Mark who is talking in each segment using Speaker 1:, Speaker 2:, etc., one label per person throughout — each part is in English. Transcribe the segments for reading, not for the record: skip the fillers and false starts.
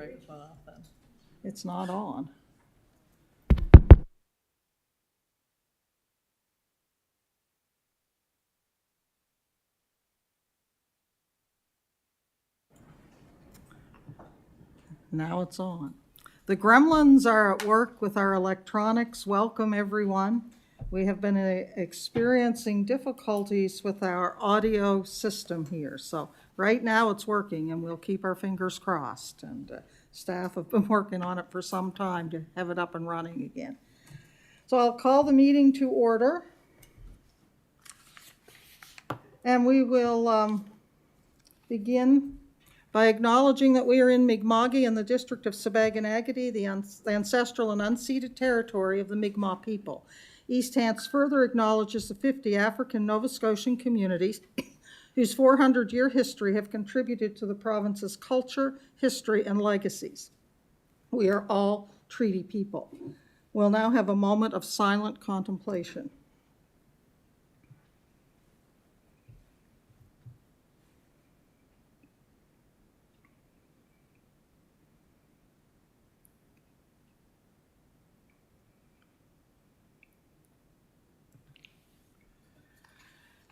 Speaker 1: microphone off then.
Speaker 2: It's not on. Now it's on. The gremlins are at work with our electronics. Welcome, everyone. We have been experiencing difficulties with our audio system here. So right now it's working, and we'll keep our fingers crossed. And staff have been working on it for some time to have it up and running again. So I'll call the meeting to order. And we will begin by acknowledging that we are in Mi'kmaq in the district of Sipekne'katik, the ancestral and unceded territory of the Mi'kmaq people. East Hants further acknowledges the 50 African Nova Scotian communities whose 400-year history have contributed to the province's culture, history, and legacies. We are all treaty people. We'll now have a moment of silent contemplation.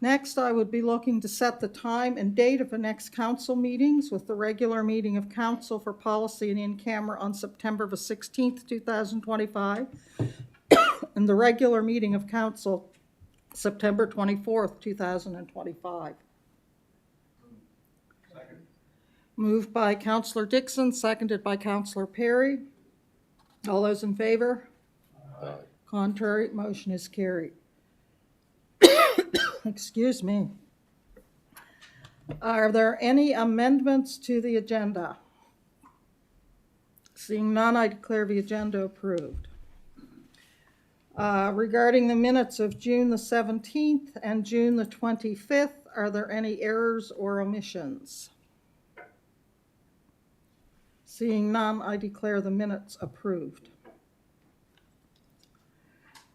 Speaker 2: Next, I would be looking to set the time and date of the next council meetings, with the regular meeting of council for policy and in-camera on September the 16th, 2025, and the regular meeting of council September 24th, 2025.
Speaker 3: Second.
Speaker 2: Moved by Councillor Dixon, seconded by Councillor Perry. All those in favor?
Speaker 3: Aye.
Speaker 2: Contrary, motion is carried. Excuse me. Are there any amendments to the agenda? Seeing none, I declare the agenda approved. Regarding the minutes of June the 17th and June the 25th, are there any errors or omissions? Seeing none, I declare the minutes approved.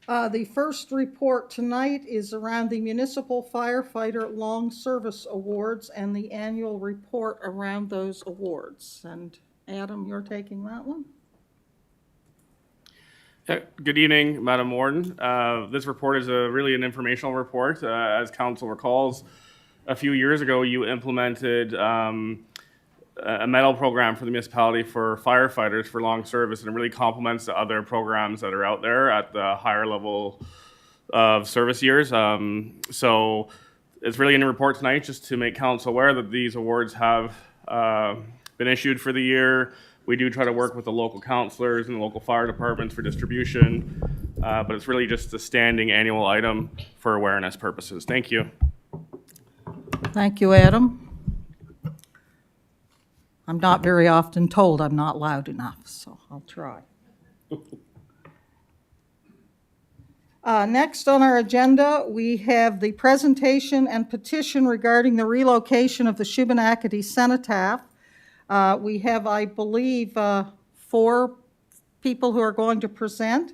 Speaker 2: The first report tonight is around the Municipal Firefighter Long Service Awards and the annual report around those awards. And Adam, you're taking that one?
Speaker 4: Good evening, Madam Warden. This report is really an informational report. As Council recalls, a few years ago you implemented a medal program for the municipality for firefighters for long service, and it really complements the other programs that are out there at the higher level of service years. So it's really in the report tonight just to make council aware that these awards have been issued for the year. We do try to work with the local councillors and the local fire departments for distribution, but it's really just a standing annual item for awareness purposes. Thank you.
Speaker 2: Thank you, Adam. I'm not very often told I'm not loud enough, so I'll try. Next on our agenda, we have the presentation and petition regarding the relocation of the Sipekne'katik Cenotaph. We have, I believe, 4 people who are going to present,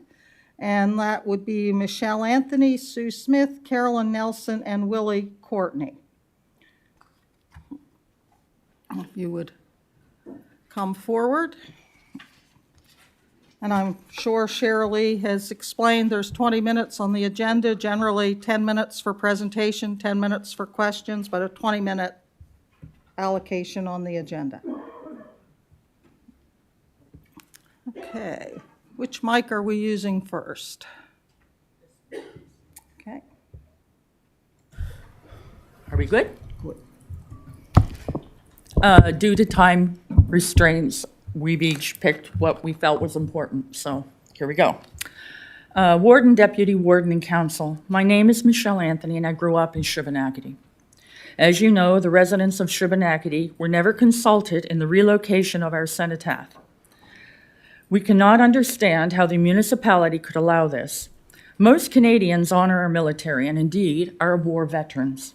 Speaker 2: and that would be Michelle Anthony, Sue Smith, Carolyn Nelson, and Willie Courtney. If you would come forward. And I'm sure Shirley has explained there's 20 minutes on the agenda, generally 10 minutes for presentation, 10 minutes for questions, but a 20-minute allocation on the agenda. Okay, which mic are we using first? Okay.
Speaker 5: Are we good?
Speaker 2: Good.
Speaker 5: Due to time restraints, we've each picked what we felt was important, so here we go. Warden, Deputy Warden, and Council. My name is Michelle Anthony, and I grew up in Sipekne'katik. As you know, the residents of Sipekne'katik were never consulted in the relocation of our cenotaph. We cannot understand how the municipality could allow this. Most Canadians honor our military, and indeed our war veterans.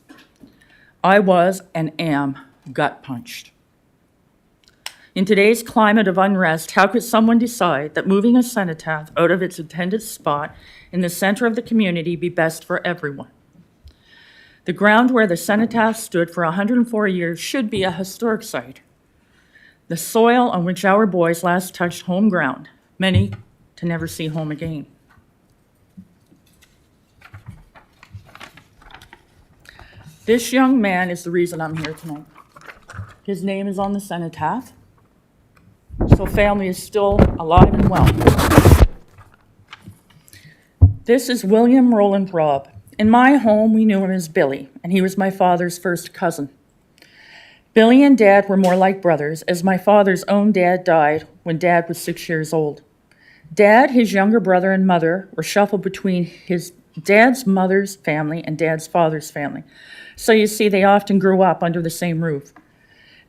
Speaker 5: I was and am gut-punched. In today's climate of unrest, how could someone decide that moving a cenotaph out of its intended spot in the center of the community be best for everyone? The ground where the cenotaph stood for 104 years should be a historic site. the soil on which our boys last touched home ground, many to never see home again. This young man is the reason I'm here tonight. His name is on the cenotaph, so family is still alive and well. This is William Roland Robb. In my home, we knew him as Billy, and he was my father's first cousin. Billy and Dad were more like brothers, as my father's own dad died when Dad was 6 years old. Dad, his younger brother, and mother were shuffled between his Dad's mother's family and Dad's father's family. So you see, they often grew up under the same roof.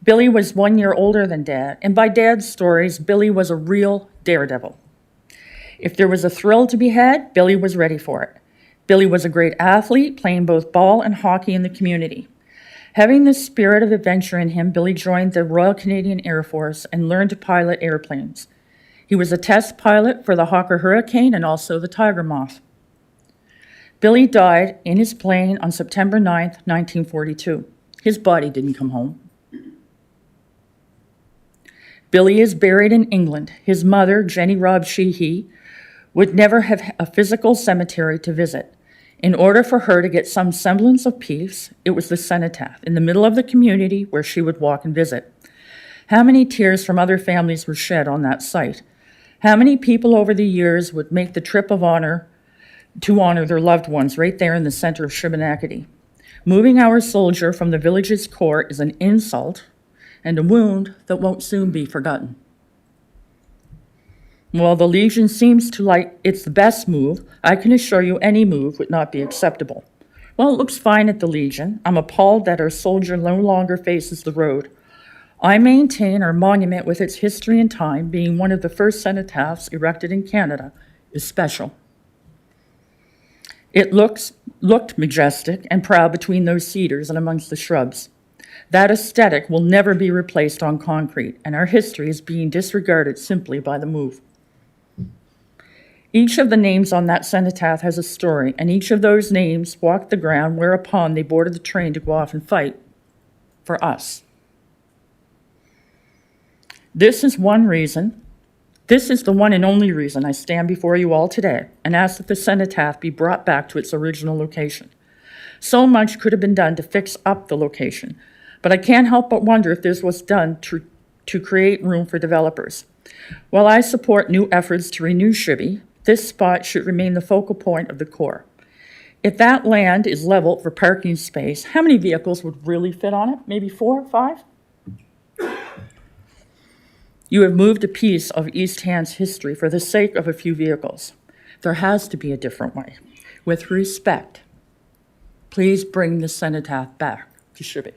Speaker 5: Billy was 1 year older than Dad, and by Dad's stories, Billy was a real daredevil. If there was a thrill to be had, Billy was ready for it. Billy was a great athlete, playing both ball and hockey in the community. Having the spirit of adventure in him, Billy joined the Royal Canadian Air Force and learned to pilot airplanes. He was a test pilot for the Hawker Hurricane and also the Tiger Moth. Billy died in his plane on September 9th, 1942. His body didn't come home. Billy is buried in England. His mother, Jenny Robb Sheehy, would never have a physical cemetery to visit. In order for her to get some semblance of peace, it was the cenotaph in the middle of the community where she would walk and visit. How many tears from other families were shed on that site? How many people over the years would make the trip of honor to honor their loved ones right there in the center of Shubenacadie? Moving our soldier from the village's core is an insult and a wound that won't soon be forgotten. While the Legion seems to like it's the best move, I can assure you any move would not be acceptable. Well, it looks fine at the Legion. I'm appalled that our soldier no longer faces the road. I maintain our monument with its history and time, being one of the first cenotaphs erected in Canada, is special. It looked majestic and proud between those cedars and amongst the shrubs. That aesthetic will never be replaced on concrete, and our history is being disregarded simply by the move. Each of the names on that cenotaph has a story, and each of those names walked the ground whereupon they boarded the train to go off and fight for us. This is the one and only reason I stand before you all today and ask that the cenotaph be brought back to its original location. So much could have been done to fix up the location, but I can't help but wonder if this was done to create room for developers. While I support new efforts to renew Shibby, this spot should remain the focal point of the core. If that land is leveled for parking space, how many vehicles would really fit on it? Maybe 4 or 5? You have moved a piece of East Hand's history for the sake of a few vehicles. There has to be a different way. With respect, please bring the cenotaph back to Shibby.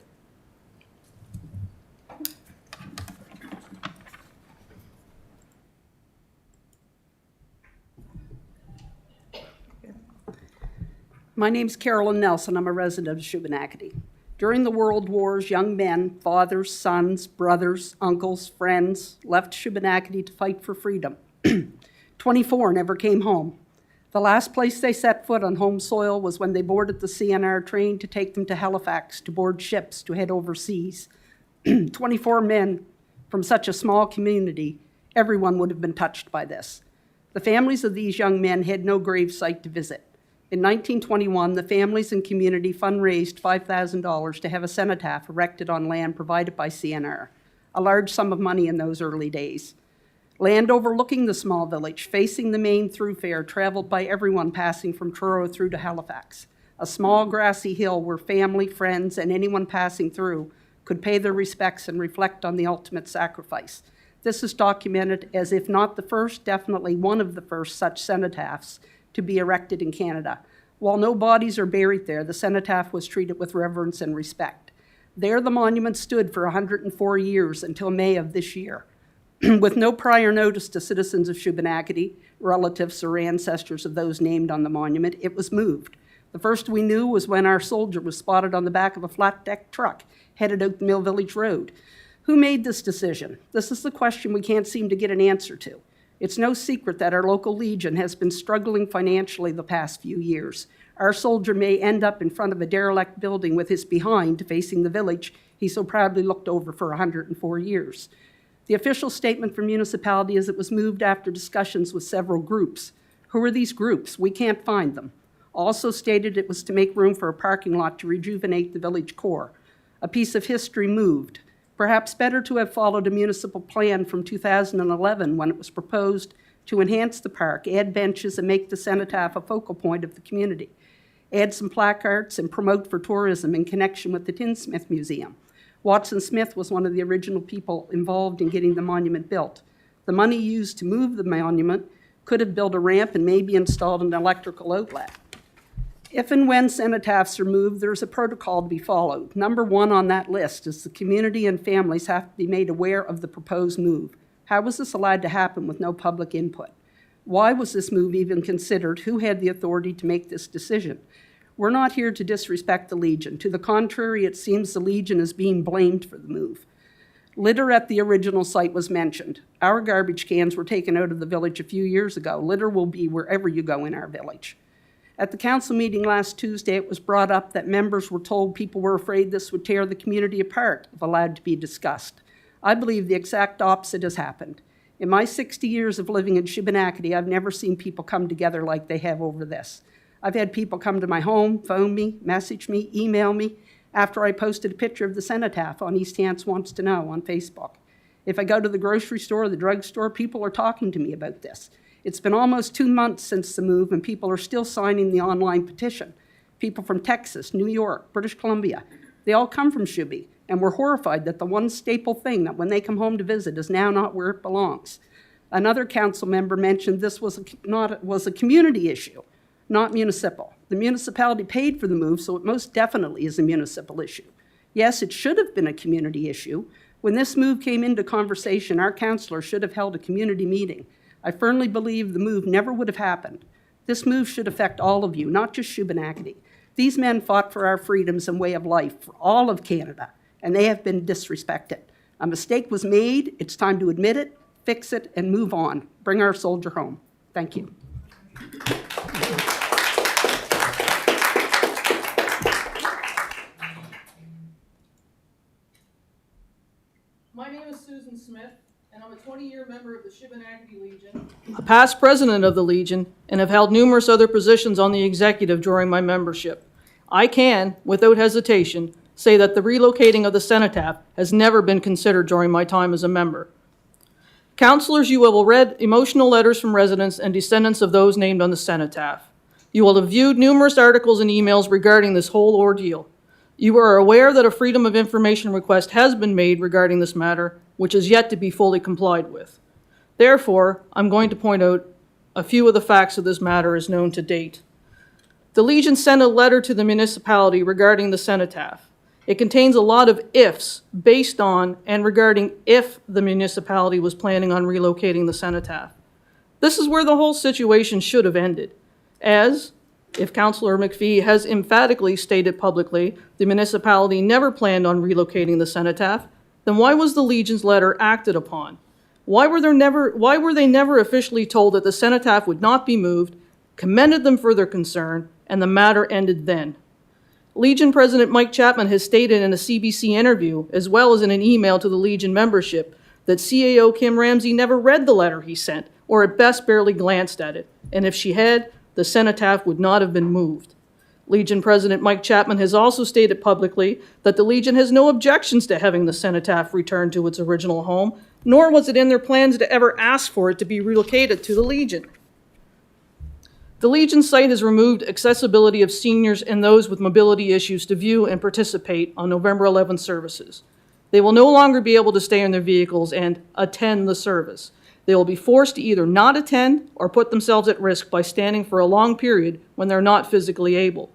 Speaker 1: My name's Carolyn Nelson. I'm a resident of Shubenacadie. During the World Wars, young men, fathers, sons, brothers, uncles, friends, left Shubenacadie to fight for freedom. 24 never came home. The last place they set foot on home soil was when they boarded the CNR train to take them to Halifax to board ships to head overseas. 24 men from such a small community, everyone would have been touched by this. The families of these young men had no gravesite to visit. In 1921, the families and community fundraised $5,000 to have a cenotaph erected on land provided by CNR, a large sum of money in those early days. Land overlooking the small village, facing the main thoroughfare traveled by everyone passing from Truro through to Halifax, a small grassy hill where family, friends, and anyone passing through could pay their respects and reflect on the ultimate sacrifice. This is documented as, if not the first, definitely one of the first such cenotaphs to be erected in Canada. While no bodies are buried there, the cenotaph was treated with reverence and respect. There, the monument stood for 104 years until May of this year. With no prior notice to citizens of Shubenacadie, relatives or ancestors of those named on the monument, it was moved. The first we knew was when our soldier was spotted on the back of a flat-deck truck headed out Mill Village Road. Who made this decision? This is the question we can't seem to get an answer to. It's no secret that our local Legion has been struggling financially the past few years. Our soldier may end up in front of a derelict building with his behind facing the village he so proudly looked over for 104 years. The official statement from municipality is it was moved after discussions with several groups. Who are these groups? We can't find them. Also stated it was to make room for a parking lot to rejuvenate the village core. A piece of history moved. Perhaps better to have followed a municipal plan from 2011 when it was proposed to enhance the park, add benches, and make the Cenotaph a focal point of the community. Add some placards and promote for tourism in connection with the Tinsmith Museum. Watson Smith was one of the original people involved in getting the monument built. The money used to move the monument could have built a ramp and maybe installed an electrical outlet. If and when cenotaphs are moved, there's a protocol to be followed. Number one on that list is the community and families have to be made aware of the proposed move. How was this allowed to happen with no public input? Why was this move even considered? Who had the authority to make this decision? We're not here to disrespect the Legion. To the contrary, it seems the Legion is being blamed for the move. Litter at the original site was mentioned. Our garbage cans were taken out of the village a few years ago. Litter will be wherever you go in our village. At the council meeting last Tuesday, it was brought up that members were told people were afraid this would tear the community apart if allowed to be discussed. I believe the exact opposite has happened. In my 60 years of living in Shubenacadie, I've never seen people come together like they have over this. I've had people come to my home, phone me, message me, email me after I posted a picture of the Cenotaph on East Hants Wants to Know on Facebook. If I go to the grocery store or the drugstore, people are talking to me about this. It's been almost 2 months since the move, and people are still signing the online petition. People from Texas, New York, British Columbia, they all come from Shuby, and we're horrified that the one staple thing that when they come home to visit is now not where it belongs. Another council member mentioned this was a community issue, not municipal. The municipality paid for the move, so it most definitely is a municipal issue. Yes, it should have been a community issue. When this move came into conversation, our councillor should have held a community meeting. I firmly believe the move never would have happened. This move should affect all of you, not just Shubenacadie. These men fought for our freedoms and way of life for all of Canada, and they have been disrespected. A mistake was made. It's time to admit it, fix it, and move on. Bring our soldier home. Thank you.
Speaker 3: My name is Susan Smith, and I'm a 20-year member of the Shubenacadie Legion, a past president of the Legion, and have held numerous other positions on the executive during my membership. I can, without hesitation, say that the relocating of the Cenotaph has never been considered during my time as a member. Councillors, you will have read emotional letters from residents and descendants of those named on the Cenotaph. You will have viewed numerous articles and emails regarding this whole ordeal. You are aware that a Freedom of Information request has been made regarding this matter, which is yet to be fully complied with. Therefore, I'm going to point out a few of the facts of this matter as known to date. The Legion sent a letter to the municipality regarding the Cenotaph. It contains a lot of ifs based on and regarding if the municipality was planning on relocating the Cenotaph. This is where the whole situation should have ended, as if Councillor McPhee has emphatically stated publicly the municipality never planned on relocating the Cenotaph, then why was the Legion's letter acted upon? Why were they never officially told that the Cenotaph would not be moved, commended them for their concern, and the matter ended then? Legion President Mike Chapman has stated in a CBC interview, as well as in an email to the Legion membership, that CAO Kim Ramsey never read the letter he sent, or at best barely glanced at it, and if she had, the Cenotaph would not have been moved. Legion President Mike Chapman has also stated publicly that the Legion has no objections to having the Cenotaph returned to its original home, nor was it in their plans to ever ask for it to be relocated to the Legion. The Legion site has removed accessibility of seniors and those with mobility issues to view and participate on November 11th services. They will no longer be able to stay in their vehicles and attend the service. They will be forced to either not attend or put themselves at risk by standing for a long period when they're not physically able.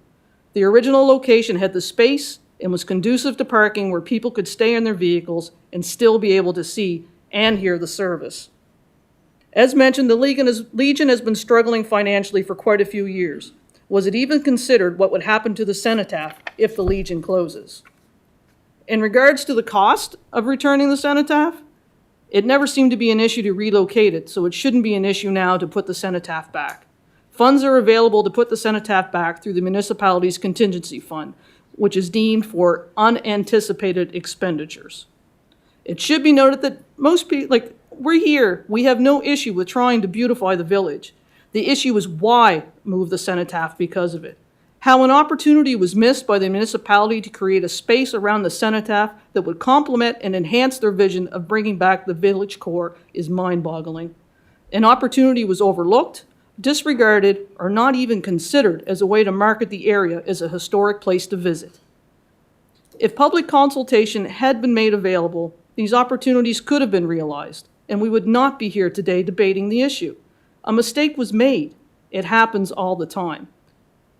Speaker 3: The original location had the space and was conducive to parking where people could stay in their vehicles and still be able to see and hear the service. As mentioned, the Legion has been struggling financially for quite a few years. Was it even considered what would happen to the Cenotaph if the Legion closes? In regards to the cost of returning the Cenotaph, it never seemed to be an issue to relocate it, so it shouldn't be an issue now to put the Cenotaph back. Funds are available to put the Cenotaph back through the municipality's contingency fund, which is deemed for unanticipated expenditures. It should be noted that most people, like, we're here, we have no issue with trying to beautify the village. The issue is why move the Cenotaph because of it. How an opportunity was missed by the municipality to create a space around the Cenotaph that would complement and enhance their vision of bringing back the village core is mind-boggling. An opportunity was overlooked, disregarded, or not even considered as a way to market the area as a historic place to visit. If public consultation had been made available, these opportunities could have been realized, and we would not be here today debating the issue. A mistake was made. It happens all the time.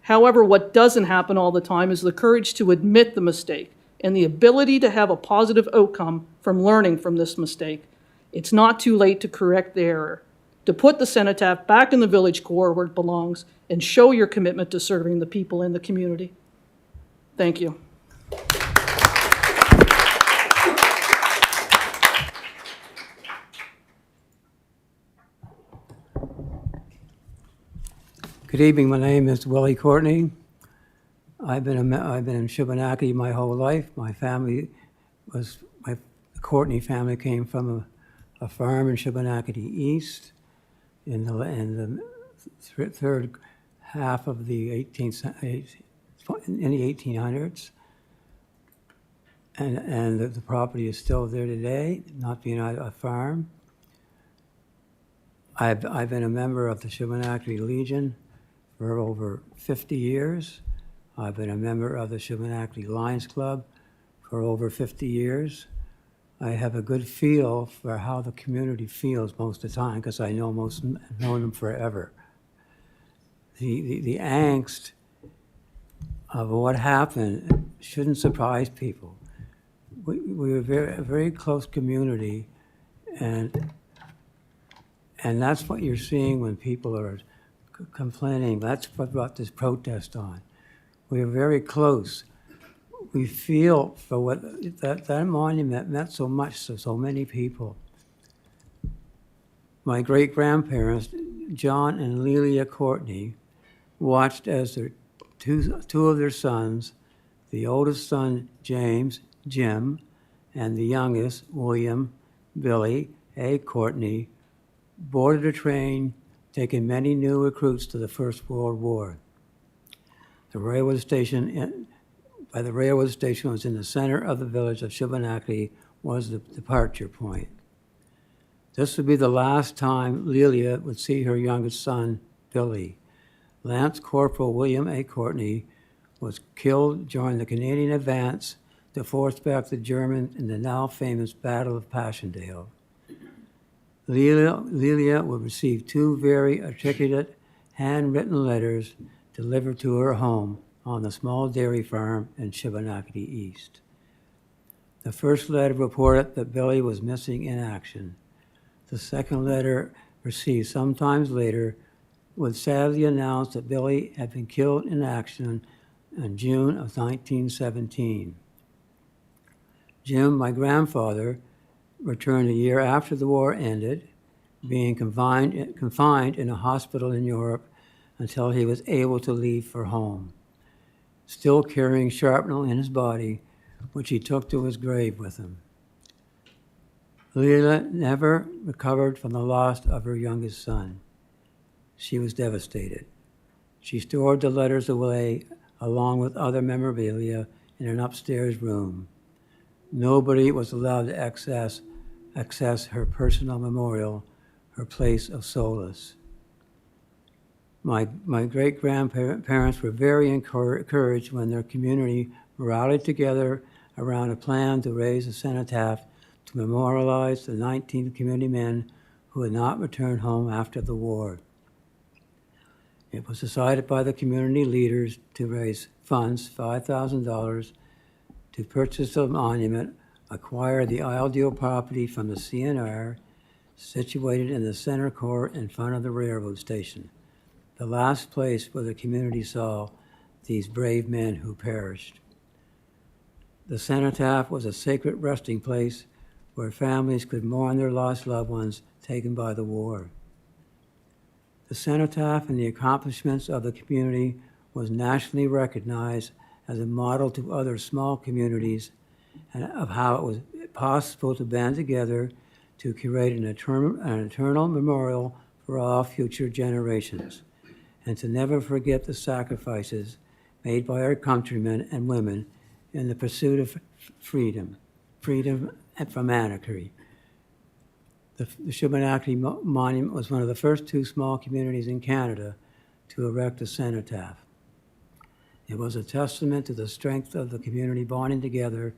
Speaker 3: However, what doesn't happen all the time is the courage to admit the mistake and the ability to have a positive outcome from learning from this mistake. It's not too late to correct the error, to put the Cenotaph back in the village core where it belongs, and show your commitment to serving the people in the community. Thank you.
Speaker 6: Good evening. My name is Willie Courtney. I've been in Shubenacadie my whole life. My Courtney family came from a farm in Shubenacadie East in the third half of the 1800s, and the property is still there today, not being a farm. I've been a member of the Shubenacadie Legion for over 50 years. I've been a member of the Shubenacadie Lions Club for over 50 years. I have a good feel for how the community feels most of the time because I know I've known them forever. The angst of what happened shouldn't surprise people. We're a very close community, and that's what you're seeing when people are complaining. That's what brought this protest on. We're very close. We feel for what that monument meant so much to so many people. My great-grandparents, John and Lelia Courtney, watched as their two of their sons, the oldest son, James, Jim, and the youngest, William, Billy, A. Courtney, boarded a train taking many new recruits to the First World War. The railway station was in the center of the village of Shubenacadie, was the departure point. This would be the last time Lelia would see her youngest son, Billy. Lance Corporal William A. Courtney was killed during the Canadian advance to force back the Germans in the now famous Battle of Passchendaele. Lelia would receive two very articulate, handwritten letters delivered to her home on the small dairy farm in Shubenacadie East. The first letter reported that Billy was missing in action. The second letter, received sometimes later, would sadly announce that Billy had been killed in action in June of 1917. Jim, my grandfather, returned a year after the war ended, being confined in a hospital in Europe until he was able to leave for home, still carrying shrapnel in his body, which he took to his grave with him. Leila never recovered from the loss of her youngest son. She was devastated. She stored the letters away along with other memorabilia in an upstairs room. Nobody was allowed to access her personal memorial, her place of solace. My great-grandparents were very encouraged when their community rallied together around a plan to raise a cenotaph to memorialize the 19 community men who had not returned home after the war. It was decided by the community leaders to raise funds, $5,000, to purchase a monument, acquire the ideal property from the CNR, situated in the center court in front of the railroad station, the last place where the community saw these brave men who perished. The cenotaph was a sacred resting place where families could mourn their lost loved ones taken by the war. The cenotaph and the accomplishments of the community was nationally recognized as a model to other small communities and of how it was possible to band together to create an eternal memorial for all future generations, and to never forget the sacrifices made by our countrymen and women in the pursuit of freedom from anarchy. The Shubenacadie Monument was one of the first 2 small communities in Canada to erect a cenotaph. It was a testament to the strength of the community bonding together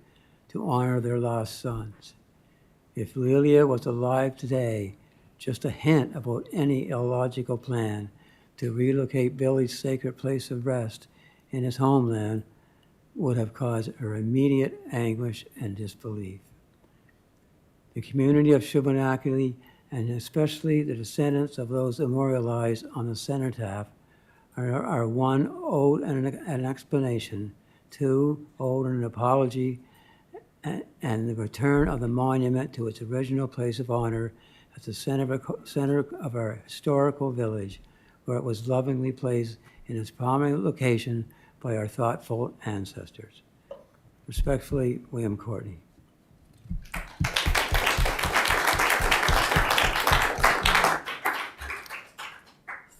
Speaker 6: to honor their lost sons. If Lelia was alive today, just a hint about any illogical plan to relocate Billy's sacred place of rest in his homeland would have caused her immediate anguish and disbelief. The community of Shubenacadie, and especially the descendants of those memorialized on the cenotaph, are 1, owed an explanation, 2, owed an apology, and the return of the monument to its original place of honor at the center of our historical village, where it was lovingly placed in its prominent location by our thoughtful ancestors. Respectfully, William Courtney.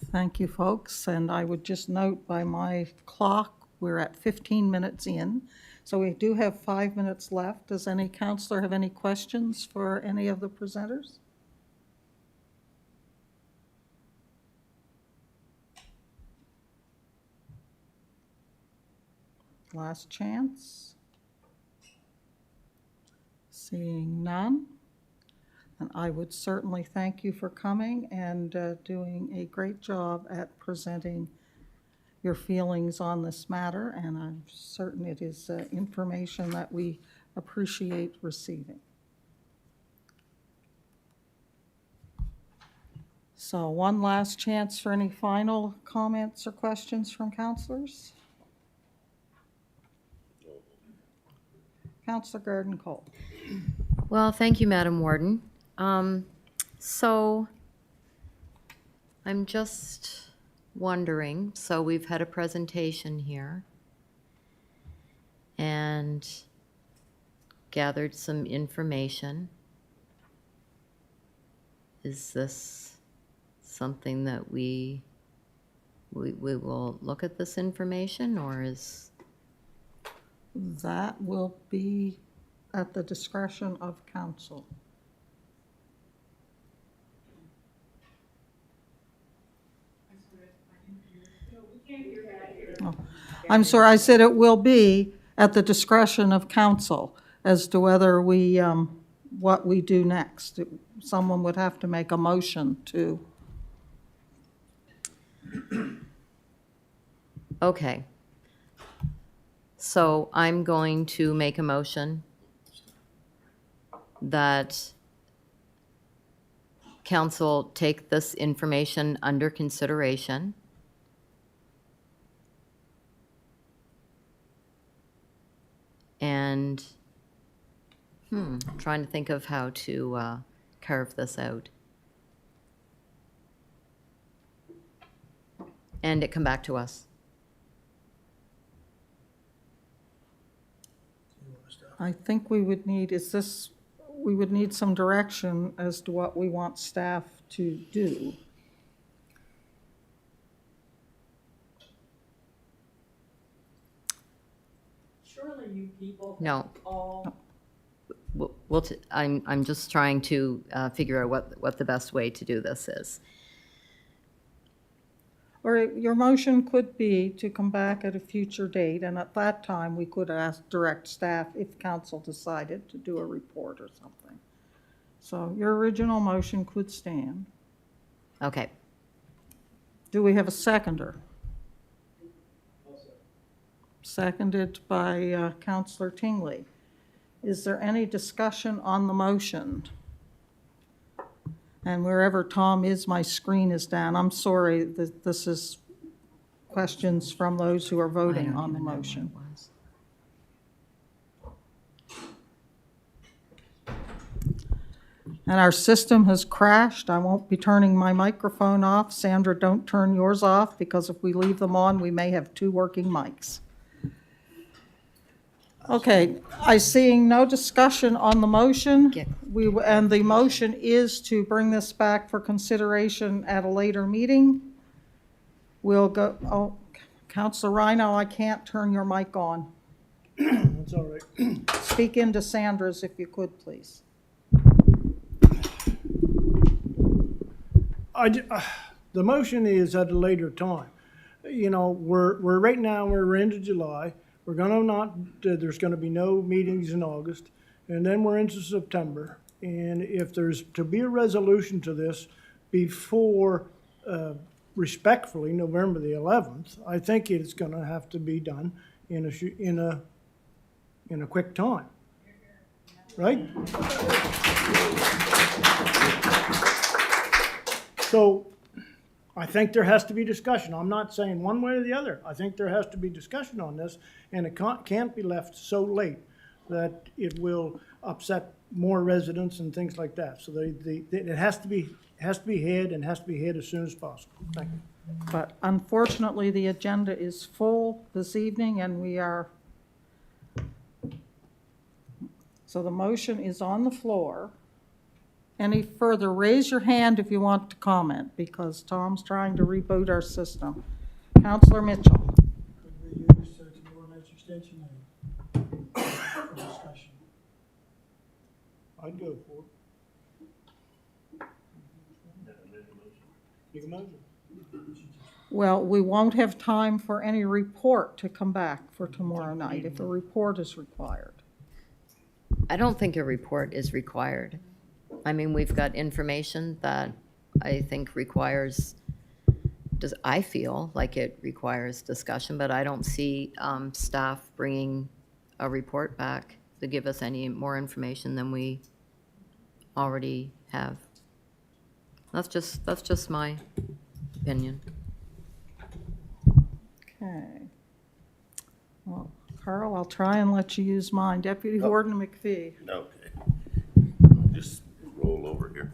Speaker 2: Thank you, folks, and I would just note by my clock, we're at 15 minutes in, so we do have 5 minutes left. Does any counselor have any questions for any of the presenters? Last chance. Seeing none. And I would certainly thank you for coming and doing a great job at presenting your feelings on this matter, and I'm certain it is information that we appreciate receiving. So one last chance for any final comments or questions from counselors. Councillor Garden Cole.
Speaker 7: Well, thank you, Madam Warden. So I'm just wondering, so we've had a presentation here and gathered some information. Is this something that we will look at this information, or is?
Speaker 2: That will be at the discretion of council. Oh, I'm sorry, I said it will be at the discretion of council as to whether we, what we do next. Someone would have to make a motion to.
Speaker 7: Okay. So I'm going to make a motion that council take this information under consideration and trying to think of how to carve this out. And it come back to us.
Speaker 2: I think we would need, we would need some direction as to what we want staff to do.
Speaker 5: Surely you people
Speaker 7: No.
Speaker 5: all.
Speaker 7: I'm just trying to figure out what the best way to do this is.
Speaker 2: Or your motion could be to come back at a future date, and at that time, we could direct staff if council decided to do a report or something. So your original motion could stand.
Speaker 7: Okay.
Speaker 2: Do we have a seconder? Seconded by Councillor Tingley. Is there any discussion on the motion? And wherever Tom is, my screen is down. I'm sorry that this is questions from those who are voting on the motion. And our system has crashed. I won't be turning my microphone off. Sandra, don't turn yours off, because if we leave them on, we may have two working mics. Okay, I seeing no discussion on the motion.
Speaker 7: Yeah.
Speaker 2: And the motion is to bring this back for consideration at a later meeting. We'll go, oh, Councillor Rhino, I can't turn your mic on.
Speaker 8: That's all right.
Speaker 2: Speak into Sandra's if you could, please.
Speaker 8: The motion is at a later time. You know, we're right now, we're into July. We're gonna not, there's gonna be no meetings in August, and then we're into September. And if there's to be a resolution to this before, respectfully, November the 11th, I think it's gonna have to be done in a quick time, right? So I think there has to be discussion. I'm not saying one way or the other. I think there has to be discussion on this, and it can't be left so late that it will upset more residents and things like that. So it has to be had, and has to be had as soon as possible. Thank you.
Speaker 2: But unfortunately, the agenda is full this evening, and so the motion is on the floor. Any further, raise your hand if you want to comment, because Tom's trying to reboot our system. Councillor Mitchell.
Speaker 8: Could we use 30 minutes extension for discussion? I'd go for it. Make a motion.
Speaker 2: Well, we won't have time for any report to come back for tomorrow night if a report is required.
Speaker 7: I don't think a report is required. I mean, we've got information that I think I feel like it requires discussion, but I don't see staff bringing a report back to give us any more information than we already have. That's just my opinion.
Speaker 2: Okay. Well, Carl, I'll try and let you use mine. Deputy Warden McPhee.
Speaker 9: Okay. Just roll over here.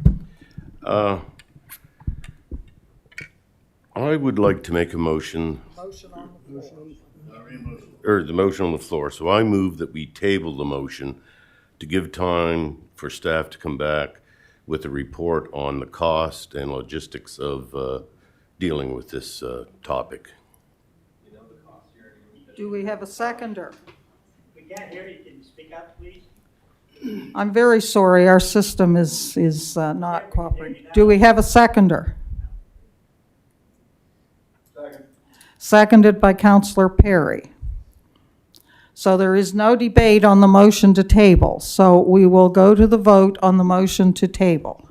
Speaker 9: I would like to make a motion,
Speaker 2: Motion on the floor.
Speaker 9: or the motion on the floor. So I move that we table the motion to give time for staff to come back with a report on the cost and logistics of dealing with this topic.
Speaker 2: Do we have a seconder?
Speaker 10: We can't hear you. Can you speak up, please?
Speaker 2: I'm very sorry, our system is not cooperating. Do we have a seconder?
Speaker 10: Second.
Speaker 2: Seconded by Councillor Perry. So there is no debate on the motion to table, so we will go to the vote on the motion to table.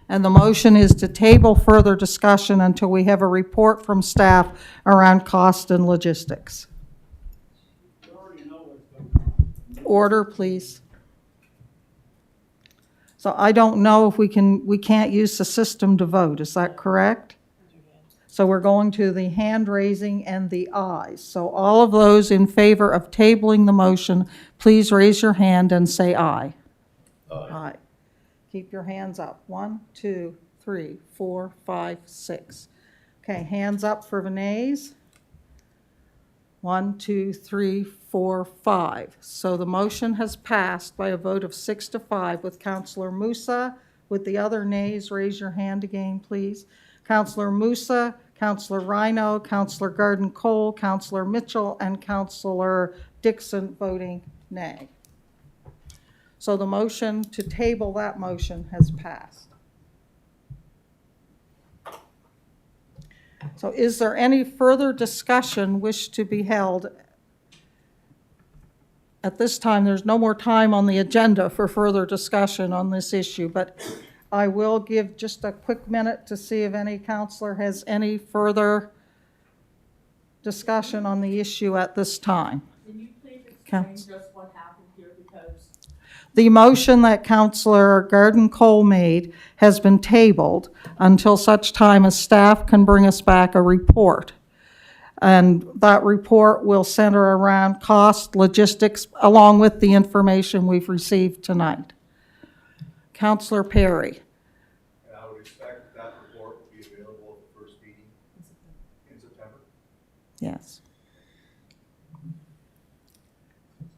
Speaker 2: And the motion is to table further discussion until we have a report from staff around cost and logistics. Order, please. So I don't know if we can't use the system to vote, is that correct? So we're going to the hand raising and the ayes. So all of those in favor of tabling the motion, please raise your hand and say aye. Aye. Aye. Keep your hands up. 1, 2, 3, 4, 5, 6. Okay, hands up for the nays. 1, 2, 3, 4, 5. So the motion has passed by a vote of 6 to 5 with Councillor Musa. With the other nays, raise your hand again, please. Councillor Musa, Councillor Rhino, Councillor Garden-Cole, Councillor Mitchell, and Councillor Dixon voting nay. So the motion to table that motion has passed. So is there any further discussion wish to be held? At this time, there's no more time on the agenda for further discussion on this issue, but I will give just a quick minute to see if any councillor has any further discussion on the issue at this time.
Speaker 5: Can you please explain just what happened here, because
Speaker 2: The motion that Councillor Garden-Cole made has been tabled until such time as staff can bring us back a report. And that report will center around cost, logistics, along with the information we've received tonight. Councillor Perry.
Speaker 11: And I would expect that report will be available at the first meeting in September.
Speaker 2: Yes.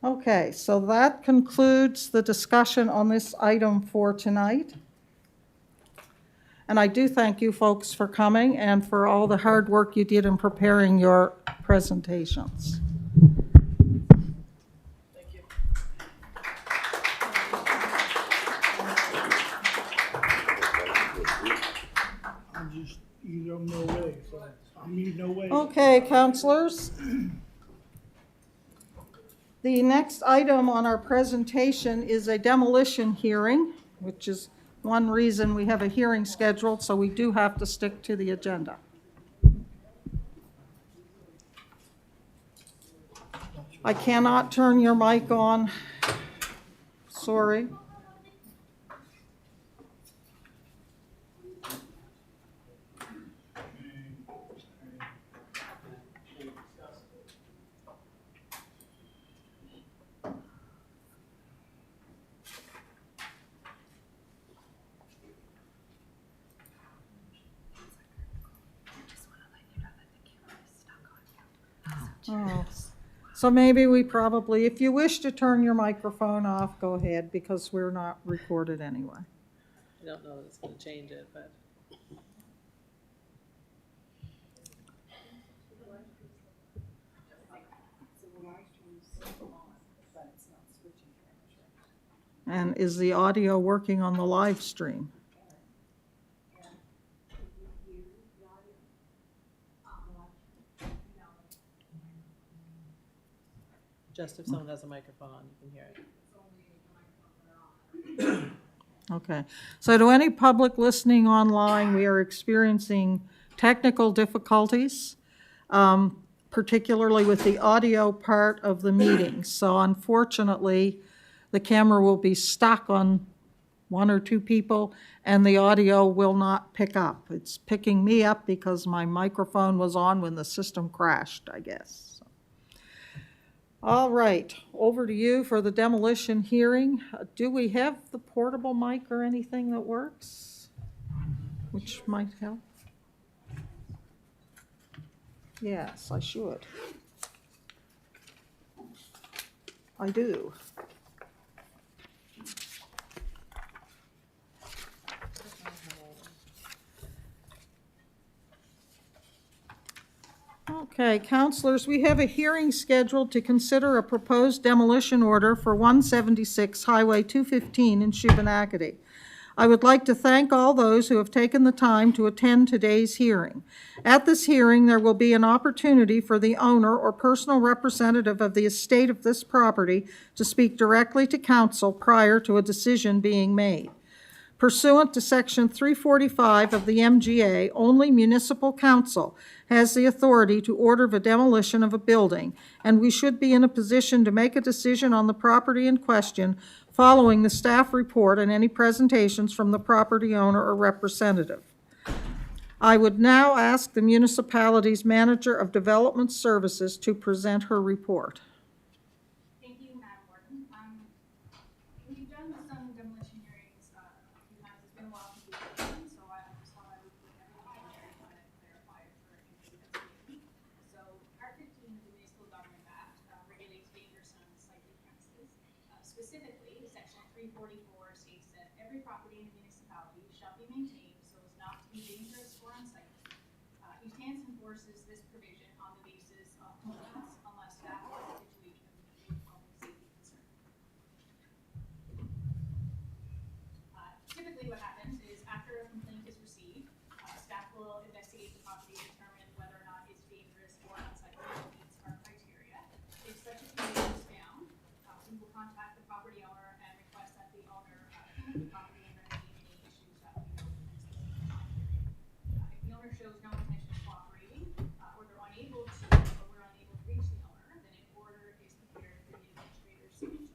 Speaker 2: Okay, so that concludes the discussion on this item for tonight. And I do thank you folks for coming and for all the hard work you did in preparing your presentations.
Speaker 3: Thank you.
Speaker 8: You don't know way, so I'm you no way.
Speaker 2: Okay, councilors. The next item on our presentation is a demolition hearing, which is one reason we have a hearing scheduled, so we do have to stick to the agenda. I cannot turn your mic on. Sorry. Oh, so maybe we probably, if you wish to turn your microphone off, go ahead, because we're not recorded anyway.
Speaker 12: I don't know that it's gonna change it, but.
Speaker 2: And is the audio working on the live stream?
Speaker 12: Just if someone has a microphone on, you can hear it.
Speaker 2: Okay, so to any public listening online, we are experiencing technical difficulties, particularly with the audio part of the meeting. So unfortunately, the camera will be stuck on one or two people and the audio will not pick up. It's picking me up because my microphone was on when the system crashed, I guess. All right, over to you for the demolition hearing. Do we have the portable mic or anything that works? Which might help. Yes, I should. I do. Okay, councilors, we have a hearing scheduled to consider a proposed demolition order for 176 Highway 215 in Shubenacadie. I would like to thank all those who have taken the time to attend today's hearing. At this hearing, there will be an opportunity for the owner or personal representative of the estate of this property to speak directly to council prior to a decision being made. Pursuant to Section 345 of the MGA, only municipal council has the authority to order the demolition of a building, and we should be in a position to make a decision on the property in question following the staff report and any presentations from the property owner or representative. I would now ask the municipality's Manager of Development Services to present her report.
Speaker 13: Thank you, Madam Warden. We've done some demolition hearings a few times. It's been a while since we've done them, so I just want to repeat everything and kind of clarify it for anybody that's new. So Part 15 of the Municipal Government Act regulates dangerous and unsightly premises. Specifically, Section 344 states that every property in the municipality shall be maintained so as not to be dangerous or unsightly. UTANS enforces this provision on the basis of complaints unless that is a situation of immediate public safety concern. Typically what happens is after a complaint is received, staff will investigate the property to determine whether or not it's dangerous or unsightly and meets our criteria. If such a condition is found, we will contact the property owner and request that the owner clean the property and remedy any issues that we know in this specific time period. If the owner shows no intention of cooperating, or they're unable to, or we're unable to reach the owner, then an order is prepared for the administrator's signature.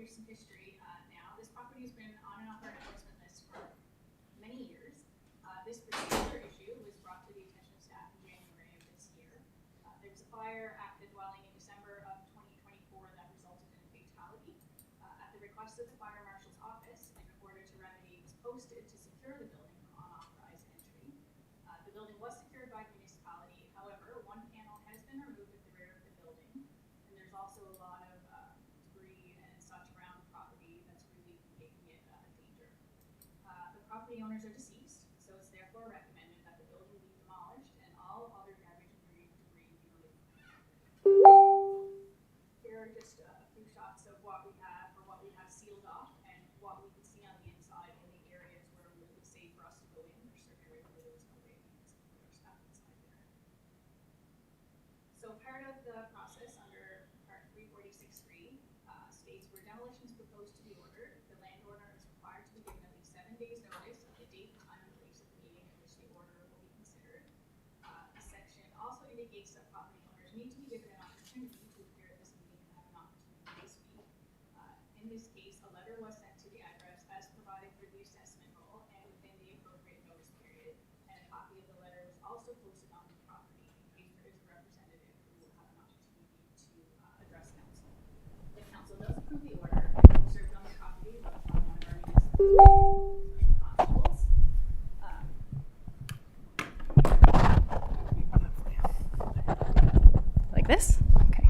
Speaker 13: here's some history now. This property has been on and off our enforcement list for many years. This particular issue was brought to the attention of staff in January of this year. There was a fire at the dwelling in December of 2024 that resulted in a fatality. At the request of the fire marshal's office, an order to remedy was posted to secure the building from unauthorized entry. The building was secured by the municipality. However, one panel has been removed at the rear of the building, and there's also a lot of debris and such around the property that's really making it a danger. The property owners are deceased, so it's therefore recommended that the building be demolished and all other damaged debris be removed. Here are just a few shots of what we have, or what we have sealed off, and what we can see on the inside in the areas where it was safe for us to go in. There's certain areas where there was no way we can put our stuff inside there. So part of the process under part 346.3 states where demolition is proposed to be ordered, the landowner is required to be given at least 7 days notice of the date, time, and place of the meeting in which the order will be considered. The section also indicates that property owners need to be given an opportunity to appear at this meeting and have an opportunity to speak. In this case, a letter was sent to the address as provided for the assessment roll and within the appropriate notice period, and a copy of the letter was also posted on the property in case there is a representative who will have an opportunity to address council. The council does approve the order and served on the property by one of our municipal constables. Like this? Okay.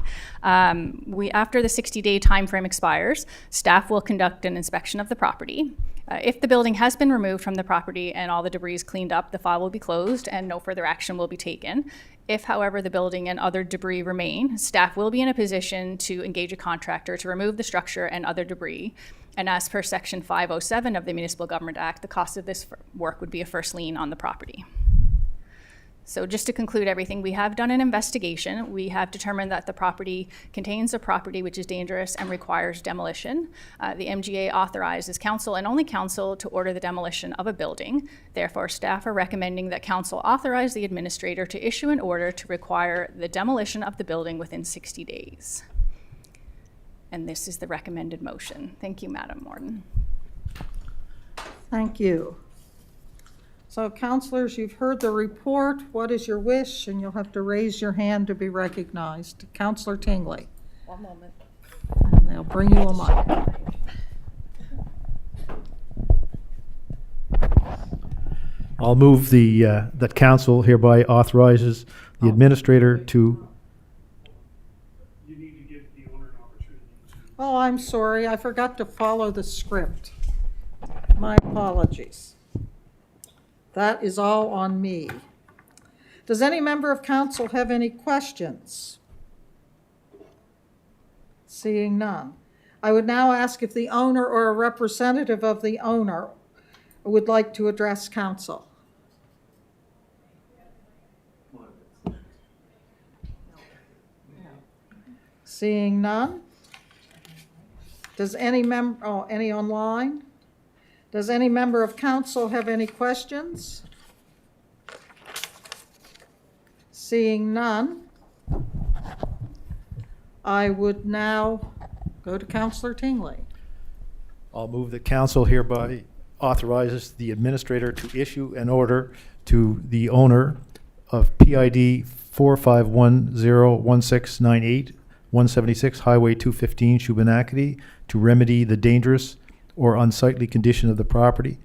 Speaker 13: After the 60-day time frame expires, staff will conduct an inspection of the property. If the building has been removed from the property and all the debris is cleaned up, the file will be closed and no further action will be taken. If, however, the building and other debris remain, staff will be in a position to engage a contractor to remove the structure and other debris. And as per Section 507 of the Municipal Government Act, the cost of this work would be a first lien on the property. So just to conclude everything, we have done an investigation. We have determined that the property contains a property which is dangerous and requires demolition. The MGA authorizes council and only council to order the demolition of a building. Therefore, staff are recommending that council authorize the administrator to issue an order to require the demolition of the building within 60 days. And this is the recommended motion. Thank you, Madam Warden.
Speaker 2: Thank you. So councillors, you've heard the report. What is your wish? And you'll have to raise your hand to be recognized. Councillor Tingley.
Speaker 5: One moment.
Speaker 2: And they'll bring you a mic.
Speaker 14: I'll move that council hereby authorizes the administrator to.
Speaker 11: You need to give the owner an opportunity to.
Speaker 2: Oh, I'm sorry. I forgot to follow the script. My apologies. That is all on me. Does any member of council have any questions? Seeing none. I would now ask if the owner or a representative of the owner would like to address council. Seeing none. Does any any online? Does any member of council have any questions? Seeing none, I would now go to Councillor Tingley.
Speaker 14: I'll move that council hereby authorizes the administrator to issue an order to the owner of PID 45101698 176 Highway 215 Shubenacadie to remedy the dangerous or unsightly condition of the property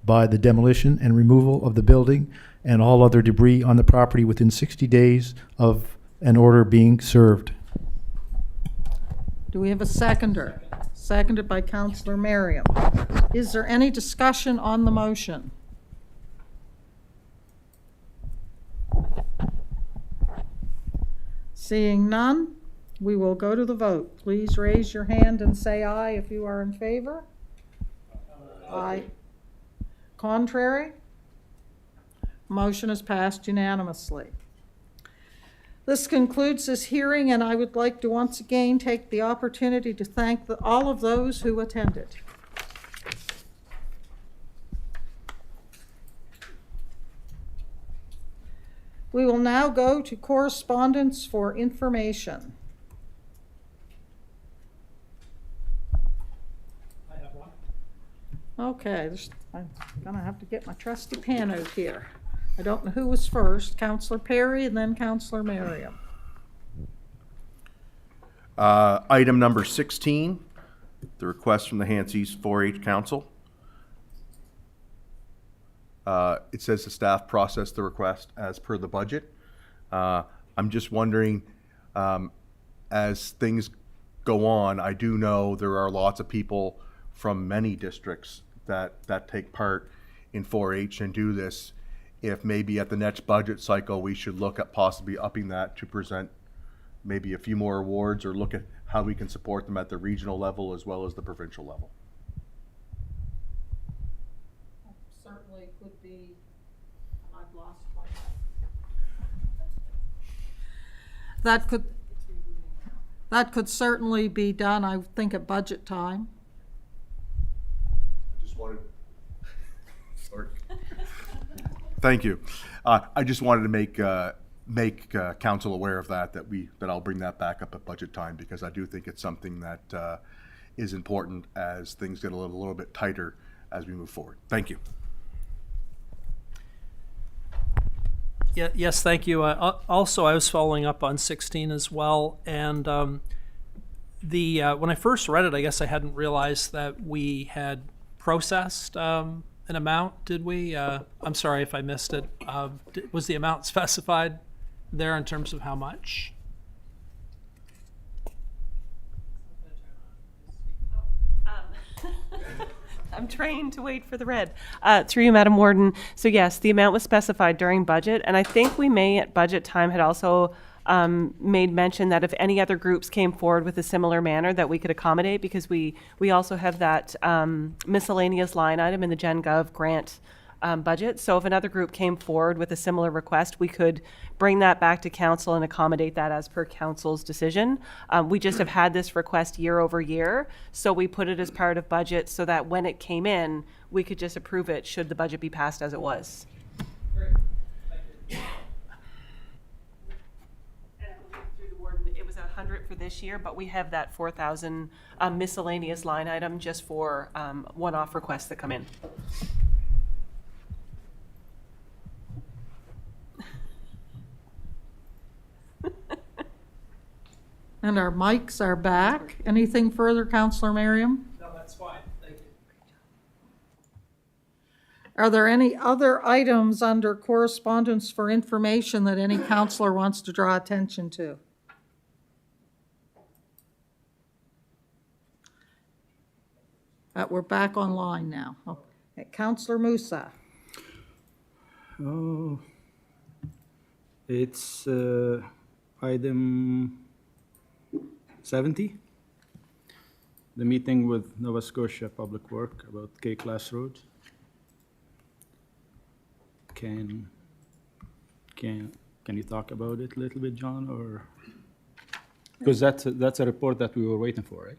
Speaker 14: by the demolition and removal of the building and all other debris on the property within 60 days of an order being served.
Speaker 2: Do we have a seconder? Seconded by Councillor Merriam. Is there any discussion on the motion? Seeing none, we will go to the vote. Please raise your hand and say aye if you are in favor. Aye. Contrary? Motion is passed unanimously. This concludes this hearing, and I would like to once again take the opportunity to thank all of those who attended. We will now go to correspondence for information. Okay, I'm gonna have to get my trusty pen out here. I don't know who was first, Counselor Perry and then Counselor Merriam.
Speaker 11: Item number 16, the request from the Hants East 4-H Council. It says the staff processed the request as per the budget. I'm just wondering, as things go on, I do know there are lots of people from many districts that take part in 4-H and do this. If maybe at the next budget cycle, we should look at possibly upping that to present maybe a few more awards, or look at how we can support them at the regional level as well as the provincial level.
Speaker 2: Certainly could be, I've lost my. That could certainly be done, I think, at budget time.
Speaker 11: I just wanted. Thank you. I just wanted to make council aware of that I'll bring that back up at budget time, because I do think it's something that is important as things get a little bit tighter as we move forward. Thank you.
Speaker 15: Yeah, yes, thank you. Also, I was following up on 16 as well, and when I first read it, I guess I hadn't realized that we had processed an amount. Did we? I'm sorry if I missed it. Was the amount specified there in terms of how much?
Speaker 12: I'm trained to wait for the red. Through you, Madam Warden. So yes, the amount was specified during budget, and I think we may at budget time had also made mention that if any other groups came forward with a similar manner, that we could accommodate, because we also have that miscellaneous line item in the Gen Gov grant budget. So if another group came forward with a similar request, we could bring that back to council and accommodate that as per council's decision. We just have had this request year over year, so we put it as part of budget so that when it came in, we could just approve it should the budget be passed as it was.
Speaker 15: Great. Thank you.
Speaker 12: Through the warden, it was 100 for this year, but we have that 4,000 miscellaneous line item just for one-off requests that come in.
Speaker 2: And our mics are back. Anything further, Counselor Merriam?
Speaker 15: No, that's fine. Thank you.
Speaker 2: Are there any other items under correspondence for information that any counselor wants to draw attention to? We're back online now. Okay. Counselor Musa.
Speaker 16: Oh, it's item 70, the meeting with Nova Scotia Public Work about K-class roads. Can you talk about it a little bit, John, or because that's a report that we were waiting for,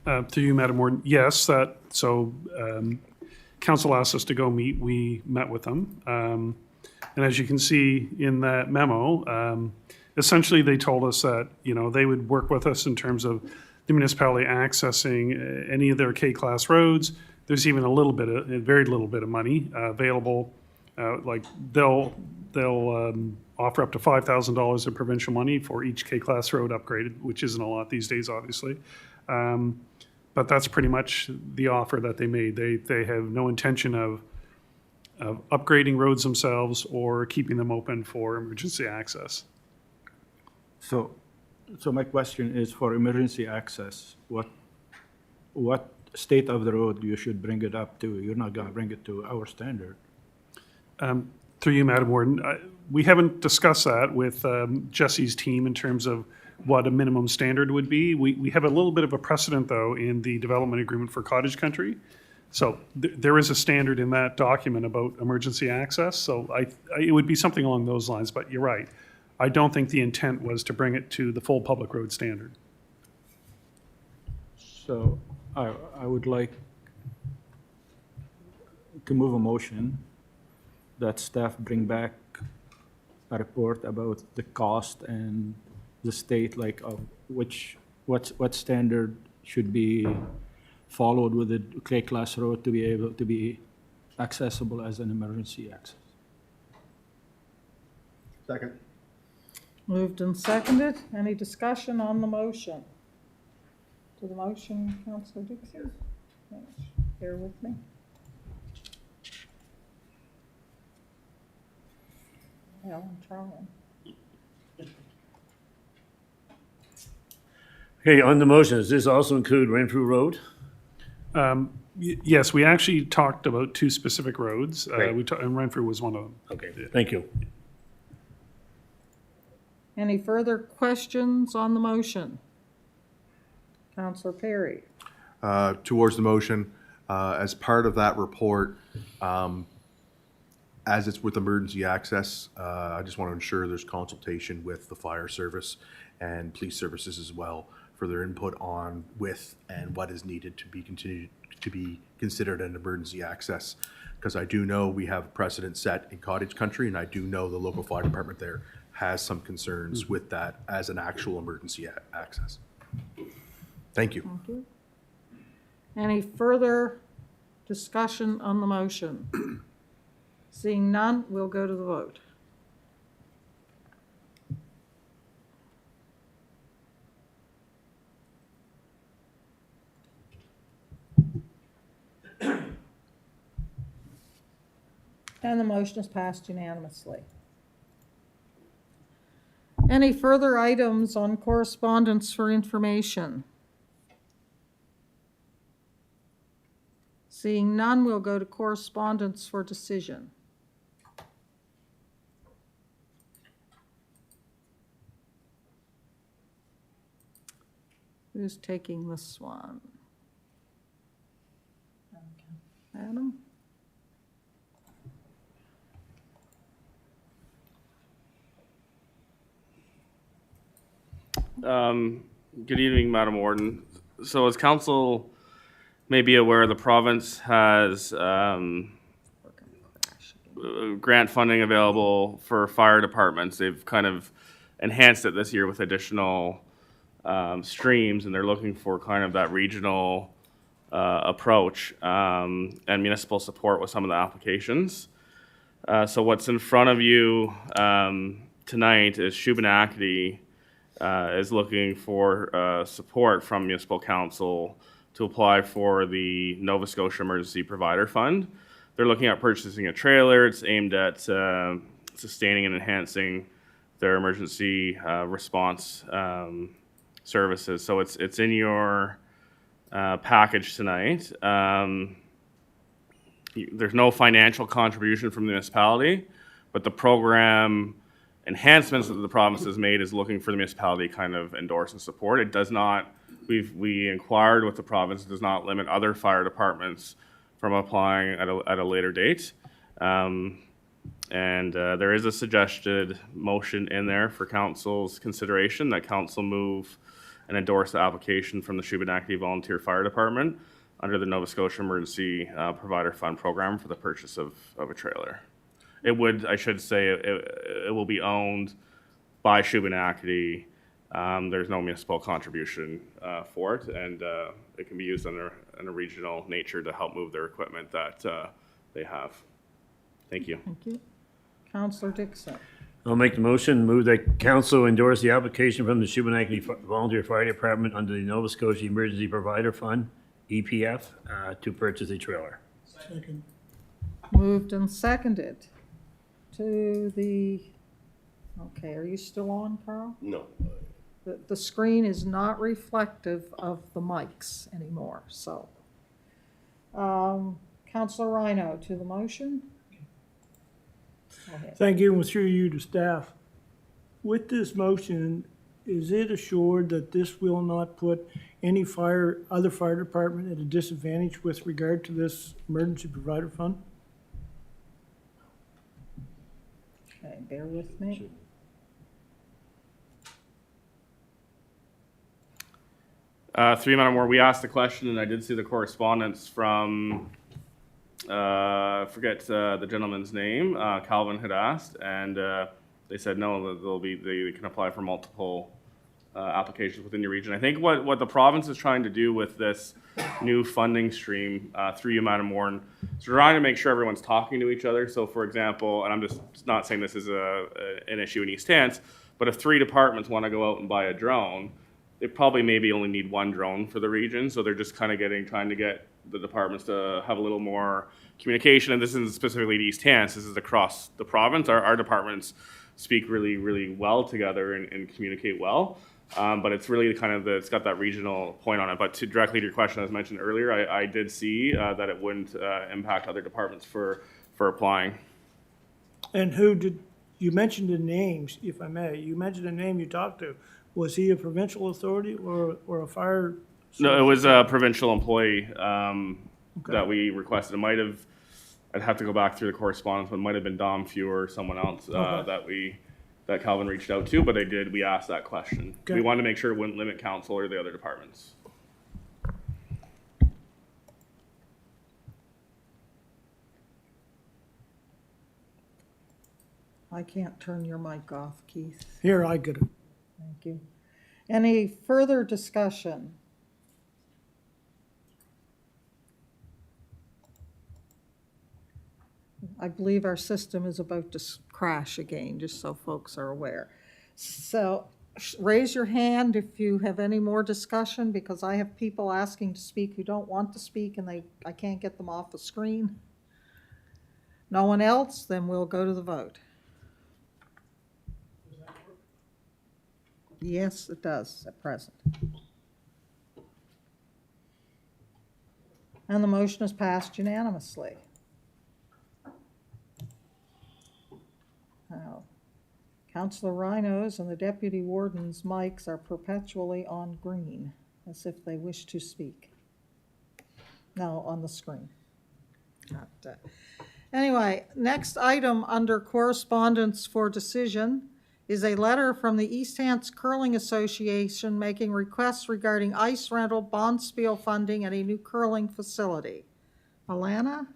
Speaker 16: right?
Speaker 17: Through you, Madam Warden, yes, council asked us to go meet. We met with them. And as you can see in that memo, essentially they told us that, they would work with us in terms of the municipality accessing any of their K-class roads. There's even a very little bit of money available. Like they'll offer up to $5,000 of provincial money for each K-class road upgraded, which isn't a lot these days, obviously. But that's pretty much the offer that they made. They have no intention of upgrading roads themselves or keeping them open for emergency access.
Speaker 16: So my question is, for emergency access, what state of the road you should bring it up to? You're not going to bring it to our standard.
Speaker 17: Through you, Madam Warden, we haven't discussed that with Jesse's team in terms of what a minimum standard would be. We have a little bit of a precedent, though, in the development agreement for cottage country. So there is a standard in that document about emergency access. So it would be something along those lines, but you're right. I don't think the intent was to bring it to the full public road standard.
Speaker 16: So I would like to move a motion that staff bring back a report about the cost and the state, like of what standard should be followed with the clay class road to be able to be accessible as an emergency access.
Speaker 11: Second.
Speaker 2: Moved and seconded. Any discussion on the motion? To the motion, Councillor Dixon? Bear with me. Well, I'm trying.
Speaker 18: Okay, on the motion, does this also include Renfrew Road?
Speaker 17: Yes, we actually talked about two specific roads.
Speaker 18: Great.
Speaker 17: And Renfrew was one of them.
Speaker 18: Okay, thank you.
Speaker 2: Any further questions on the motion? Councillor Perry?
Speaker 11: Towards the motion, as part of that report, as it's with emergency access, I just want to ensure there's consultation with the fire service and police services as well for their input on with and what is needed to be continued to be considered an emergency access. Because I do know we have precedent set in cottage country, and I do know the local fire department there has some concerns with that as an actual emergency access. Thank you.
Speaker 2: Thank you. Any further discussion on the motion? Seeing none, we'll go to the vote. And the motion is passed unanimously. Any further items on correspondence for information? Seeing none, we'll go to correspondence for decision. Who's taking this one? Adam?
Speaker 4: Good evening, Madam Warden. So as council may be aware, the province has grant funding available for fire departments. They've kind of enhanced it this year with additional streams, and they're looking for kind of that regional approach and municipal support with some of the applications. So what's in front of you tonight is Shubenacadie is looking for support from Municipal Council to apply for the Nova Scotia Emergency Provider Fund. They're looking at purchasing a trailer. It's aimed at sustaining and enhancing their emergency response services. So it's in your package tonight. There's no financial contribution from the municipality, but the program enhancements that the province has made is looking for the municipality to kind of endorse and support. It does not, we inquired with the province, it does not limit other fire departments from applying at a later date. There is a suggested motion in there for council's consideration that council move and endorse the application from the Shubenacadie Volunteer Fire Department under the Nova Scotia Emergency Provider Fund program for the purchase of a trailer. It would, I should say, it will be owned by Shubenacadie. There's no municipal contribution for it, and it can be used in a regional nature to help move their equipment that they have. Thank you.
Speaker 2: Thank you. Councillor Dixon.
Speaker 18: I'll make the motion, move that council endorse the application from the Shubenacadie Volunteer Fire Department under the Nova Scotia Emergency Provider Fund, EPF, to purchase a trailer.
Speaker 8: Second.
Speaker 2: Moved and seconded to the, okay, are you still on, Carl?
Speaker 9: No.
Speaker 2: The screen is not reflective of the mics anymore, so. Councillor Rhino to the motion. Go ahead.
Speaker 8: Thank you, and through you to staff. With this motion, is it assured that this will not put any other fire department at a disadvantage with regard to this emergency provider fund?
Speaker 2: Okay, bear with me.
Speaker 4: Through you, Madam Moore, we asked the question, and I did see the correspondence from, I forget the gentleman's name, Calvin had asked, and they said no, that they can apply for multiple applications within your region. I think what the province is trying to do with this new funding stream through you, Madam Warden, is trying to make sure everyone's talking to each other. So, for example, and I'm just not saying this is an issue in East Hants, but if 3 departments want to go out and buy a drone, they probably maybe only need 1 drone for the region. So they're just kind of trying to get the departments to have a little more communication. And this isn't specifically to East Hants, this is across the province. Our departments speak really, really well together and communicate well. But it's really kind of it's got that regional point on it. But directly to your question, as mentioned earlier, I did see that it wouldn't impact other departments for applying.
Speaker 8: And who did, you mentioned the names, if I may, you mentioned the name you talked to. Was he a provincial authority or a fire?
Speaker 4: No, it was a provincial employee that we requested. It might have, I'd have to go back through the correspondence, but it might have been Dom Few or someone else that Calvin reached out to, but we asked that question.
Speaker 8: Okay.
Speaker 4: We wanted to make sure it wouldn't limit council or the other departments.
Speaker 2: I can't turn your mic off, Keith.
Speaker 8: Here, I get it.
Speaker 2: Thank you. Any further discussion? I believe our system is about to crash again, just so folks are aware. So raise your hand if you have any more discussion, because I have people asking to speak who don't want to speak and I can't get them off the screen. No one else? Then we'll go to the vote. Yes, it does at present. And the motion is passed unanimously. Now, Councillor Rhino's and the Deputy Warden's mics are perpetually on green, as if they wish to speak. No, on the screen. Anyway, next item under correspondence for decision is a letter from the East Hants Curling Association making requests regarding ice rental, bond spiel funding, and a new curling facility. Alana?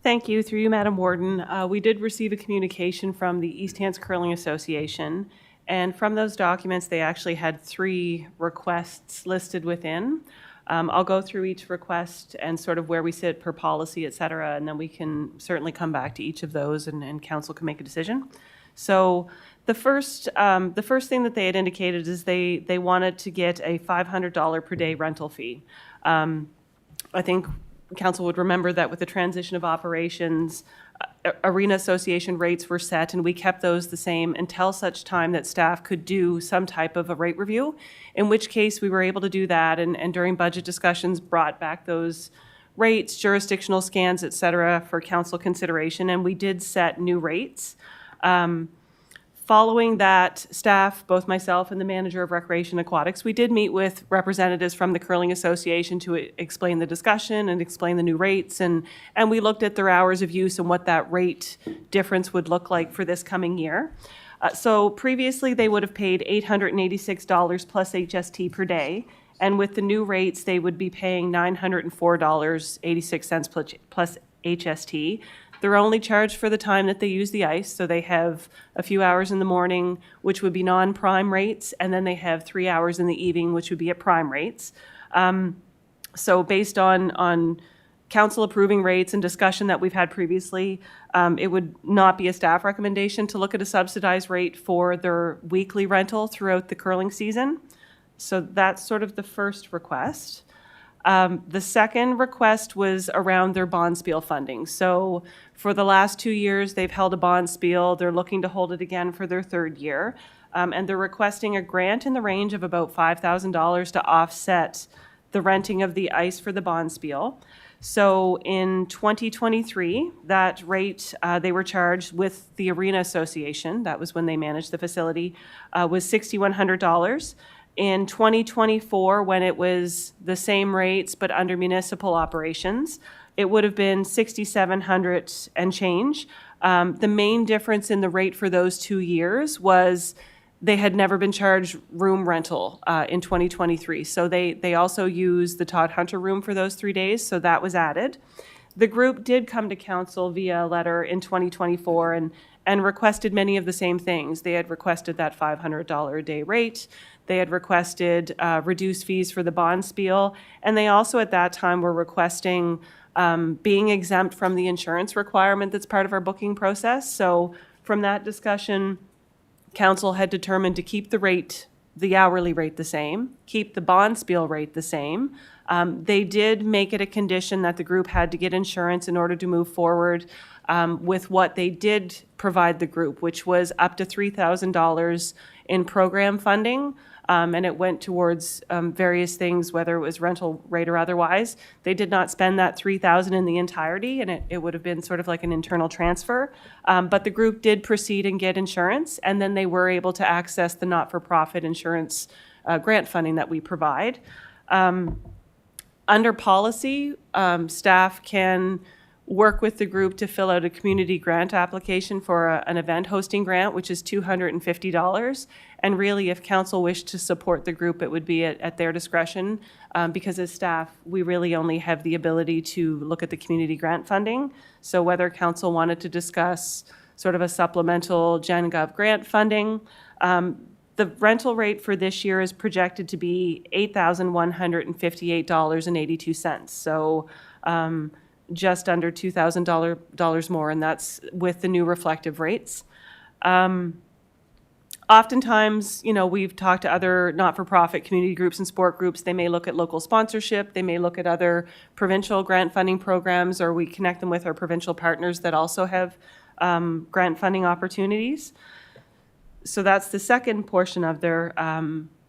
Speaker 12: Thank you. Through you, Madam Warden. We did receive a communication from the East Hants Curling Association, and from those documents, they actually had 3 requests listed within. I'll go through each request and sort of where we sit per policy, et cetera, and then we can certainly come back to each of those and council can make a decision. So the first thing that they had indicated is they wanted to get a $500 per day rental fee. I think council would remember that with the transition of operations, Arena Association rates were set, and we kept those the same until such time that staff could do some type of a rate review, in which case we were able to do that, and during budget discussions brought back those rates, jurisdictional scans, et cetera, for council consideration, and we did set new rates. Following that, staff, both myself and the manager of Recreation Aquatics, we did meet with representatives from the Curling Association to explain the discussion and explain the new rates, and we looked at their hours of use and what that rate difference would look like for this coming year. So previously, they would have paid $886 plus HST per day, and with the new rates, they would be paying $904.86 plus HST. They're only charged for the time that they use the ice, so they have a few hours in the morning, which would be non-prime rates, and then they have 3 hours in the evening, which would be at prime rates. So based on council approving rates and discussion that we've had previously, it would not be a staff recommendation to look at a subsidized rate for their weekly rental throughout the curling season. So that's sort of the first request. The second request was around their bond spiel funding. So for the last 2 years, they've held a bond spiel. They're looking to hold it again for their 3rd year. And they're requesting a grant in the range of about $5,000 to offset the renting of the ice for the bond spiel. So in 2023, that rate they were charged with the Arena Association, that was when they managed the facility, was $6,100. In 2024, when it was the same rates but under municipal operations, it would have been $6,700 and change. The main difference in the rate for those 2 years was they had never been charged room rental in 2023. So they also used the Todd Hunter room for those 3 days, so that was added. The group did come to council via a letter in 2024 and requested many of the same things. They had requested that $500 a day rate. They had requested reduced fees for the bond spiel. And they also at that time were requesting being exempt from the insurance requirement that's part of our booking process. So from that discussion, council had determined to keep the rate, the hourly rate the same, keep the bond spiel rate the same. They did make it a condition that the group had to get insurance in order to move forward with what they did provide the group, which was up to $3,000 in program funding. And it went towards various things, whether it was rental rate or otherwise. They did not spend that $3,000 in the entirety, and it would have been sort of like an internal transfer. But the group did proceed and get insurance, and then they were able to access the not-for-profit insurance grant funding that we provide. Under policy, staff can work with the group to fill out a community grant application for an event hosting grant, which is $250. And really, if council wished to support the group, it would be at their discretion, because as staff, we really only have the ability to look at the community grant funding. So whether council wanted to discuss sort of a supplemental Gen Gov grant funding, the rental rate for this year is projected to be $8,158.82. So just under $2,000 more, and that's with the new reflective rates. Oftentimes, we've talked to other not-for-profit community groups and sport groups. They may look at local sponsorship. They may look at other provincial grant funding programs, or we connect them with our provincial partners that also have grant funding opportunities. So that's the second portion of their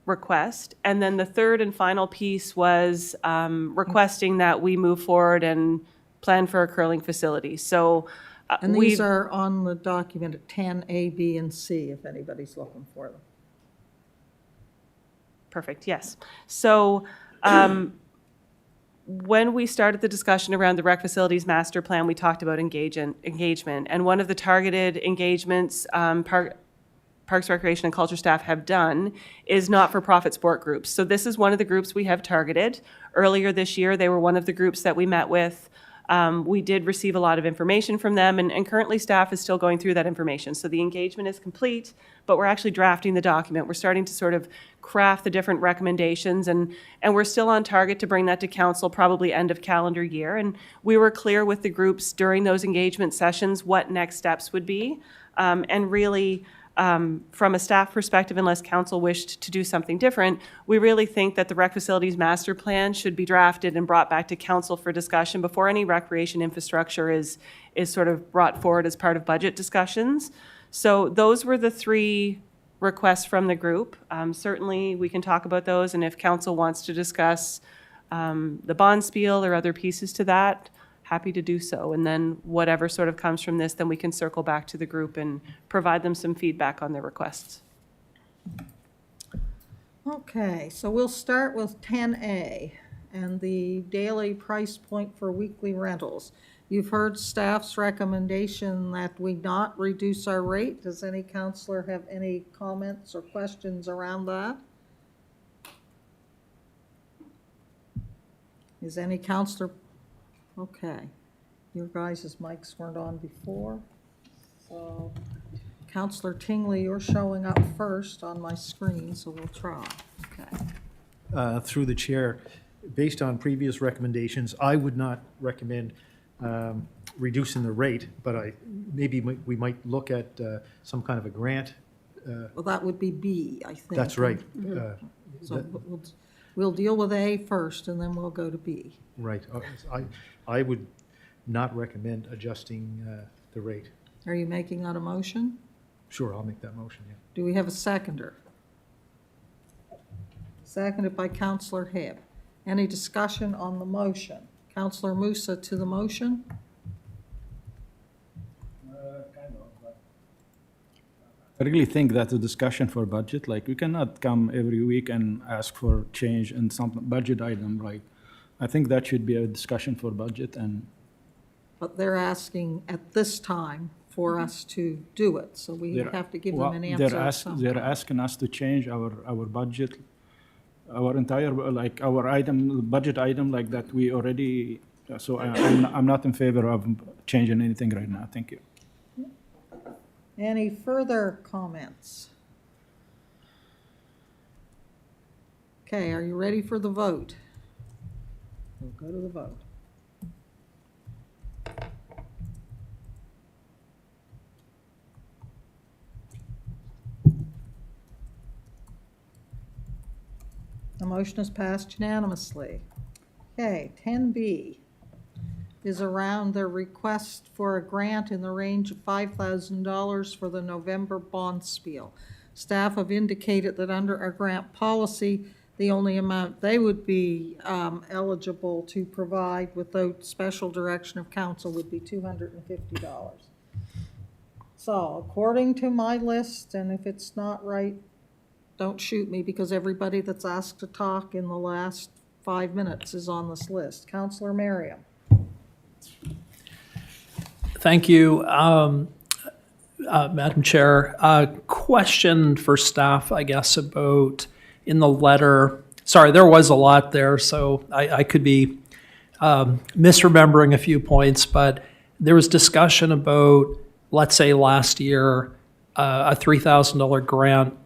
Speaker 12: request. And then the third and final piece was requesting that we move forward and plan for a curling facility. So
Speaker 2: And these are on the document at 10A, B, and C, if anybody's looking for them.
Speaker 12: Perfect, yes. So when we started the discussion around the rec facilities master plan, we talked about engagement. And one of the targeted engagements Parks, Recreation, and Culture staff have done is not-for-profit sport groups. So this is one of the groups we have targeted. Earlier this year, they were one of the groups that we met with. We did receive a lot of information from them, and currently staff is still going through that information. So the engagement is complete, but we're actually drafting the document. We're starting to sort of craft the different recommendations, and we're still on target to bring that to council probably end of calendar year. And we were clear with the groups during those engagement sessions what next steps would be. And really, from a staff perspective, unless council wished to do something different, we really think that the rec facilities master plan should be drafted and brought back to council for discussion before any recreation infrastructure is sort of brought forward as part of budget discussions. So those were the three requests from the group. Certainly, we can talk about those, and if council wants to discuss the bond spiel or other pieces to that, happy to do so. And then whatever sort of comes from this, then we can circle back to the group and provide them some feedback on their requests.
Speaker 2: Okay, so we'll start with 10A and the daily price point for weekly rentals. You've heard staff's recommendation that we not reduce our rate. Does any councillor have any comments or questions around that? Is any councillor? Okay, your guys' mics weren't on before. So, Councillor Tingley, you're showing up first on my screen, so we'll try. Okay.
Speaker 14: Through the chair, based on previous recommendations, I would not recommend reducing the rate, but maybe we might look at some kind of a grant.
Speaker 2: Well, that would be B, I think.
Speaker 14: That's right.
Speaker 2: So we'll deal with A first, and then we'll go to B.
Speaker 14: Right. I would not recommend adjusting the rate.
Speaker 2: Are you making that a motion?
Speaker 14: Sure, I'll make that motion, yeah.
Speaker 2: Do we have a seconder? Seconded by Councillor Hibb. Any discussion on the motion? Councillor Musa to the motion?
Speaker 16: I really think that's a discussion for budget. Like, we cannot come every week and ask for change in some budget item, right? I think that should be a discussion for budget. And
Speaker 2: But they're asking at this time for us to do it, so we have to give them an answer.
Speaker 16: They're asking us to change our budget, our entire, like, our item, budget item like that we already, so I'm not in favor of changing anything right now. Thank you.
Speaker 2: Any further comments? Okay, are you ready for the vote? We'll go to the vote. The motion is passed unanimously. Okay, 10B is around the request for a grant in the range of $5,000 for the November bond spiel. Staff have indicated that under our grant policy, the only amount they would be eligible to provide without special direction of council would be $250. So according to my list, and if it's not right, don't shoot me, because everybody that's asked to talk in the last 5 minutes is on this list. Councillor Merriam.
Speaker 15: Thank you, Madam Chair. Question for staff, I guess, about in the letter. Sorry, there was a lot there, so I could be misremembering a few points, but there was discussion about, let's say last year, a $3,000 grant,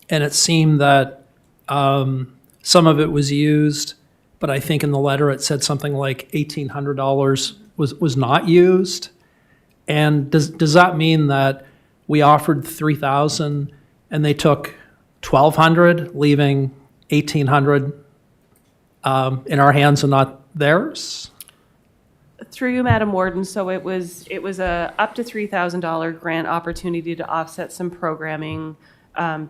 Speaker 15: and it seemed that some of it was used, but I think in the letter it said something like $1,800 was not used. And does that mean that we offered $3,000 and they took $1,200, leaving $1,800 in our hands and not theirs?
Speaker 12: Through you, Madam Warden, so it was a up to $3,000 grant opportunity to offset some programming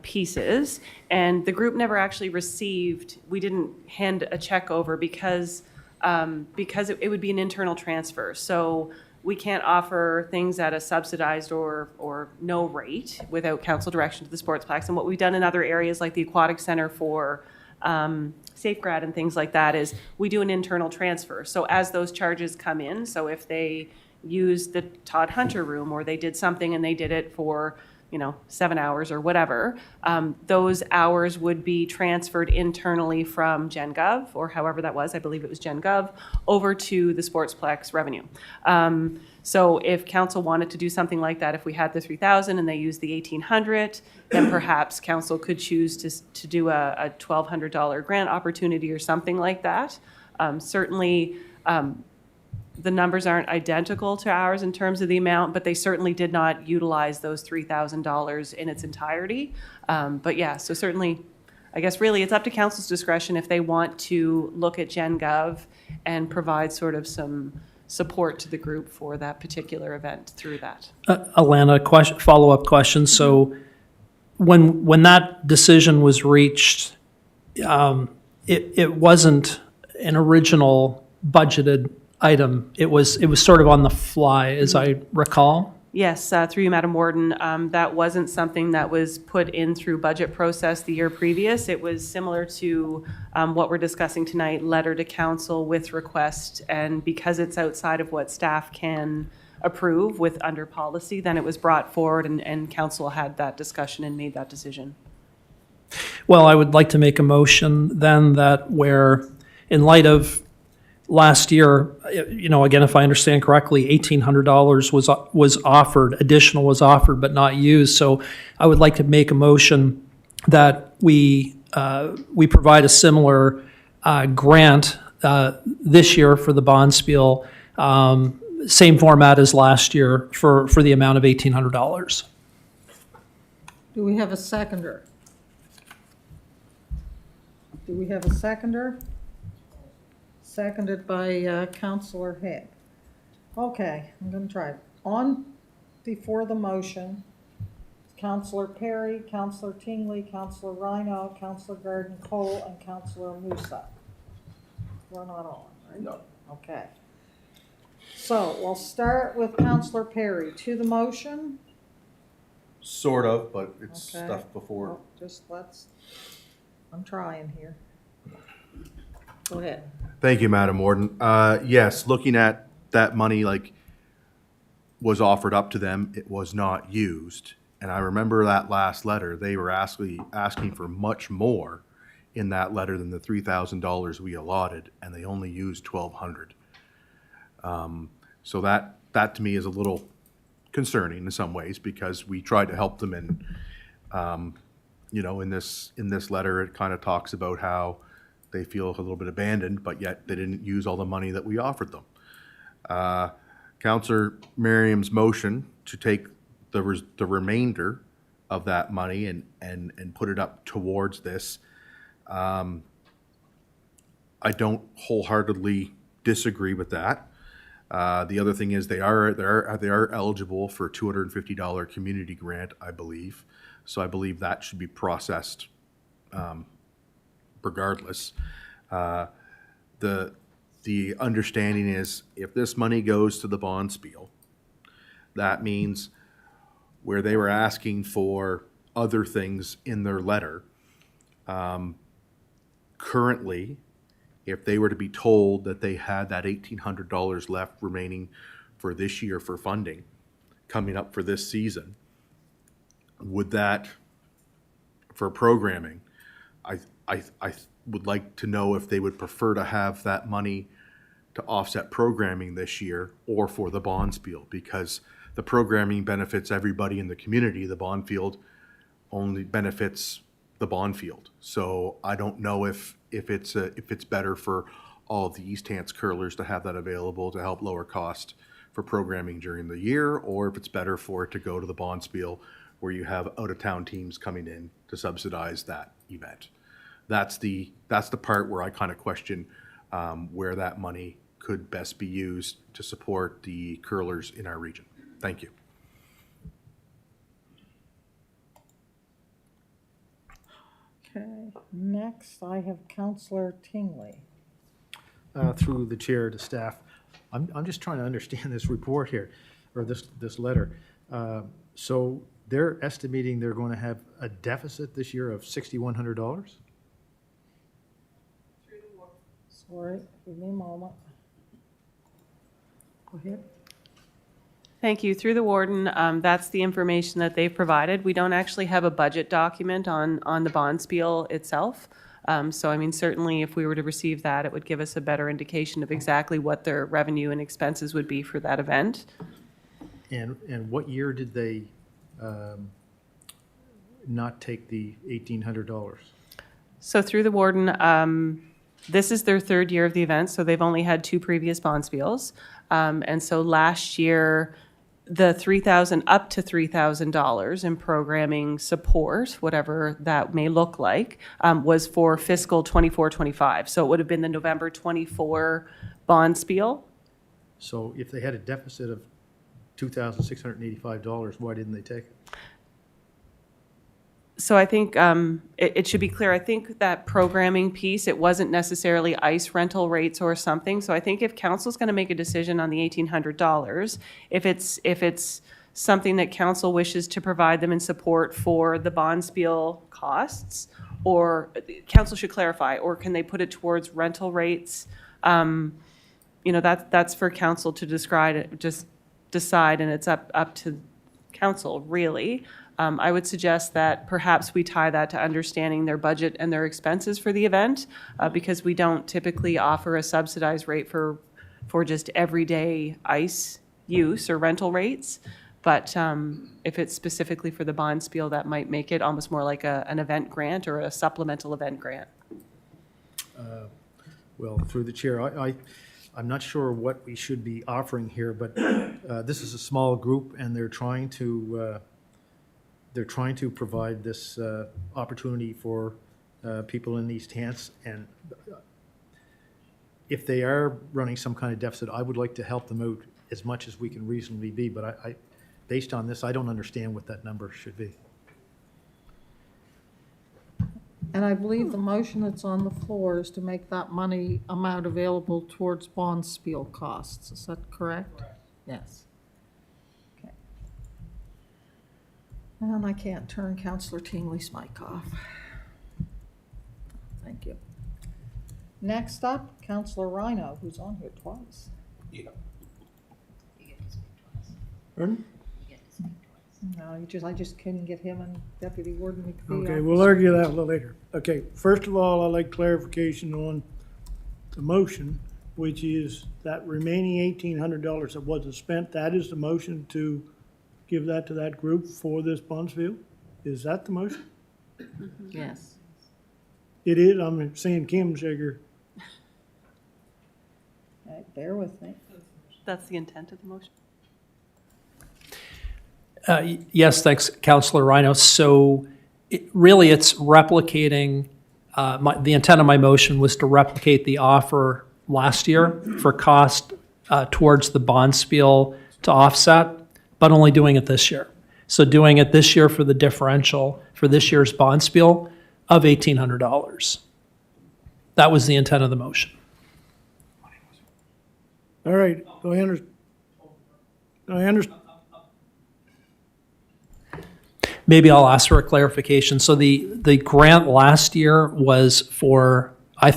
Speaker 12: pieces, and the group never actually received, we didn't hand a check over because it would be an internal transfer. So we can't offer things at a subsidized or no rate without council direction to the sportsplex. And what we've done in other areas like the Aquatic Center for Safegrad and things like that is we do an internal transfer. So as those charges come in, so if they used the Todd Hunter room or they did something and they did it for 7 hours or whatever, those hours would be transferred internally from GenGov, or however that was, I believe it was GenGov, over to the Sportsplex revenue. So if council wanted to do something like that, if we had the 3,000 and they used the 1,800, then perhaps council could choose to do a $1,200 grant opportunity or something like that. Certainly, the numbers aren't identical to ours in terms of the amount, but they certainly did not utilize those $3,000 in its entirety. But yeah, so certainly, I guess really it's up to council's discretion if they want to look at GenGov and provide sort of some support to the group for that particular event through that.
Speaker 15: Alana, follow-up question. So when that decision was reached, it wasn't an original budgeted item. It was sort of on the fly, as I recall.
Speaker 12: Yes, through you, Madam Warden. That wasn't something that was put in through budget process the year previous. It was similar to what we're discussing tonight, letter to council with request, and because it's outside of what staff can approve with under policy, then it was brought forward and council had that discussion and made that decision.
Speaker 15: Well, I would like to make a motion then that where, in light of last year, again, if I understand correctly, $1,800 was offered, additional was offered but not used. So I would like to make a motion that we provide a similar grant this year for the Bonspiel, same format as last year for the amount of $1,800.
Speaker 2: Do we have a seconder? Do we have a seconder? Seconded by Councillor Head. Okay, I'm going to try it. On before the motion, Councillor Perry, Councillor Tingley, Councillor Rhino, Councillor Garden Cole, and Councillor Musa. We're not on, right? No. Okay. So we'll start with Councillor Perry. To the motion?
Speaker 11: Sort of, but it's
Speaker 2: Okay.
Speaker 11: stuff before.
Speaker 2: Well, just I'm trying here. Go ahead.
Speaker 11: Thank you, Madam Warden. Yes, looking at that money, was offered up to them, it was not used. And I remember that last letter, they were asking for much more in that letter than the $3,000 we allotted, and they only used $1,200. So that to me is a little concerning in some ways, because we tried to help them in, you know, in this letter, it kind of talks about how they feel a little bit abandoned, but yet they didn't use all the money that we offered them. Councillor Merriam's motion to take the remainder of that money and put it up towards this, I don't wholeheartedly disagree with that. The other thing is they are eligible for a $250 community grant, I believe. So I believe that should be processed regardless. The understanding is if this money goes to the bond spiel, that means where they were asking for other things in their letter, currently, if they were to be told that they had that $1,800 left remaining for this year for funding coming up for this season, would that, for programming, I would like to know if they would prefer to have that money to offset programming this year or for the bond spiel, because the programming benefits everybody in the community. The bond field only benefits the bond field. So I don't know if it's better for all of the East Hants curlers to have that available to help lower cost for programming during the year, or if it's better for it to go to the bond spiel where you have out-of-town teams coming in to subsidize that event. That's the part where I kind of question where that money could best be used to support the curlers in our region. Thank you.
Speaker 2: Okay, next I have Councillor Tingley.
Speaker 14: Through the chair to staff, I'm just trying to understand this report here, or this letter. So they're estimating they're going to have a deficit this year of $6,100?
Speaker 2: Sorry, give me a moment. Go ahead.
Speaker 12: Thank you. Through the warden, that's the information that they've provided. We don't actually have a budget document on the bond spiel itself. So, I mean, certainly if we were to receive that, it would give us a better indication of exactly what their revenue and expenses would be for that event.
Speaker 14: And what year did they not take the $1,800?
Speaker 12: So through the warden, this is their third year of the event, so they've only had 2 previous bond spiels. And so last year, the $3,000 up to $3,000 in programming support, whatever that may look like, was for fiscal 24-25. So it would have been the November 24 bond spiel.
Speaker 14: So if they had a deficit of $2,685, why didn't they take it?
Speaker 12: So I think it should be clear. I think that programming piece, it wasn't necessarily ice rental rates or something. So I think if council's going to make a decision on the $1,800, if it's something that council wishes to provide them in support for the bond spiel costs, or council should clarify, or can they put it towards rental rates? You know, that's for council to decide, and it's up to council really. I would suggest that perhaps we tie that to understanding their budget and their expenses for the event, because we don't typically offer a subsidized rate for just everyday ice use or rental rates. But if it's specifically for the bond spiel, that might make it almost more like an event grant or a supplemental event grant.
Speaker 14: Well, through the chair, I'm not sure what we should be offering here, but this is a small group, and they're trying to provide this opportunity for people in East Hants. And if they are running some kind of deficit, I would like to help them out as much as we can reasonably be. But I based on this, I don't understand what that number should be.
Speaker 2: And I believe the motion that's on the floor is to make that money amount available towards bond spiel costs. Is that correct? Yes. Okay. And I can't turn Councillor Tingley's mic off. Thank you. Next up, Councillor Rhino, who's on here twice.
Speaker 8: Yeah.
Speaker 2: Pardon? No, I just couldn't get him and Deputy Warden McPhee.
Speaker 8: Okay, we'll argue that a little later. Okay, first of all, I'd like clarification on the motion, which is that remaining $1,800 that wasn't spent, that is the motion to give that to that group for this bonds field? Is that the motion?
Speaker 7: Yes.
Speaker 8: It is, I'm seeing Kim shake her.
Speaker 2: Bear with me.
Speaker 12: That's the intent of the motion.
Speaker 15: Yes, thanks, Councillor Rhino. So really, it's replicating, the intent of my motion was to replicate the offer last year for cost towards the bond spiel to offset, but only doing it this year. So doing it this year for the differential for this year's bond spiel of $1,800. That was the intent of the motion.
Speaker 8: All right, I understand.
Speaker 15: Maybe I'll ask for a clarification. So the grant last year was for, I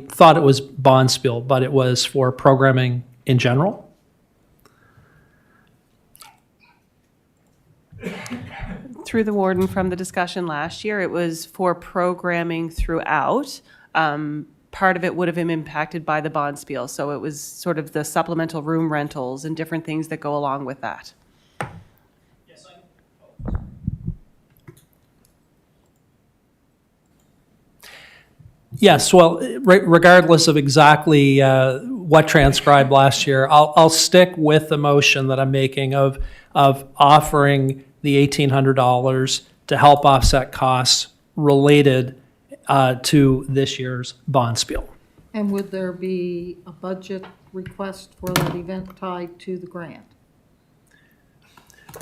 Speaker 15: thought it was bond spiel, but it was for programming in general?
Speaker 12: Through the warden from the discussion last year, it was for programming throughout. Part of it would have been impacted by the bond spiel, so it was sort of the supplemental room rentals and different things that go along with that.
Speaker 15: Yes, well, regardless of exactly what transcribed last year, I'll stick with the motion that I'm making of offering the $1,800 to help offset costs related to this year's bond spiel.
Speaker 2: And would there be a budget request for that event tied to the grant?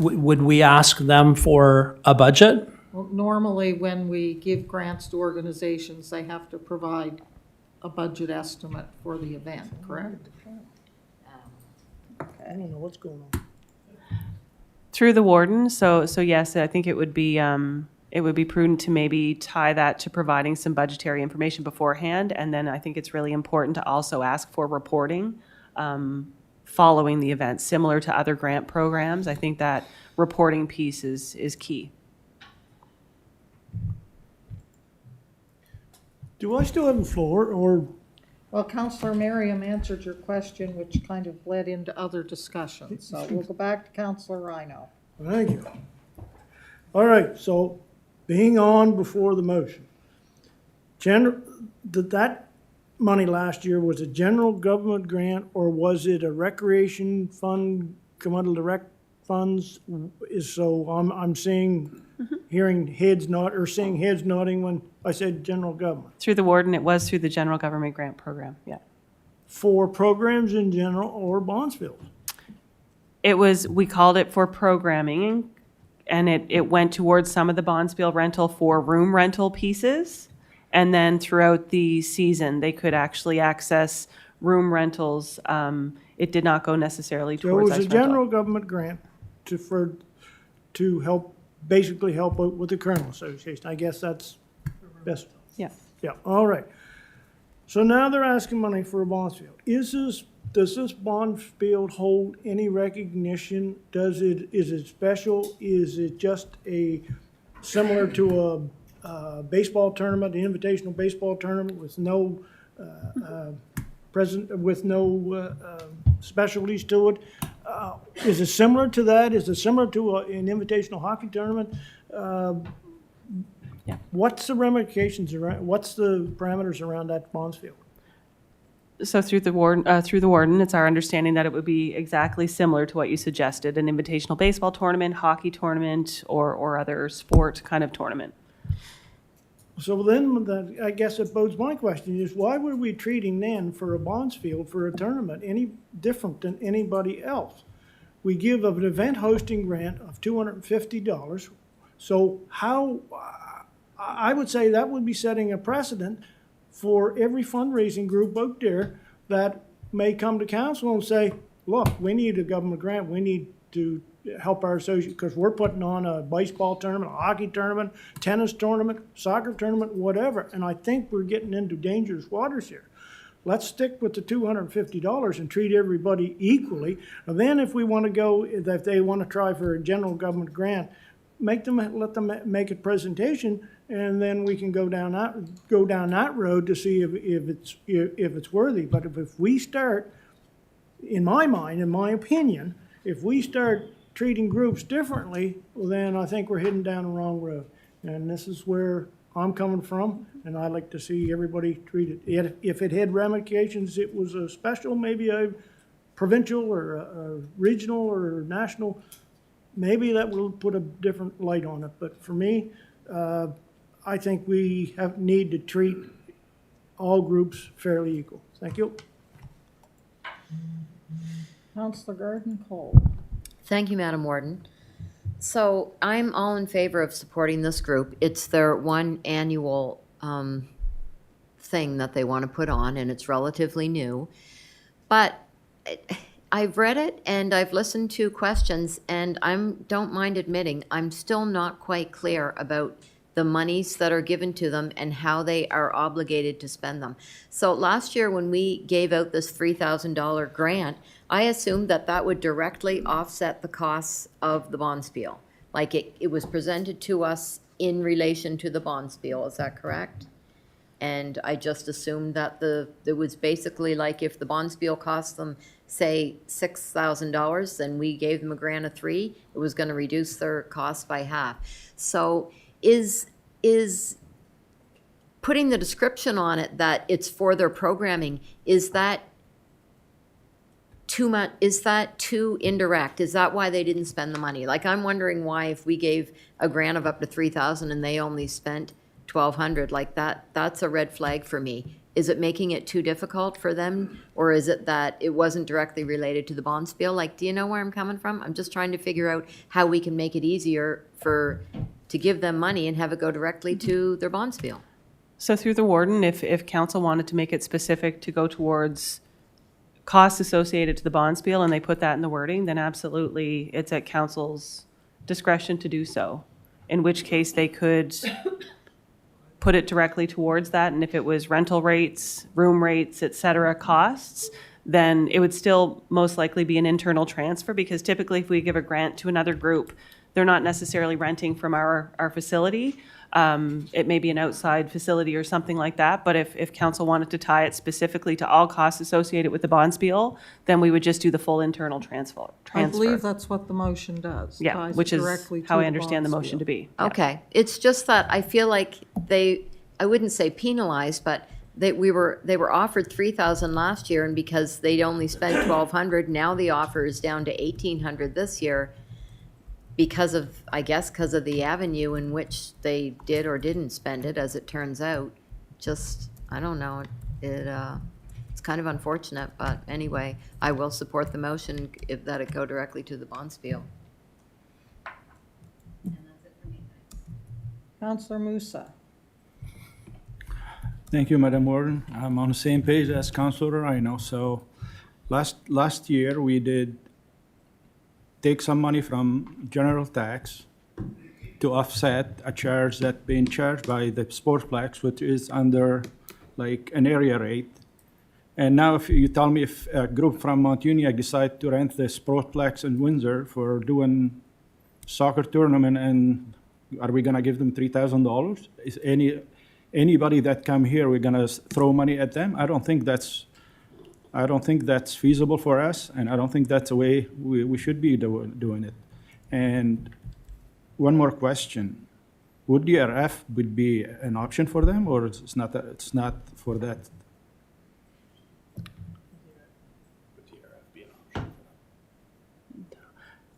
Speaker 15: Would we ask them for a budget?
Speaker 2: Well, normally, when we give grants to organizations, they have to provide a budget estimate for the event, correct?
Speaker 8: I don't know what's going on.
Speaker 12: Through the warden, so yes, I think it would be prudent to maybe tie that to providing some budgetary information beforehand, and then I think it's really important to also ask for reporting following the event, similar to other grant programs. I think that reporting piece is key.
Speaker 8: Do I still have the floor, or?
Speaker 2: Well, Councillor Merriam answered your question, which kind of led into other discussions. So we'll go back to Councillor Rhino.
Speaker 8: Thank you. All right, so being on before the motion. That money last year was a general government grant, or was it a recreation fund come out of the rec funds? So I'm seeing, hearing heads nod, or seeing heads nodding when I said general government.
Speaker 12: Through the warden, it was through the general government grant program, yeah.
Speaker 8: For programs in general or bonds bills?
Speaker 12: It was, we called it for programming, and it went towards some of the bond spiel rental for room rental pieces. And then throughout the season, they could actually access room rentals. It did not go necessarily
Speaker 8: So
Speaker 12: towards
Speaker 8: it was a
Speaker 12: ice rental.
Speaker 8: general government grant to help, basically help out with the Colonel Association. I guess that's best.
Speaker 12: Yeah.
Speaker 8: Yeah, all right. So now they're asking money for a bond field. Does this bond field hold any recognition? Is it special? Is it just similar to a baseball tournament, an invitational baseball tournament with no specialties to it? Is it similar to that? Is it similar to an invitational hockey tournament?
Speaker 12: Yeah.
Speaker 8: What's the ramifications around, what's the parameters around that bonds field?
Speaker 12: So through the warden, it's our understanding that it would be exactly similar to what you suggested, an invitational baseball tournament, hockey tournament, or other sport kind of tournament.
Speaker 8: So then, I guess it bodes my question is, why were we treating then for a bonds field for a tournament any different than anybody else? We give an event hosting grant of $250. So how, I would say that would be setting a precedent for every fundraising group out there that may come to council and say, look, we need a government grant. We need to help our associate, because we're putting on a baseball tournament, a hockey tournament, tennis tournament, soccer tournament, whatever. And I think we're getting into dangerous waters here. Let's stick with the $250 and treat everybody equally. And then if we want to go, if they want to try for a general government grant, let them make a presentation, and then we can go down that road to see if it's worthy. But if we start, in my mind, in my opinion, if we start treating groups differently, well, then I think we're heading down the wrong road. And this is where I'm coming from, and I'd like to see everybody treated. If it had ramifications, it was a special, maybe a provincial or a regional or national, maybe that will put a different light on it. But for me, I think we need to treat all groups fairly equal. Thank you.
Speaker 2: Councillor Garden Cole.
Speaker 7: Thank you, Madam Warden. So I'm all in favor of supporting this group. It's their one annual thing that they want to put on, and it's relatively new. But I've read it and I've listened to questions, and don't mind admitting, I'm still not quite clear about the monies that are given to them and how they are obligated to spend them. So last year when we gave out this $3,000 grant, I assumed that that would directly offset the costs of the bonspiel. Like it was presented to us in relation to the bonspiel, is that correct? And I just assumed that it was basically like if the bonspiel cost them, say, $6,000, then we gave them a grant of $3,000, it was gonna reduce their cost by half. So is putting the description on it that it's for their programming, is that too much? Is that too indirect? Is that why they didn't spend the money? Like, I'm wondering why if we gave a grant of up to $3,000 and they only spent $1,200, like that's a red flag for me. Is it making it too difficult for them, or is it that it wasn't directly related to the bonspiel? Like, do you know where I'm coming from? I'm just trying to figure out how we can make it easier to give them money and have it go directly to their bonspiel.
Speaker 12: So through the warden, if council wanted to make it specific to go towards costs associated to the bonspiel and they put that in the wording, then absolutely it's at council's discretion to do so. In which case they could put it directly towards that, and if it was rental rates, room rates, et cetera, costs, then it would still most likely be an internal transfer, because typically if we give a grant to another group, they're not necessarily renting from our facility. It may be an outside facility or something like that, but if council wanted to tie it specifically to all costs associated with the bonspiel, then we would just do the full internal transfer.
Speaker 2: I believe that's what the motion does.
Speaker 12: Yeah,
Speaker 2: ties
Speaker 12: which
Speaker 2: it
Speaker 12: is
Speaker 2: directly
Speaker 12: how
Speaker 2: to
Speaker 12: I understand the
Speaker 2: bonspiel.
Speaker 12: motion to be. Yeah.
Speaker 7: Okay, it's just that I feel like I wouldn't say penalized, but they were offered $3,000 last year, and because they'd only spent $1,200, now the offer is down to $1,800 this year, because of the avenue in which they did or didn't spend it, as it turns out. Just, I don't know, it's kind of unfortunate, but anyway, I will support the motion that it go directly to the bonspiel.
Speaker 2: Councillor Musa.
Speaker 16: Thank you, Madam Warden. I'm on the same page as Councillor Rhino. So last year, we did take some money from general tax to offset a charge that's being charged by the Sportsplex, which is under like an area rate. And now if you tell me if a group from Mount Union decide to rent the Sportsplex in Windsor for doing soccer tournament, and are we gonna give them $3,000? Is anybody that come here, we're gonna throw money at them? I don't think that's feasible for us, and I don't think that's the way we should be doing it. And one more question: would DRF would be an option for them, or it's not for that?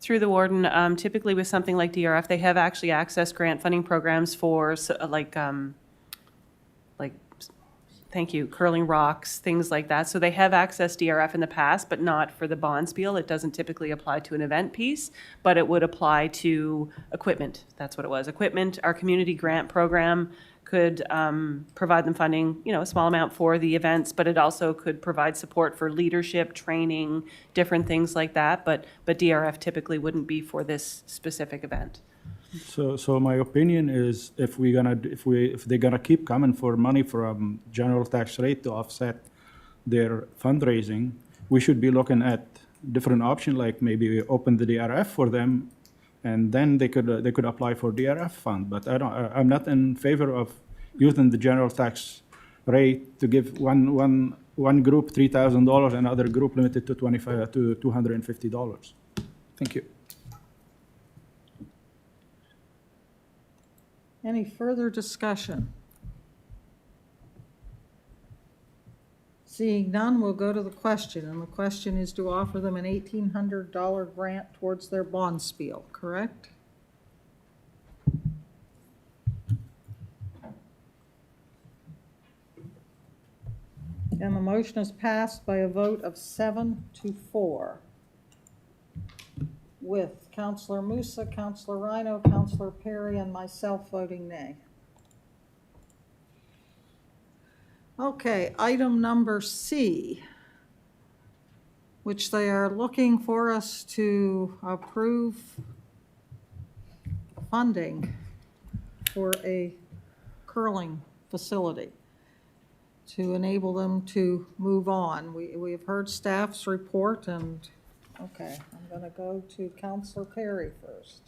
Speaker 12: Through the warden, typically with something like DRF, they have actually accessed grant funding programs for thank you, curling rocks, things like that. So they have accessed DRF in the past, but not for the bonspiel. It doesn't typically apply to an event piece, but it would apply to equipment. That's what it was. Equipment, our community grant program could provide them funding, a small amount for the events, but it also could provide support for leadership, training, different things like that. But DRF typically wouldn't be for this specific event.
Speaker 16: So my opinion is if they're gonna keep coming for money from general tax rate to offset their fundraising, we should be looking at different option, like maybe open the DRF for them, and then they could apply for DRF fund. But I'm not in favor of using the general tax rate to give one group $3,000, another group limited to $250. Thank you.
Speaker 2: Any further discussion? Seeing none, we'll go to the question, and the question is to offer them an $1,800 grant towards their bond spiel, correct? And the motion is passed by a vote of 7-4, with Councillor Musa, Councillor Rhino, Councillor Perry, and myself voting nay. Okay, item number C, which they are looking for us to approve funding for a curling facility to enable them to move on. We have heard staff's report, and, okay, I'm gonna go to Councillor Perry first.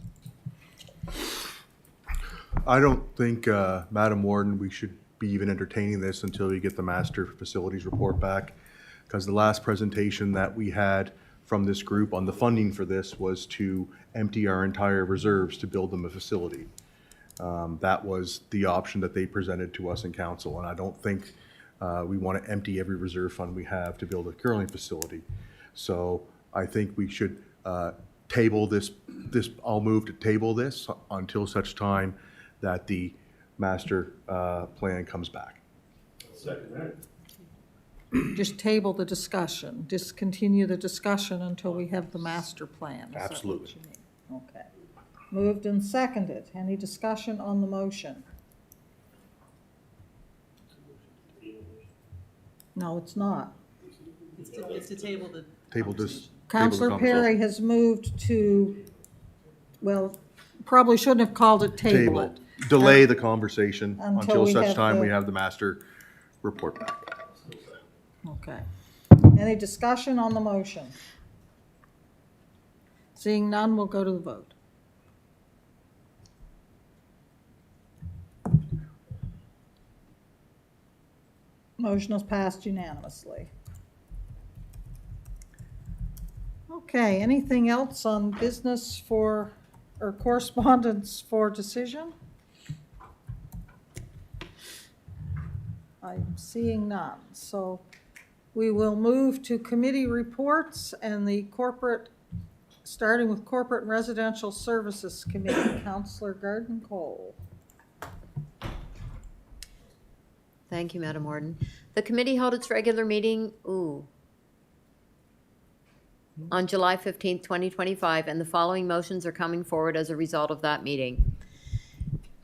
Speaker 11: I don't think, Madam Warden, we should be even entertaining this until we get the master facilities report back, because the last presentation that we had from this group on the funding for this was to empty our entire reserves to build them a facility. That was the option that they presented to us in council, and I don't think we want to empty every reserve fund we have to build a curling facility. So I think we should table this. I'll move to table this until such time that the master plan comes back.
Speaker 2: Just table the discussion, discontinue the discussion until we have the master plan. Is that what
Speaker 11: Absolutely.
Speaker 2: you mean? Okay. Moved and seconded. Any discussion on the motion? No, it's not.
Speaker 3: It's to table the
Speaker 11: Table this.
Speaker 2: Councillor
Speaker 11: table the
Speaker 2: Perry has moved to, well, probably shouldn't have called it table it.
Speaker 11: Delay the conversation
Speaker 2: Until
Speaker 11: until
Speaker 2: we
Speaker 11: such
Speaker 2: have
Speaker 11: time
Speaker 2: the-
Speaker 11: we have the master report back.
Speaker 2: Okay. Any discussion on the motion? Seeing none, we'll go to the vote. Motion is passed unanimously. Okay, anything else on business for, or correspondence for decision? I'm seeing none, so we will move to committee reports and the corporate, starting with Corporate and Residential Services Committee. Councillor Garden Cole.
Speaker 7: Thank you, Madam Warden. The committee held its regular meeting, on July 15th, 2025, and the following motions are coming forward as a result of that meeting.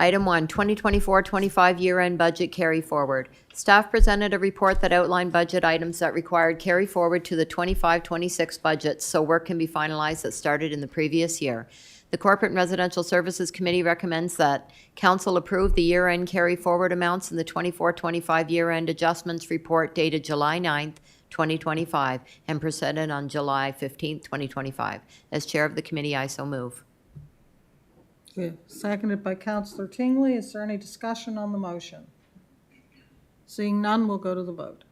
Speaker 7: Item 1, 2024-25 year-end budget carry forward. Staff presented a report that outlined budget items that required carry forward to the 25-26 budgets, so work can be finalized that started in the previous year. The Corporate and Residential Services Committee recommends that Council approve the year-end carry forward amounts in the 24-25 year-end adjustments report dated July 9th, 2025, and presented on July 15th, 2025. As Chair of the Committee, I so move.
Speaker 2: Good. Seconded by Councillor Tingley. Is there any discussion on the motion? Seeing none, we'll go to the vote.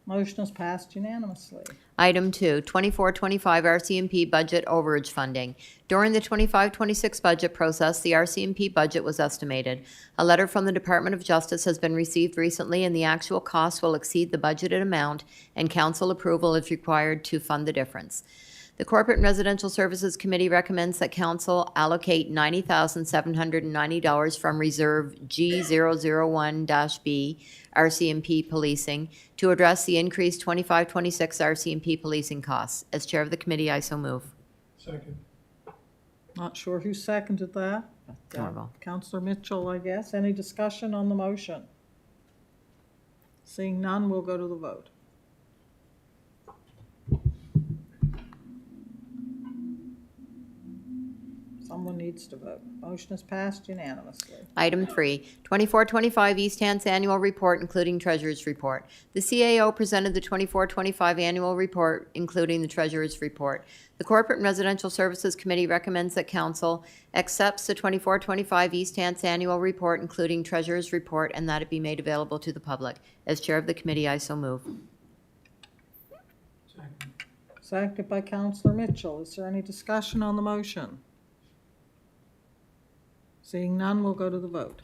Speaker 2: Motion is passed unanimously.
Speaker 7: Item 2, 24-25 RCMP budget overage funding. During the 25-26 budget process, the RCMP budget was estimated. A letter from the Department of Justice has been received recently, and the actual cost will exceed the budgeted amount, and council approval is required to fund the difference. The Corporate and Residential Services Committee recommends that council allocate $90,790 from Reserve G001-B RCMP Policing to address the increased 25-26 RCMP policing costs. As Chair of the Committee, I so move.
Speaker 8: Second.
Speaker 2: Not sure who seconded that.
Speaker 7: Norval.
Speaker 2: Councillor Mitchell, I guess. Any discussion on the motion? Seeing none, we'll go to the vote. Someone needs to vote. Motion is passed unanimously.
Speaker 7: Item 3, 24-25 East Hants Annual Report, including Treasurer's Report. The CAO presented the 24-25 Annual Report, including the Treasurer's Report. The Corporate and Residential Services Committee recommends that Council accepts the 24-25 East Hants Annual Report, including Treasurer's Report, and that it be made available to the public. As Chair of the Committee, I so move.
Speaker 2: Seconded by Councillor Mitchell. Is there any discussion on the motion? Seeing none, we'll go to the vote.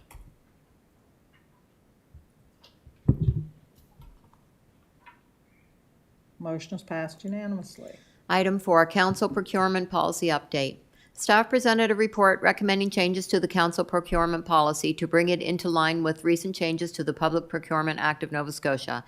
Speaker 2: Motion is passed unanimously.
Speaker 7: Item 4, Council Procurement Policy Update. Staff presented a report recommending changes to the council procurement policy to bring it into line with recent changes to the Public Procurement Act of Nova Scotia.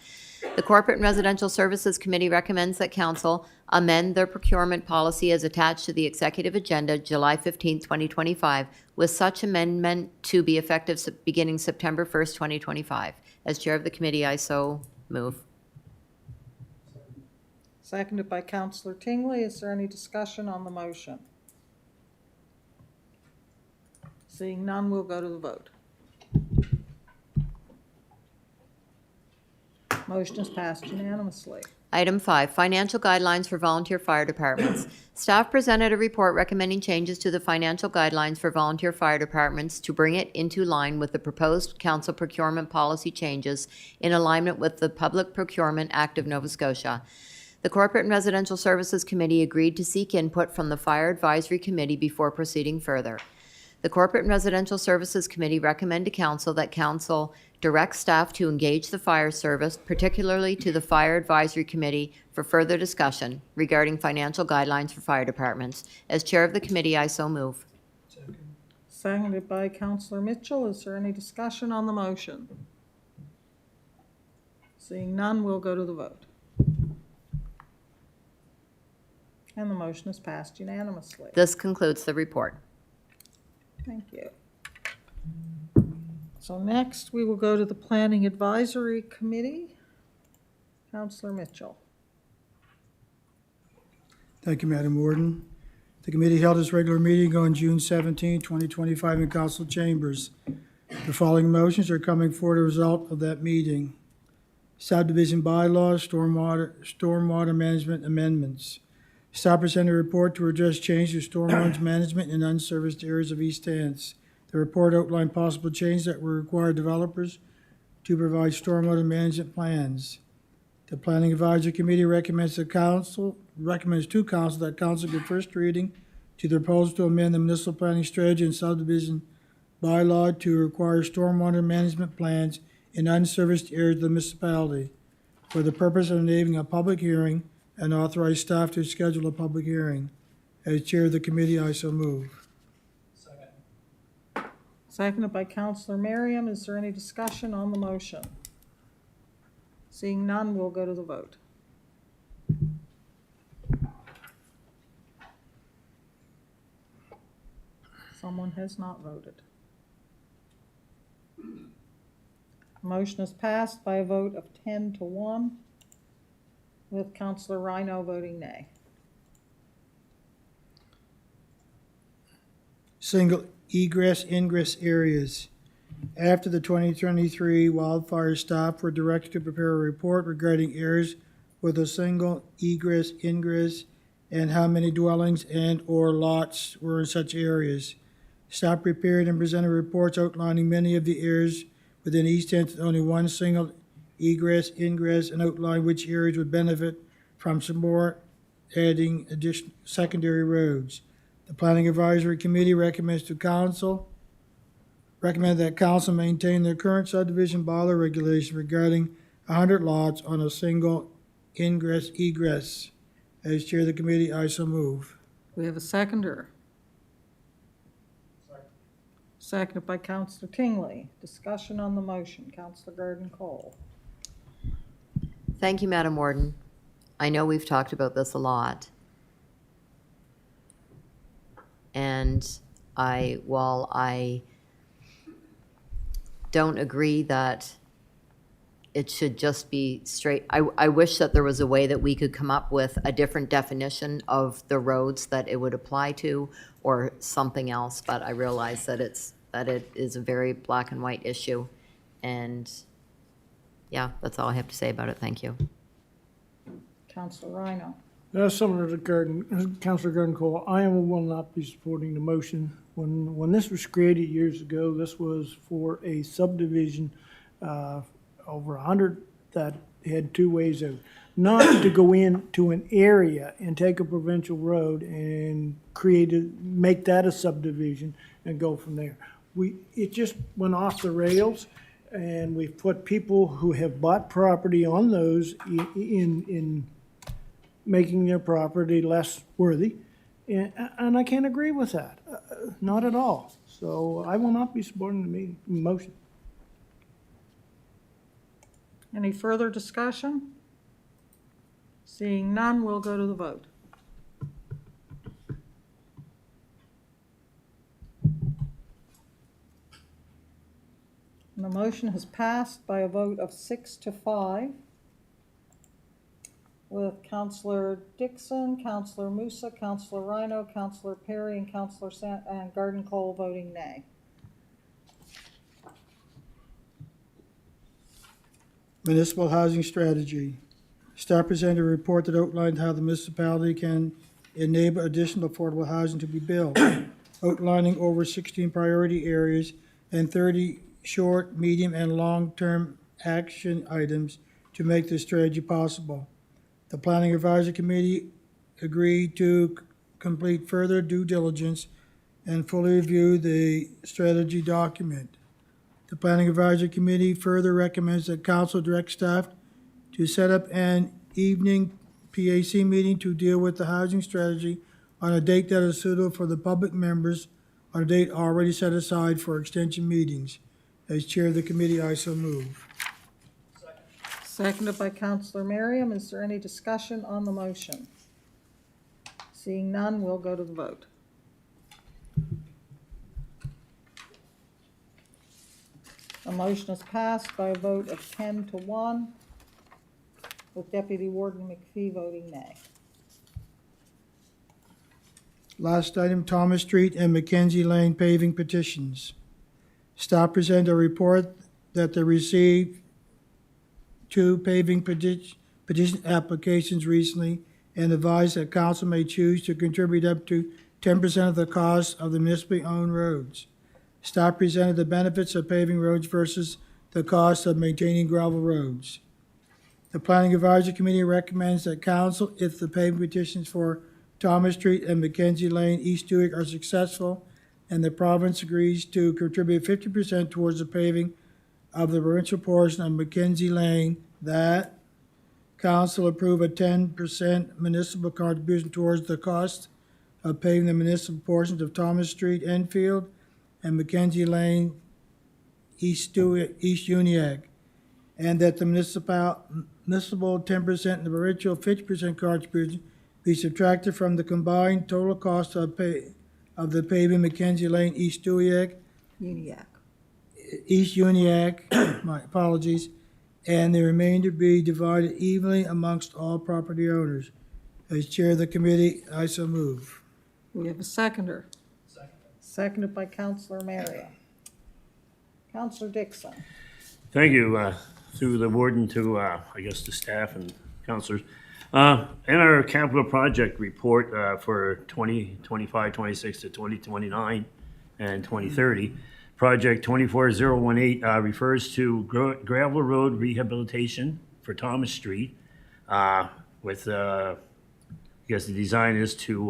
Speaker 7: The Corporate and Residential Services Committee recommends that council amend their procurement policy as attached to the executive agenda July 15, 2025, with such amendment to be effective beginning September 1st, 2025. As chair of the committee, I so move.
Speaker 2: Seconded by Councillor Tingley. Is there any discussion on the motion? Seeing none, we'll go to the vote. Motion is passed unanimously.
Speaker 7: Item 5, Financial Guidelines for Volunteer Fire Departments. Staff presented a report recommending changes to the financial guidelines for volunteer fire departments to bring it into line with the proposed council procurement policy changes in alignment with the Public Procurement Act of Nova Scotia. The Corporate and Residential Services Committee agreed to seek input from the Fire Advisory Committee before proceeding further. The Corporate and Residential Services Committee recommend to Council that Council direct staff to engage the fire service, particularly to the Fire Advisory Committee, for further discussion regarding financial guidelines for fire departments. As chair of the committee, I so move.
Speaker 2: Seconded by Councillor Mitchell. Is there any discussion on the motion? Seeing none, we'll go to the vote. And the motion is passed unanimously.
Speaker 7: This concludes the report.
Speaker 2: Thank you. So next, we will go to the Planning Advisory Committee. Councillor Mitchell.
Speaker 19: Thank you, Madam Warden. The committee held its regular meeting on June 17, 2025 in council chambers. The following motions are coming for the result of that meeting. Subdivision bylaws, stormwater management amendments. Staff presented a report to address changes to stormwater management in unserviced areas of East Hants. The report outlined possible changes that will require developers to provide stormwater management plans. The Planning Advisory Committee recommends to council that council give first reading to the proposal to amend the municipal planning strategy and subdivision bylaw to require stormwater management plans in unserviced areas of the municipality for the purpose of enabling a public hearing and authorize staff to schedule a public hearing. As chair of the committee, I so move.
Speaker 2: Seconded by Councillor Merriam. Is there any discussion on the motion? Seeing none, we'll go to the vote. Someone has not voted. Motion is passed by a vote of 10-1, with Councillor Rhino voting nay.
Speaker 19: Single egress ingress areas. After the 2023 wildfire, staff were directed to prepare a report regarding areas with a single egress ingress and how many dwellings and or lots were in such areas. Staff prepared and presented reports outlining many of the areas within East Hants with only one single egress ingress and outline which areas would benefit from some more adding additional secondary roads. The Planning Advisory Committee recommends that council maintain their current subdivision bylaw regulation regarding 100 lots on a single ingress egress. As chair of the committee, I so move.
Speaker 2: We have a seconder. Seconded by Councillor Tingley. Discussion on the motion. Councillor Garden-Cole.
Speaker 7: Thank you, Madam Warden. I know we've talked about this a lot. And while I don't agree that it should just be straight, I wish that there was a way that we could come up with a different definition of the roads that it would apply to or something else, but I realize that it is a very black and white issue. And yeah, that's all I have to say about it. Thank you.
Speaker 2: Councillor Rhino.
Speaker 8: Similar to Councillor Garden-Cole, I will not be supporting the motion. When this was created years ago, this was for a subdivision over 100 that had two ways out. Not to go into an area and take a provincial road and make that a subdivision and go from there. It just went off the rails, and we've put people who have bought property on those in making their property less worthy, and I can't agree with that, not at all. So I will not be supporting the motion.
Speaker 2: Any further discussion? Seeing none, we'll go to the vote. And the motion has passed by a vote of 6-5, with Councillor Dixon, Councillor Musa, Councillor Rhino, Councillor Perry, and Councillor and Garden Cole voting nay.
Speaker 19: Municipal housing strategy. Staff presented a report that outlined how the municipality can enable additional affordable housing to be built, outlining over 16 priority areas and 30 short, medium, and long-term action items to make this strategy possible. The Planning Advisory Committee agreed to complete further due diligence and fully review the strategy document. The Planning Advisory Committee further recommends that Council direct staff to set up an evening PAC meeting to deal with the housing strategy on a date that is suitable for the public members, on a date already set aside for extension meetings. As chair of the committee, I so move.
Speaker 2: Seconded by Councillor Merriam. Is there any discussion on the motion? Seeing none, we'll go to the vote. The motion is passed by a vote of 10-1, with Deputy Warden McPhee voting nay.
Speaker 19: Last item, Thomas Street and Mackenzie Lane paving petitions. Staff presented a report that they received 2 paving petition applications recently and advised that council may choose to contribute up to 10% of the cost of the municipally owned roads. Staff presented the benefits of paving roads versus the cost of maintaining gravel roads. The Planning Advisory Committee recommends that council, if the paving petitions for Thomas Street and Mackenzie Lane, East Dewick are successful, and the province agrees to contribute 50% towards the paving of the provincial portion of Mackenzie Lane, that council approve a 10% municipal contribution towards the cost of paving the municipal portions of Thomas Street, Enfield, and Mackenzie Lane, East Uniacke, and that the municipal 10% and the provincial 50% contribution be subtracted from the combined total cost of the paving Mackenzie Lane, East Uniacke, my apologies, and the remainder be divided evenly amongst all property owners. As chair of the committee, I so move.
Speaker 2: We have a seconder. Seconded by Councillor Merriam. Councillor Dixon.
Speaker 18: Thank you, through the warden to, I guess, the staff and councilors. In our capital project report for 2025, 26 to 2029 and 2030, Project 24018 refers to gravel road rehabilitation for Thomas Street with, I guess the design is to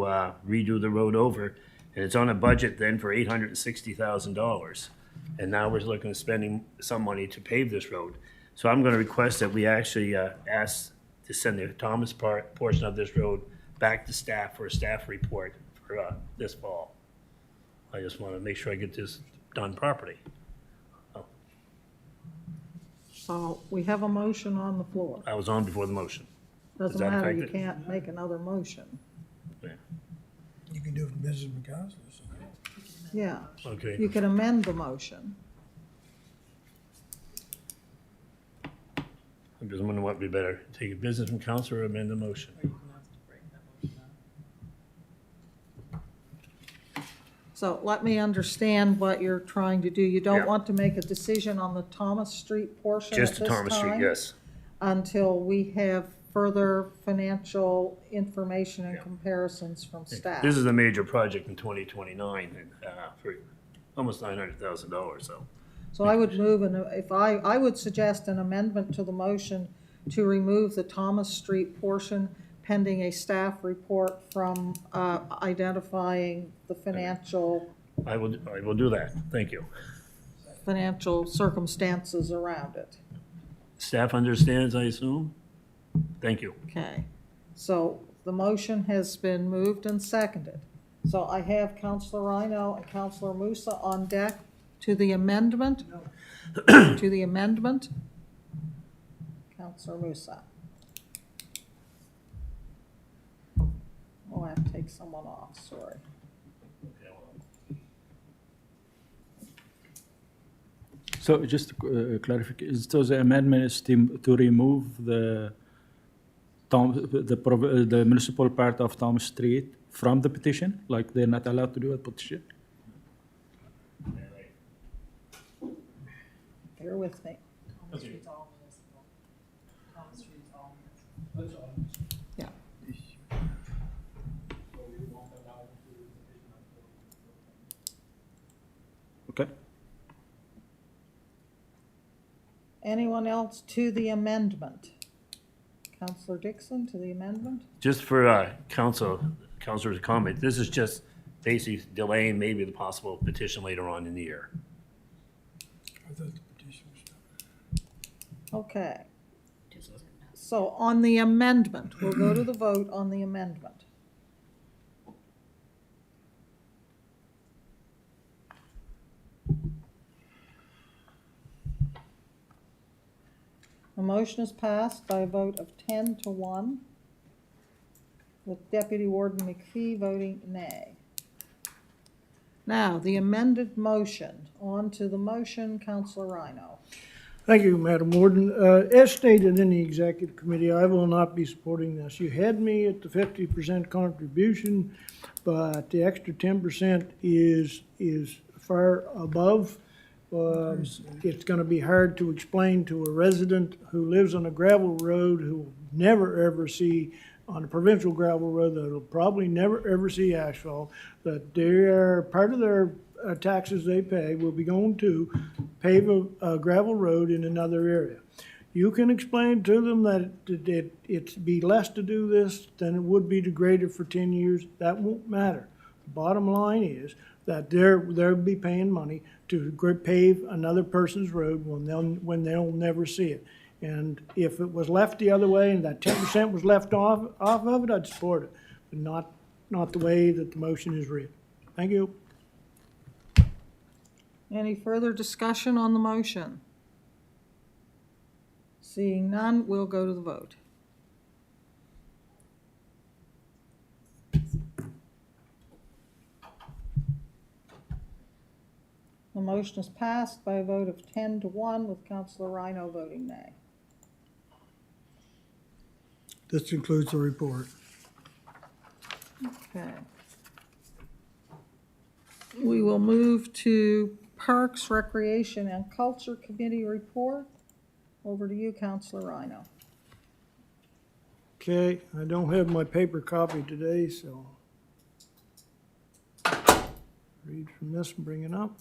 Speaker 18: redo the road over, and it's on a budget then for $860,000. And now we're looking at spending some money to pave this road. So I'm going to request that we actually ask to send the Thomas portion of this road back to staff for a staff report for this fall. I just want to make sure I get this done properly.
Speaker 2: So we have a motion on the floor.
Speaker 18: I was on before the motion. Does
Speaker 2: Doesn't
Speaker 18: that
Speaker 2: matter,
Speaker 18: affect
Speaker 2: you
Speaker 18: it?
Speaker 2: can't make another motion.
Speaker 19: You can do it in business with councilors.
Speaker 2: Yeah.
Speaker 18: Okay.
Speaker 2: You can amend the motion.
Speaker 18: I'm just wondering what would be better, take a business from council or amend the motion?
Speaker 2: So let me understand what you're trying to do. You don't
Speaker 18: Yeah.
Speaker 2: want to make a decision on the Thomas Street portion at this
Speaker 18: Just
Speaker 2: time?
Speaker 18: to Thomas Street, yes.
Speaker 2: Until we have further financial information and comparisons from staff.
Speaker 18: This is a major project in 2029 and for almost $900,000, so.
Speaker 2: So I would move, and if I would suggest an amendment to the motion to remove the Thomas Street portion pending a staff report from identifying the financial
Speaker 18: I will do that. Thank you.
Speaker 2: circumstances around it.
Speaker 18: Staff understands, I assume? Thank you.
Speaker 2: Okay, so the motion has been moved and seconded. So I have Councillor Rhino and Councillor Musa on deck to the amendment. To the amendment. Councillor Musa. Oh, I have to take someone off, sorry.
Speaker 16: So just clarification, so the amendment is to remove the the municipal part of Thomas Street from the petition, like they're not allowed to do a petition?
Speaker 2: Bear with me. Yeah.
Speaker 16: Okay.
Speaker 2: Anyone else to the amendment? Councillor Dixon to the amendment?
Speaker 18: Just for councilor's comment, this is just basically delaying maybe the possible petition later on in the year.
Speaker 2: Okay. So on the amendment, we'll go to the vote on the amendment. The motion is passed by a vote of 10-1, with Deputy Warden McPhee voting nay. Now, the amended motion. On to the motion, Councillor Rhino.
Speaker 8: Thank you, Madam Warden. As stated in the executive committee, I will not be supporting this. You had me at the 50% contribution, but the extra 10% is far above. It's going to be hard to explain to a resident who lives on a gravel road who will never ever see, on a provincial gravel road that will probably never ever see asphalt, that they are, part of their taxes they pay will be going to pave a gravel road in another area. You can explain to them that it'd be less to do this than it would be to grade it for 10 years. That won't matter. The bottom line is that they'll be paying money to pave another person's road when they'll never see it. And if it was left the other way and that 10% was left off of it, I'd support it, but not the way that the motion is written. Thank you.
Speaker 2: Any further discussion on the motion? Seeing none, we'll go to the vote. The motion is passed by a vote of 10-1, with Councillor Rhino voting nay.
Speaker 19: This concludes the report.
Speaker 2: Okay. We will move to Parks, Recreation, and Culture Committee report. Over to you, Councillor Rhino.
Speaker 8: Okay, I don't have my paper copy today, so read from this and bring it up.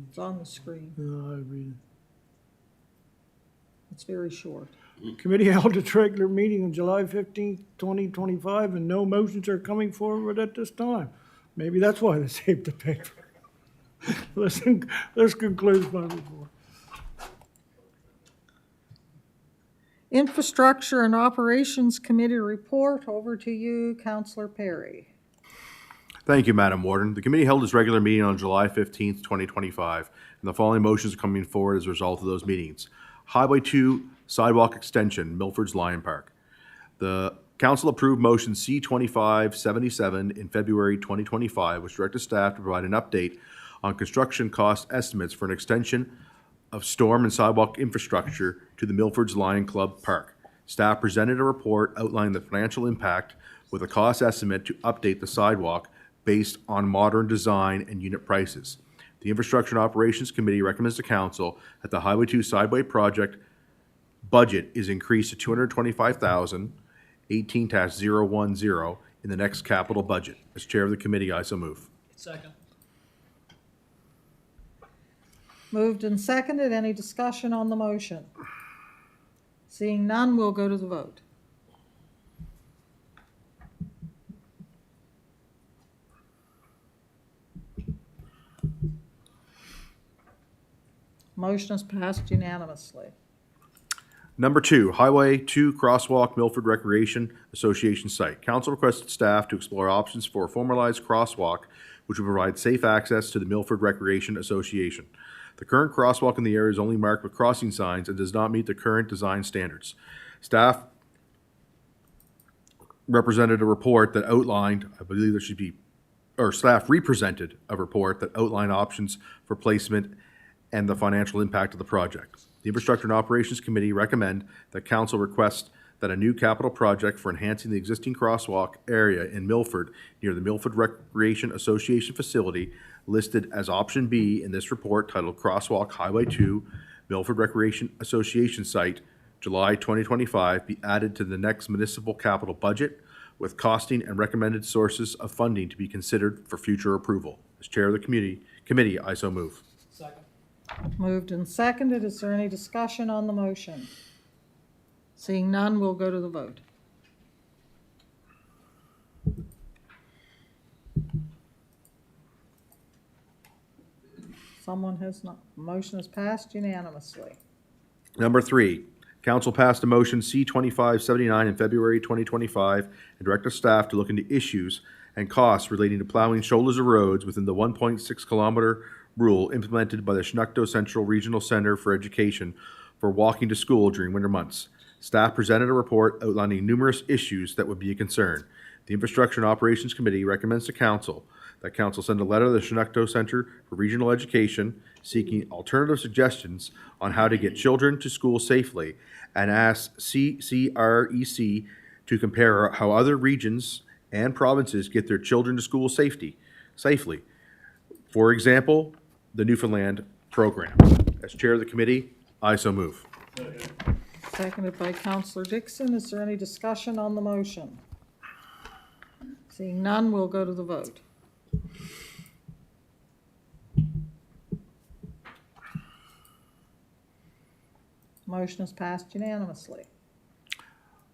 Speaker 2: It's on the screen.
Speaker 8: No, I read it.
Speaker 2: It's very short.
Speaker 8: Committee held its regular meeting on July 15th, 2025, and no motions are coming forward at this time. Maybe that's why they saved the paper. This concludes my report.
Speaker 2: Infrastructure and Operations Committee report. Over to you, Councillor Perry.
Speaker 11: Thank you, Madam Warden. The committee held its regular meeting on July 15th, 2025, and the following motions are coming forward as a result of those meetings. Highway 2 Sidewalk Extension, Milford's Lion Park. The council approved motion C-2577 in February 2025, which directed staff to provide an update on construction cost estimates for an extension of storm and sidewalk infrastructure to the Milford's Lion Club Park. Staff presented a report outlining the financial impact with a cost estimate to update the sidewalk based on modern design and unit prices. The Infrastructure and Operations Committee recommends to Council that the Highway 2 Sideway project budget is increased to $225,000, 18-010 in the next capital budget. As Chair of the Committee, I so move.
Speaker 15: Second.
Speaker 2: Moved and seconded. Any discussion on the motion? Seeing none, we'll go to the vote. Motion is passed unanimously.
Speaker 11: Number 2, Highway 2 Crosswalk Milford Recreation Association site. Council requested staff to explore options for a formalized crosswalk which would provide safe access to the Milford Recreation Association. The current crosswalk in the area is only marked with crossing signs and does not meet the current design standards. Staff represented a report that outlined, I believe there should be, or staff represented a report that outlined options for placement and the financial impact of the project. The Infrastructure and Operations Committee recommend that Council request that a new capital project for enhancing the existing crosswalk area in Milford near the Milford Recreation Association facility listed as option B in this report titled Crosswalk Highway 2 Milford Recreation Association Site, July 2025, be added to the next municipal capital budget with costing and recommended sources of funding to be considered for future approval. As Chair of the committee, I so move.
Speaker 15: Second.
Speaker 2: Moved and seconded. Is there any discussion on the motion? Seeing none, we'll go to the vote. Someone has not. Motion is passed unanimously.
Speaker 11: Number 3, Council passed a motion C-2579 in February 2025 and directed staff to look into issues and costs relating to plowing shoulders of roads within the 1.6 kilometer rule implemented by the Cenotaph Central Regional Center for Education for walking to school during winter months. Staff presented a report outlining numerous issues that would be a concern. The Infrastructure and Operations Committee recommends to Council that Council send a letter to the Cenotaph Center for Regional Education seeking alternative suggestions on how to get children to school safely and ask CCREC to compare how other regions and provinces get their children to school safely. For example, the Newfoundland program. As Chair of the committee, I so move.
Speaker 2: Seconded by Councillor Dixon. Is there any discussion on the motion? Seeing none, we'll go to the vote. Motion is passed unanimously.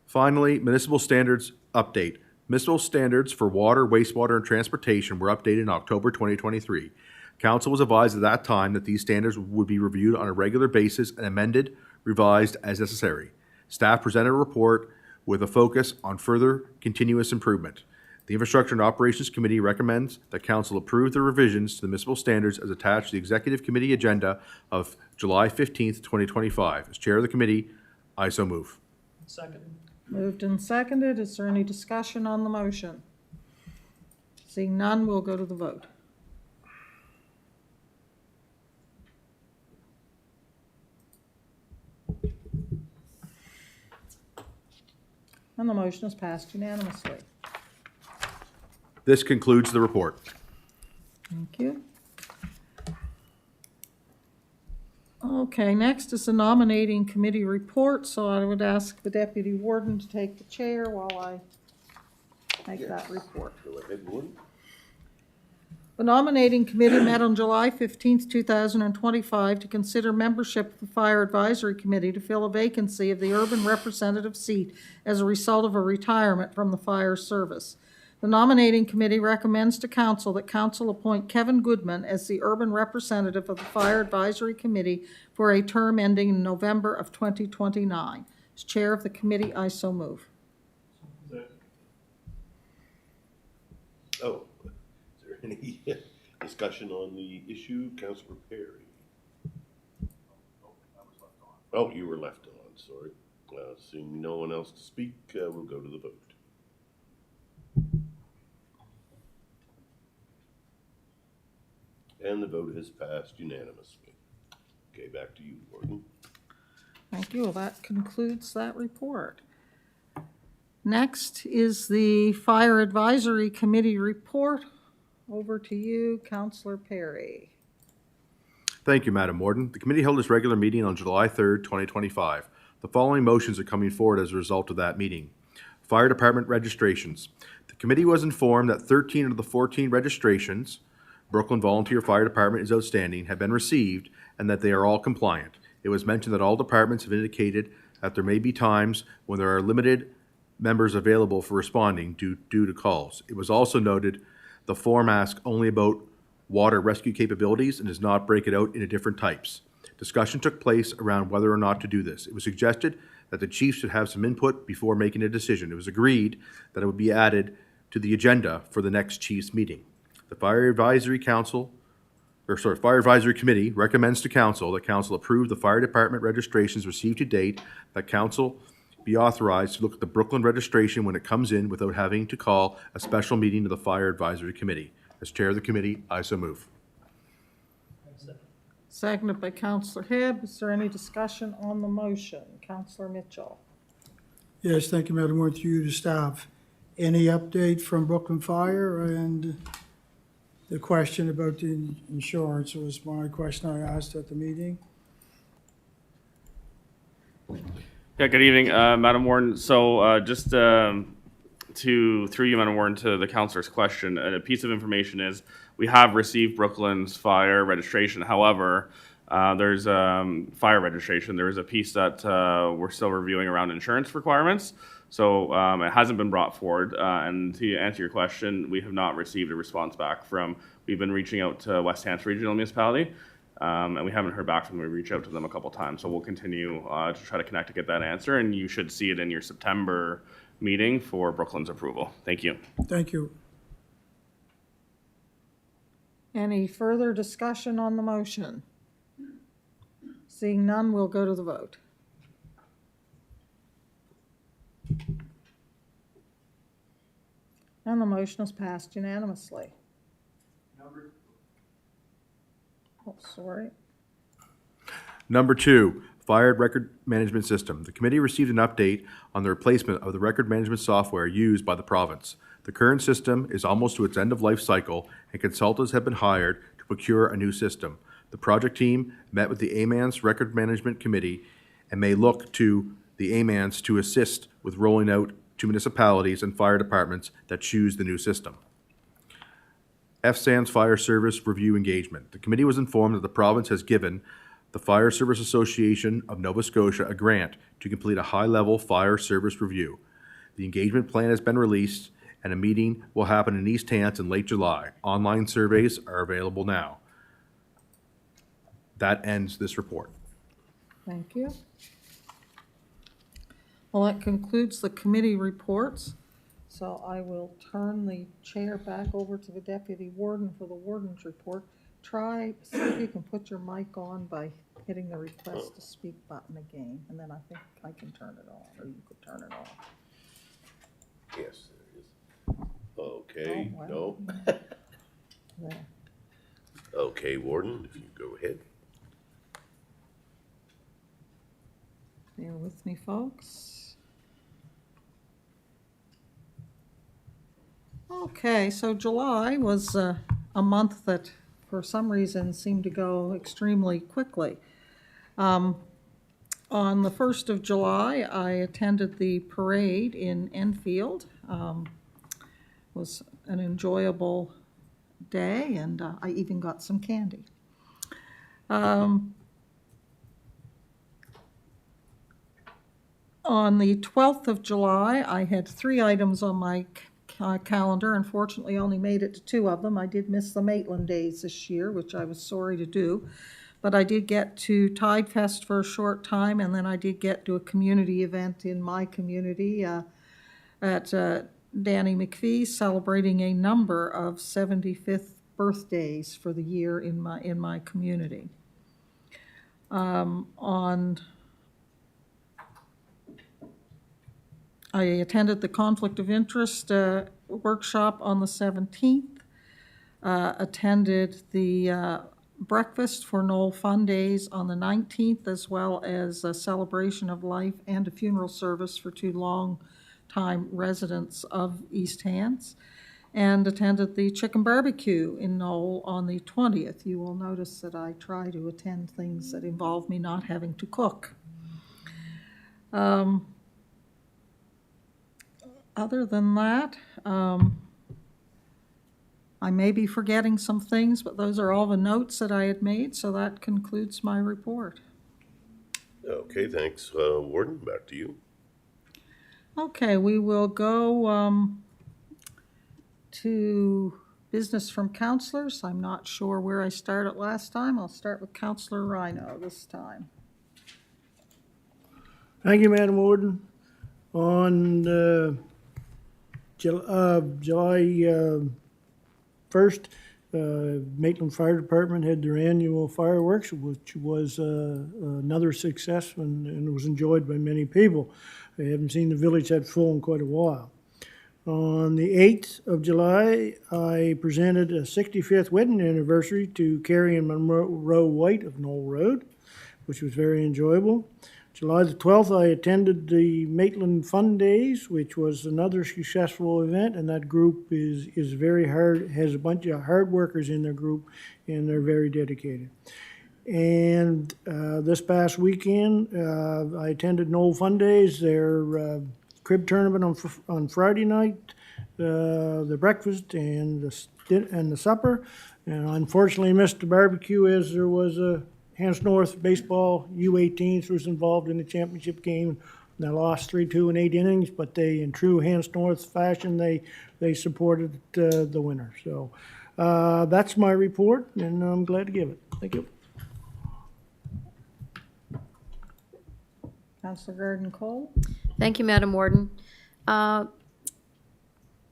Speaker 11: Finally, municipal standards update. Municipal standards for water, wastewater, and transportation were updated in October 2023. Council was advised at that time that these standards would be reviewed on a regular basis and amended, revised as necessary. Staff presented a report with a focus on further continuous improvement. The Infrastructure and Operations Committee recommends that Council approve the revisions to the municipal standards as attached to the Executive Committee agenda of July 15th, 2025. As Chair of the committee, I so move.
Speaker 15: Second.
Speaker 2: Moved and seconded. Is there any discussion on the motion? Seeing none, we'll go to the vote. And the motion is passed unanimously.
Speaker 11: This concludes the report.
Speaker 2: Thank you. Okay, next is the nominating committee report, so I would ask the deputy warden to take the chair while I make that report.
Speaker 9: Go ahead, Warden.
Speaker 2: The nominating committee met on July 15th, 2025 to consider membership of the Fire Advisory Committee to fill a vacancy of the urban representative seat as a result of a retirement from the fire service. The nominating committee recommends to council that council appoint Kevin Goodman as the urban representative of the Fire Advisory Committee for a term ending in November of 2029. As chair of the committee, I so move.
Speaker 9: Oh, is there any discussion on the issue? Councillor Perry? Oh, you were left on, sorry. Seeing no one else to speak, we'll go to the vote. And the vote has passed unanimously. Okay, back to you, Warden.
Speaker 2: Thank you. Well, that concludes that report. Next is the Fire Advisory Committee report. Over to you, Councillor Perry.
Speaker 11: Thank you, Madam Warden. The committee held its regular meeting on July 3rd, 2025. The following motions are coming forward as a result of that meeting. Fire Department registrations. The committee was informed that 13 of the 14 registrations Brooklyn Volunteer Fire Department is outstanding have been received and that they are all compliant. It was mentioned that all departments have indicated that there may be times when there are limited members available for responding due to calls. It was also noted the form asks only about water rescue capabilities and does not break it out into different types. Discussion took place around whether or not to do this. It was suggested that the chief should have some input before making a decision. It was agreed that it would be added to the agenda for the next chief's meeting. The Fire Advisory Committee recommends to council that council approve the fire department registrations received to date, that council be authorized to look at the Brooklyn registration when it comes in without having to call a special meeting of the Fire Advisory Committee. As chair of the committee, I so move.
Speaker 2: Seconded by Councillor Hibb. Is there any discussion on the motion? Councillor Mitchell.
Speaker 19: Yes, thank you, Madam Warden, through you to staff. Any update from Brooklyn Fire? And the question about the insurance was my question I asked at the meeting.
Speaker 4: Yeah, good evening, Madam Warden. So just through you, Madam Warden, to the councillor's question, a piece of information is we have received Brooklyn's fire registration. However, there's fire registration. There is a piece that we're still reviewing around insurance requirements. So it hasn't been brought forward. And to answer your question, we have not received a response back from, we've been reaching out to West Hants Regional Municipality. And we haven't heard back from them. We reached out to them a couple times. So we'll continue to try to connect to get that answer. And you should see it in your September meeting for Brooklyn's approval. Thank you.
Speaker 19: Thank you.
Speaker 2: Any further discussion on the motion? Seeing none, we'll go to the vote. And the motion is passed unanimously. Oh, sorry.
Speaker 11: Number 2, Fire Record Management System. The committee received an update on the replacement of the record management software used by the province. The current system is almost to its end of life cycle, and consultants have been hired to procure a new system. The project team met with the AMANS Record Management Committee and may look to the AMANS to assist with rolling out to municipalities and fire departments that choose the new system. FSAN's Fire Service Review Engagement. The committee was informed that the province has given the Fire Service Association of Nova Scotia a grant to complete a high-level fire service review. The engagement plan has been released, and a meeting will happen in East Hants in late July. Online surveys are available now. That ends this report.
Speaker 2: Thank you. Well, that concludes the committee reports. So I will turn the chair back over to the Deputy Warden for the Warden's report. See if you can put your mic on by hitting the request to speak button again, and then I think I can turn it on, or you could turn it off.
Speaker 9: Yes, there it is. Okay,
Speaker 2: Oh,
Speaker 9: no.
Speaker 2: There.
Speaker 9: Okay, Warden, if you go ahead.
Speaker 2: Bear with me, folks. Okay, so July was a month that for some reason seemed to go extremely quickly. On the 1st of July, I attended the parade in Enfield. Was an enjoyable day, and I even got some candy. On the 12th of July, I had 3 items on my calendar. Unfortunately, only made it to 2 of them. I did miss the Maitland days this year, which I was sorry to do. But I did get to Tide Fest for a short time, and then I did get to a community event in my community at Danny McPhee, celebrating a number of 75th birthdays for the year in my community. I attended the Conflict of Interest workshop on the 17th, attended the breakfast for Knoll Fun Days on the 19th, as well as a celebration of life and a funeral service for 2 long-time residents of East Hants, and attended the chicken barbecue in Knoll on the 20th. You will notice that I try to attend things that involve me not having to cook. Other than that, I may be forgetting some things, but those are all the notes that I had made, so that concludes my report.
Speaker 9: Okay, thanks. Warden, back to you.
Speaker 2: Okay, we will go to business from councillors. I'm not sure where I started last time. I'll start with Councillor Rhino this time.
Speaker 8: Thank you, Madam Warden. On July 1st, Maitland Fire Department had their annual fireworks, which was another success and was enjoyed by many people. I haven't seen the village that full in quite a while. On the 8th of July, I presented a 65th wedding anniversary to Carrie and Monroe White of Knoll Road, which was very enjoyable. July the 12th, I attended the Maitland Fun Days, which was another successful event, and that group is very hard, has a bunch of hard workers in their group, and they're very dedicated. And this past weekend, I attended Knoll Fun Days, their crib tournament on Friday night, the breakfast and the supper, and unfortunately missed the barbecue as there was a Hants North baseball U18s was involved in the championship game. They lost 3-2 in 8 innings, but they, in true Hants North fashion, they supported the winner. So that's my report, and I'm glad to give it. Thank you.
Speaker 2: Councillor Garden Cole.
Speaker 7: Thank you, Madam Warden.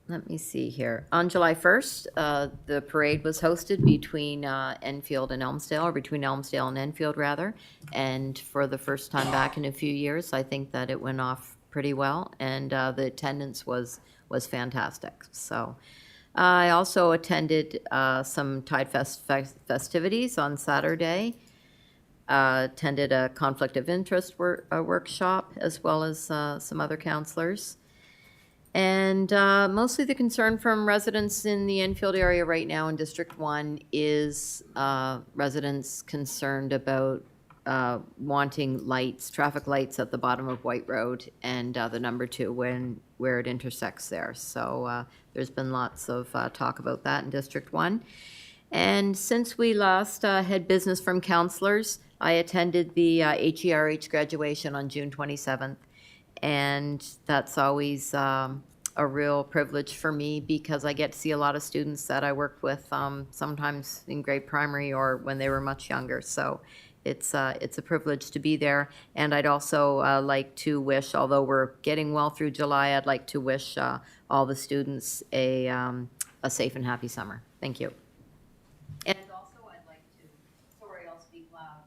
Speaker 7: Let me see here. On July 1st, the parade was hosted between Enfield and Elmsdale, or between Elmsdale and Enfield, rather. And for the first time back in a few years, I think that it went off pretty well, and the attendance was fantastic. So I also attended some Tide Fest festivities on Saturday. Attended a conflict of interest workshop, as well as some other councillors. And mostly the concern from residents in the Enfield area right now in District 1 is residents concerned about wanting lights, traffic lights at the bottom of White Road and the number 2 where it intersects there. So there's been lots of talk about that in District 1. And since we last had business from councillors, I attended the HERH graduation on June 27th. And that's always a real privilege for me because I get to see a lot of students that I worked with sometimes in grade primary or when they were much younger. So it's a privilege to be there. And I'd also like to wish, although we're getting well through July, I'd like to wish all the students a safe and happy summer. Thank you. And also I'd like to, sorry, I'll speak loud.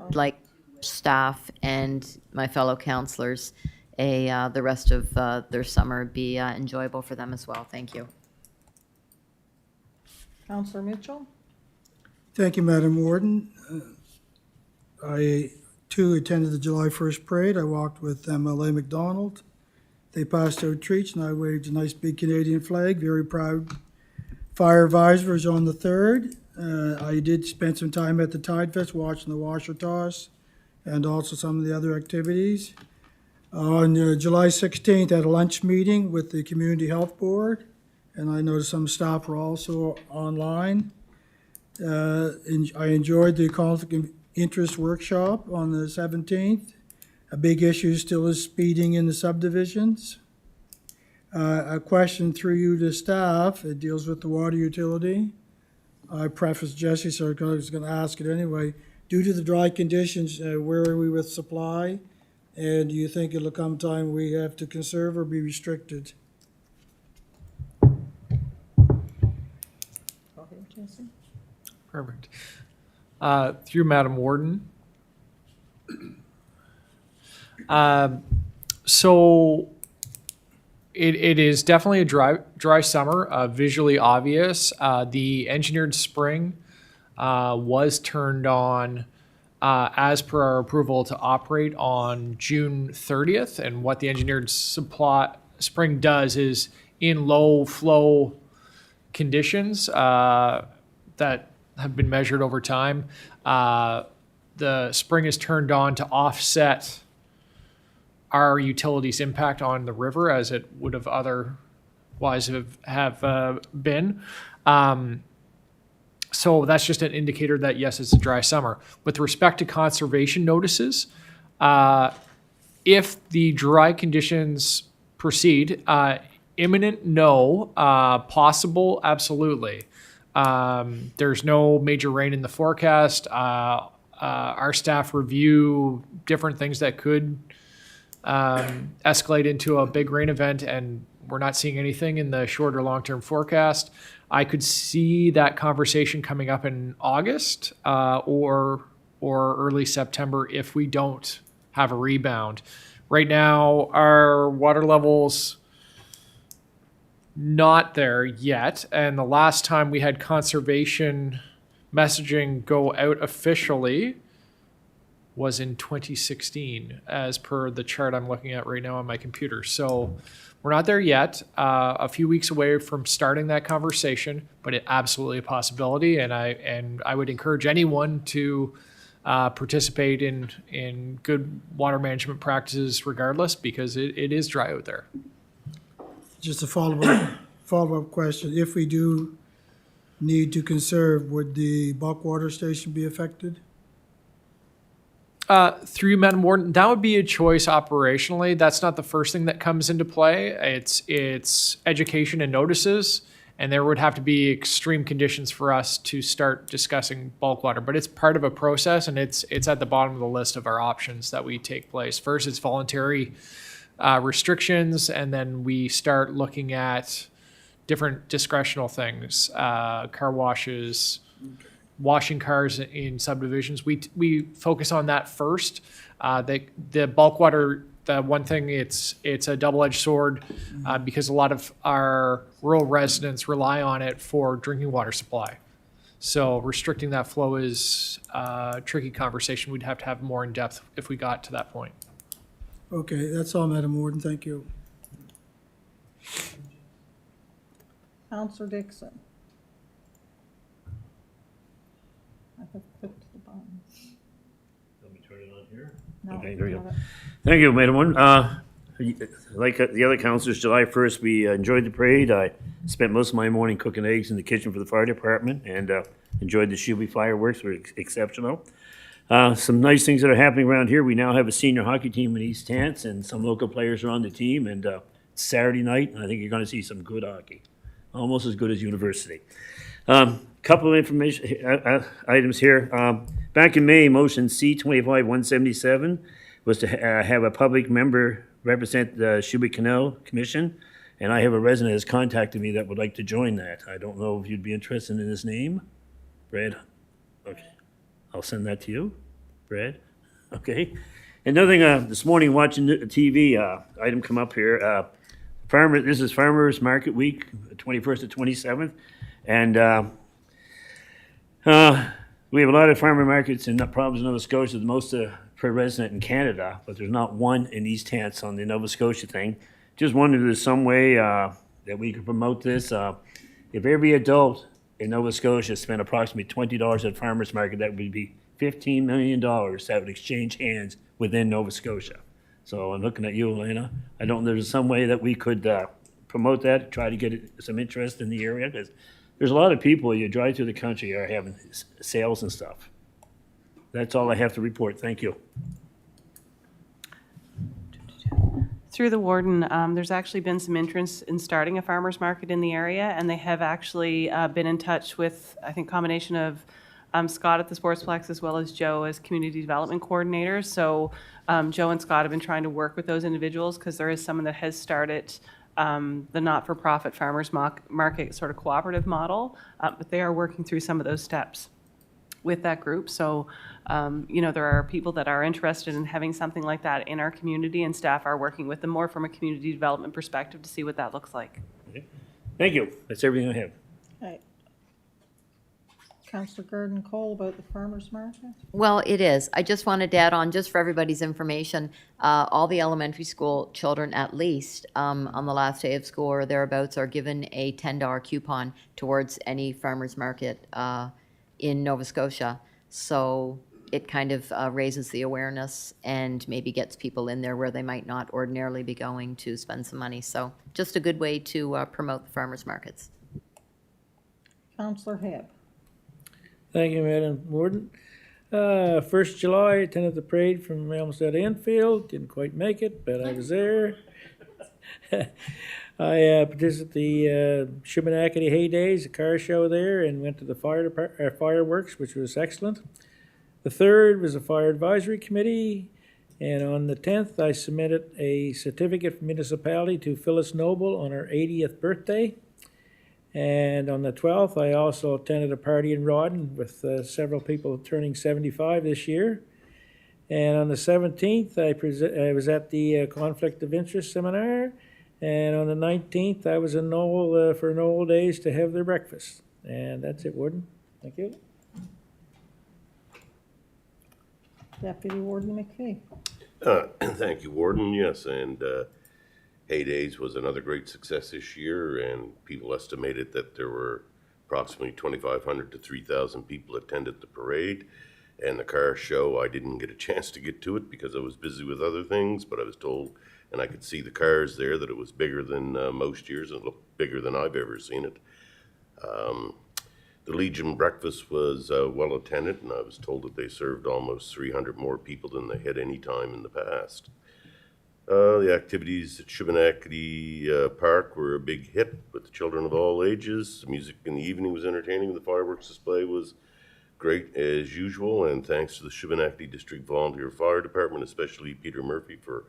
Speaker 7: I'd like to wish staff and my fellow councillors the rest of their summer be enjoyable for them as well. Thank you.
Speaker 2: Councillor Mitchell.
Speaker 19: Thank you, Madam Warden. I, too, attended the July 1st parade. I walked with MLA McDonald. They passed out treats, and I waved a nice big Canadian flag. Very proud. Fire advisor was on the 3rd. I did spend some time at the Tide Fest watching the washer toss and also some of the other activities. On July 16th, I had a lunch meeting with the Community Health Board, and I noticed some staff were also online. I enjoyed the conflict of interest workshop on the 17th. A big issue still is speeding in the subdivisions. A question through you to staff, it deals with the water utility. I prefaced Jesse, so I was going to ask it anyway. Due to the dry conditions, where are we with supply? And do you think it'll come time we have to conserve or be restricted?
Speaker 2: Go ahead, Jesse.
Speaker 20: Perfect. Through Madam Warden. So it is definitely a dry summer, visually obvious. The engineered spring was turned on as per our approval to operate on June 30th. And what the engineered spring does is in low flow conditions that have been measured over time, the spring is turned on to offset our utilities' impact on the river as it would have otherwise have been. So that's just an indicator that, yes, it's a dry summer. With respect to conservation notices, if the dry conditions proceed, imminent, no. Possible, absolutely. There's no major rain in the forecast. Our staff review different things that could escalate into a big rain event, and we're not seeing anything in the short or long-term forecast. I could see that conversation coming up in August or early September if we don't have a rebound. Right now, our water levels not there yet, and the last time we had conservation messaging go out officially was in 2016, as per the chart I'm looking at right now on my computer. So we're not there yet. A few weeks away from starting that conversation, but it absolutely a possibility. And I would encourage anyone to participate in good water management practices, regardless, because it is dry out there.
Speaker 19: Just a follow-up question. If we do need to conserve, would the bulk water station be affected?
Speaker 20: Through you, Madam Warden, that would be a choice operationally. That's not the first thing that comes into play. It's education and notices, and there would have to be extreme conditions for us to start discussing bulk water. But it's part of a process, and it's at the bottom of the list of our options that we take place. First, it's voluntary restrictions, and then we start looking at different discretional things, car washes, washing cars in subdivisions. We focus on that first. The bulk water, the one thing, it's a double-edged sword because a lot of our rural residents rely on it for drinking water supply. So restricting that flow is a tricky conversation. We'd have to have more in depth if we got to that point.
Speaker 19: Okay, that's all, Madam Warden. Thank you.
Speaker 2: Counselor Dixon. I have clicked the button.
Speaker 18: Let me turn it on here.
Speaker 2: No,
Speaker 18: Okay, there you
Speaker 2: got
Speaker 18: go.
Speaker 2: it.
Speaker 18: Thank you, Madam Warden. Like the other councillors, July 1st, we enjoyed the parade. I spent most of my morning cooking eggs in the kitchen for the fire department and enjoyed the Shuby fireworks. Were exceptional. Some nice things that are happening around here. We now have a senior hockey team in East Tants, and some local players are on the team. And it's Saturday night, and I think you're going to see some good hockey, almost as good as university. Couple of information items here. Back in May, motion C-25-177 was to have a public member represent the Shuby Canal Commission, and I have a resident has contacted me that would like to join that. I don't know if you'd be interested in his name. Brad? Okay. I'll send that to you, Brad. Okay. Another thing, this morning watching the TV, item come up here. This is Farmers Market Week, 21st to 27th, and we have a lot of farmer markets and problems in Nova Scotia, the most per resident in Canada, but there's not one in East Hants on the Nova Scotia thing. Just wondered if there's some way that we could promote this. If every adult in Nova Scotia spent approximately $20 at farmers market, that would be $15 million that would exchange hands within Nova Scotia. So I'm looking at you, Elena. I don't know, there's some way that we could promote that, try to get some interest in the area, because there's a lot of people, you drive through the country, are having sales and stuff. That's all I have to report. Thank you.
Speaker 12: Through the warden, there's actually been some interest in starting a farmer's market in the area, and they have actually been in touch with, I think, combination of Scott at the Sportsplex as well as Joe as community development coordinators. So Joe and Scott have been trying to work with those individuals because there is someone that has started the not-for-profit farmers market sort of cooperative model, but they are working through some of those steps with that group. So, there are people that are interested in having something like that in our community, and staff are working with them more from a community development perspective to see what that looks like.
Speaker 18: Okay. Thank you. That's everything I have.
Speaker 2: Right. Councillor Gordon Cole about the farmers market?
Speaker 7: Well, it is. I just wanted to add on, just for everybody's information, all the elementary school children at least on the last day of school or thereabouts are given a $10 coupon towards any farmer's market in Nova Scotia. So it kind of raises the awareness and maybe gets people in there where they might not ordinarily be going to spend some money. So just a good way to promote the farmers markets.
Speaker 2: Counselor Hebb.
Speaker 21: Thank you, Madam Warden. 1st July, attended the parade from Elmstead to Enfield. Didn't quite make it, but I was there. I participated the Shubenacadie Hay Days, a car show there, and went to the fireworks, which was excellent. The 3rd was a fire advisory committee, and on the 10th, I submitted a certificate from municipality to Phyllis Noble on her 80th birthday. And on the 12th, I also attended a party in Rawdon with several people turning 75 this year. And on the 17th, I was at the Conflict of Interest Seminar. And on the 19th, I was in Knoll for Knoll Days to have their breakfast. And that's it, Warden. Thank you.
Speaker 2: Deputy Warden McPhee.
Speaker 9: Thank you, Warden. Yes, and Hay Days was another great success this year, and people estimated that there were approximately 2,500 to 3,000 people attended the parade. And the car show, I didn't get a chance to get to it because I was busy with other things, but I was told, and I could see the cars there, that it was bigger than most years and looked bigger than I've ever seen it. The Legion breakfast was well attended, and I was told that they served almost 300 more people than they had any time in the past. The activities at Shubenacadie Park were a big hit with the children of all ages. The music in the evening was entertaining. The fireworks display was great as usual, and thanks to the Shubenacadie District Volunteer Fire Department, especially Peter Murphy, for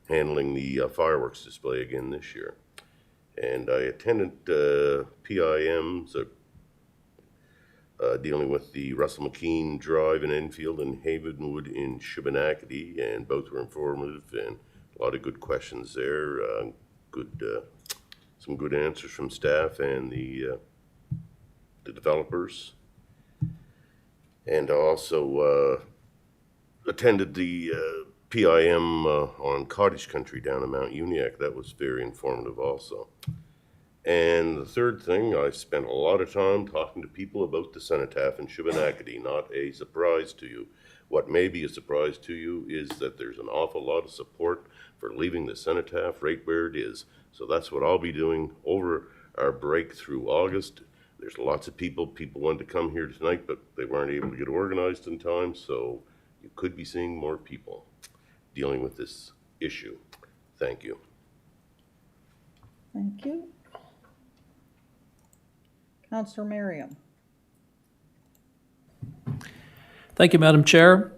Speaker 9: handling the fireworks display again this year. And I attended PIMs dealing with the Russell McKean Drive in Enfield and Havenwood in Shubenacadie, and both were informative and a lot of good questions there. Some good answers from staff and the developers. And I also attended the PIM on cottage country down in Mount Uniacke. That was very informative also. And the third thing, I spent a lot of time talking to people about the Cenotaph in Shubenacadie. Not a surprise to you. What may be a surprise to you is that there's an awful lot of support for leaving the Cenotaph right where it is. So that's what I'll be doing over our break through August. There's lots of people wanted to come here tonight, but they weren't able to get organized in time, so you could be seeing more people dealing with this issue. Thank you.
Speaker 2: Thank you. Counselor Merriam.
Speaker 15: Thank you, Madam Chair.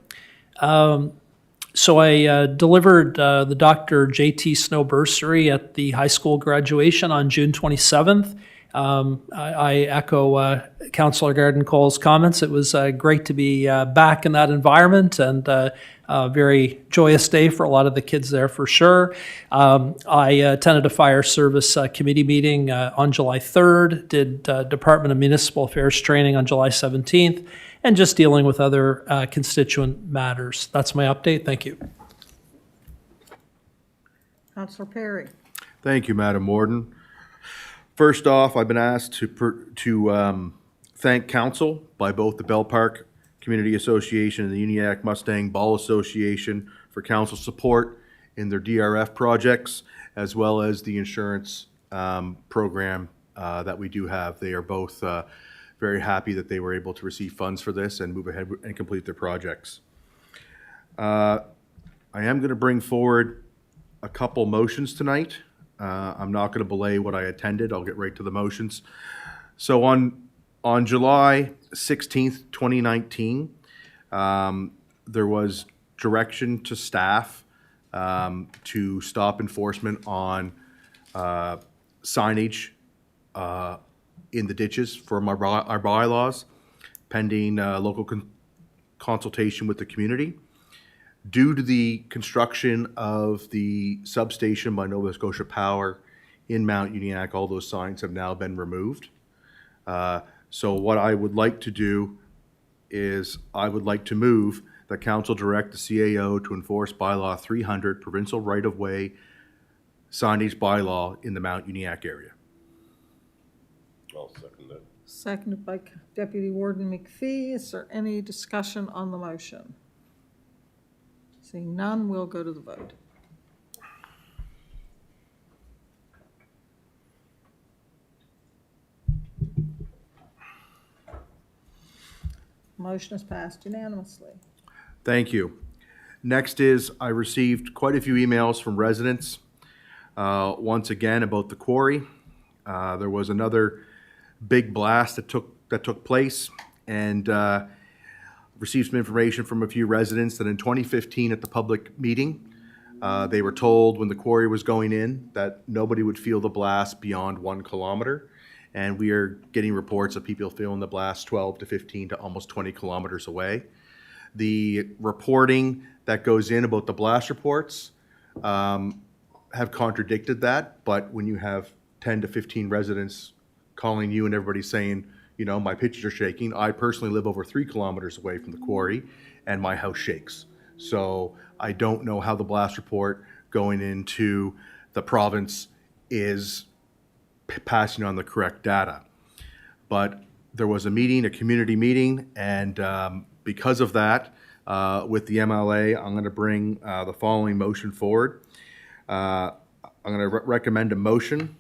Speaker 15: So I delivered the Dr. J.T. Snow bursary at the high school graduation on June 27th. I echo Councillor Garden-Cole's comments. It was great to be back in that environment, and a very joyous day for a lot of the kids there for sure. I attended a fire service committee meeting on July 3rd, did Department of Municipal Affairs training on July 17th, and just dealing with other constituent matters. That's my update. Thank you.
Speaker 2: Counselor Perry.
Speaker 11: Thank you, Madam Warden. First off, I've been asked to thank council by both the Bell Park Community Association and the Uniacke Mustang Ball Association for council support in their DRF projects, as well as the insurance program that we do have. They are both very happy that they were able to receive funds for this and move ahead and complete their projects. I am going to bring forward a couple motions tonight. I'm not going to belay what I attended. I'll get right to the motions. So on July 16th, 2019, there was direction to staff to stop enforcement on signage in the ditches for our bylaws, pending local consultation with the community. Due to the construction of the substation by Nova Scotia Power in Mount Uniacke, all those signs have now been removed. So what I would like to do is I would like to move that council direct the CAO to enforce bylaw 300, provincial right-of-way signage bylaw in the Mount Uniacke area.
Speaker 9: I'll second that.
Speaker 2: Seconded by Deputy Warden McPhee. Is there any discussion on the motion? Seeing none, we'll go to the vote. Motion is passed unanimously.
Speaker 11: Thank you. Next is, I received quite a few emails from residents, once again about the quarry. There was another big blast that took place, and received some information from a few residents that in 2015 at the public meeting, they were told when the quarry was going in that nobody would feel the blast beyond 1 kilometer. And we are getting reports of people feeling the blast 12 to 15 to almost 20 kilometers away. The reporting that goes in about the blast reports have contradicted that, but when you have 10 to 15 residents calling you and everybody saying, you know, my pictures are shaking, I personally live over 3 kilometers away from the quarry and my house shakes. So I don't know how the blast report going into the province is passing on the correct data. But there was a meeting, a community meeting, and because of that, with the MLA, I'm going to bring the following motion forward. I'm going to recommend a motion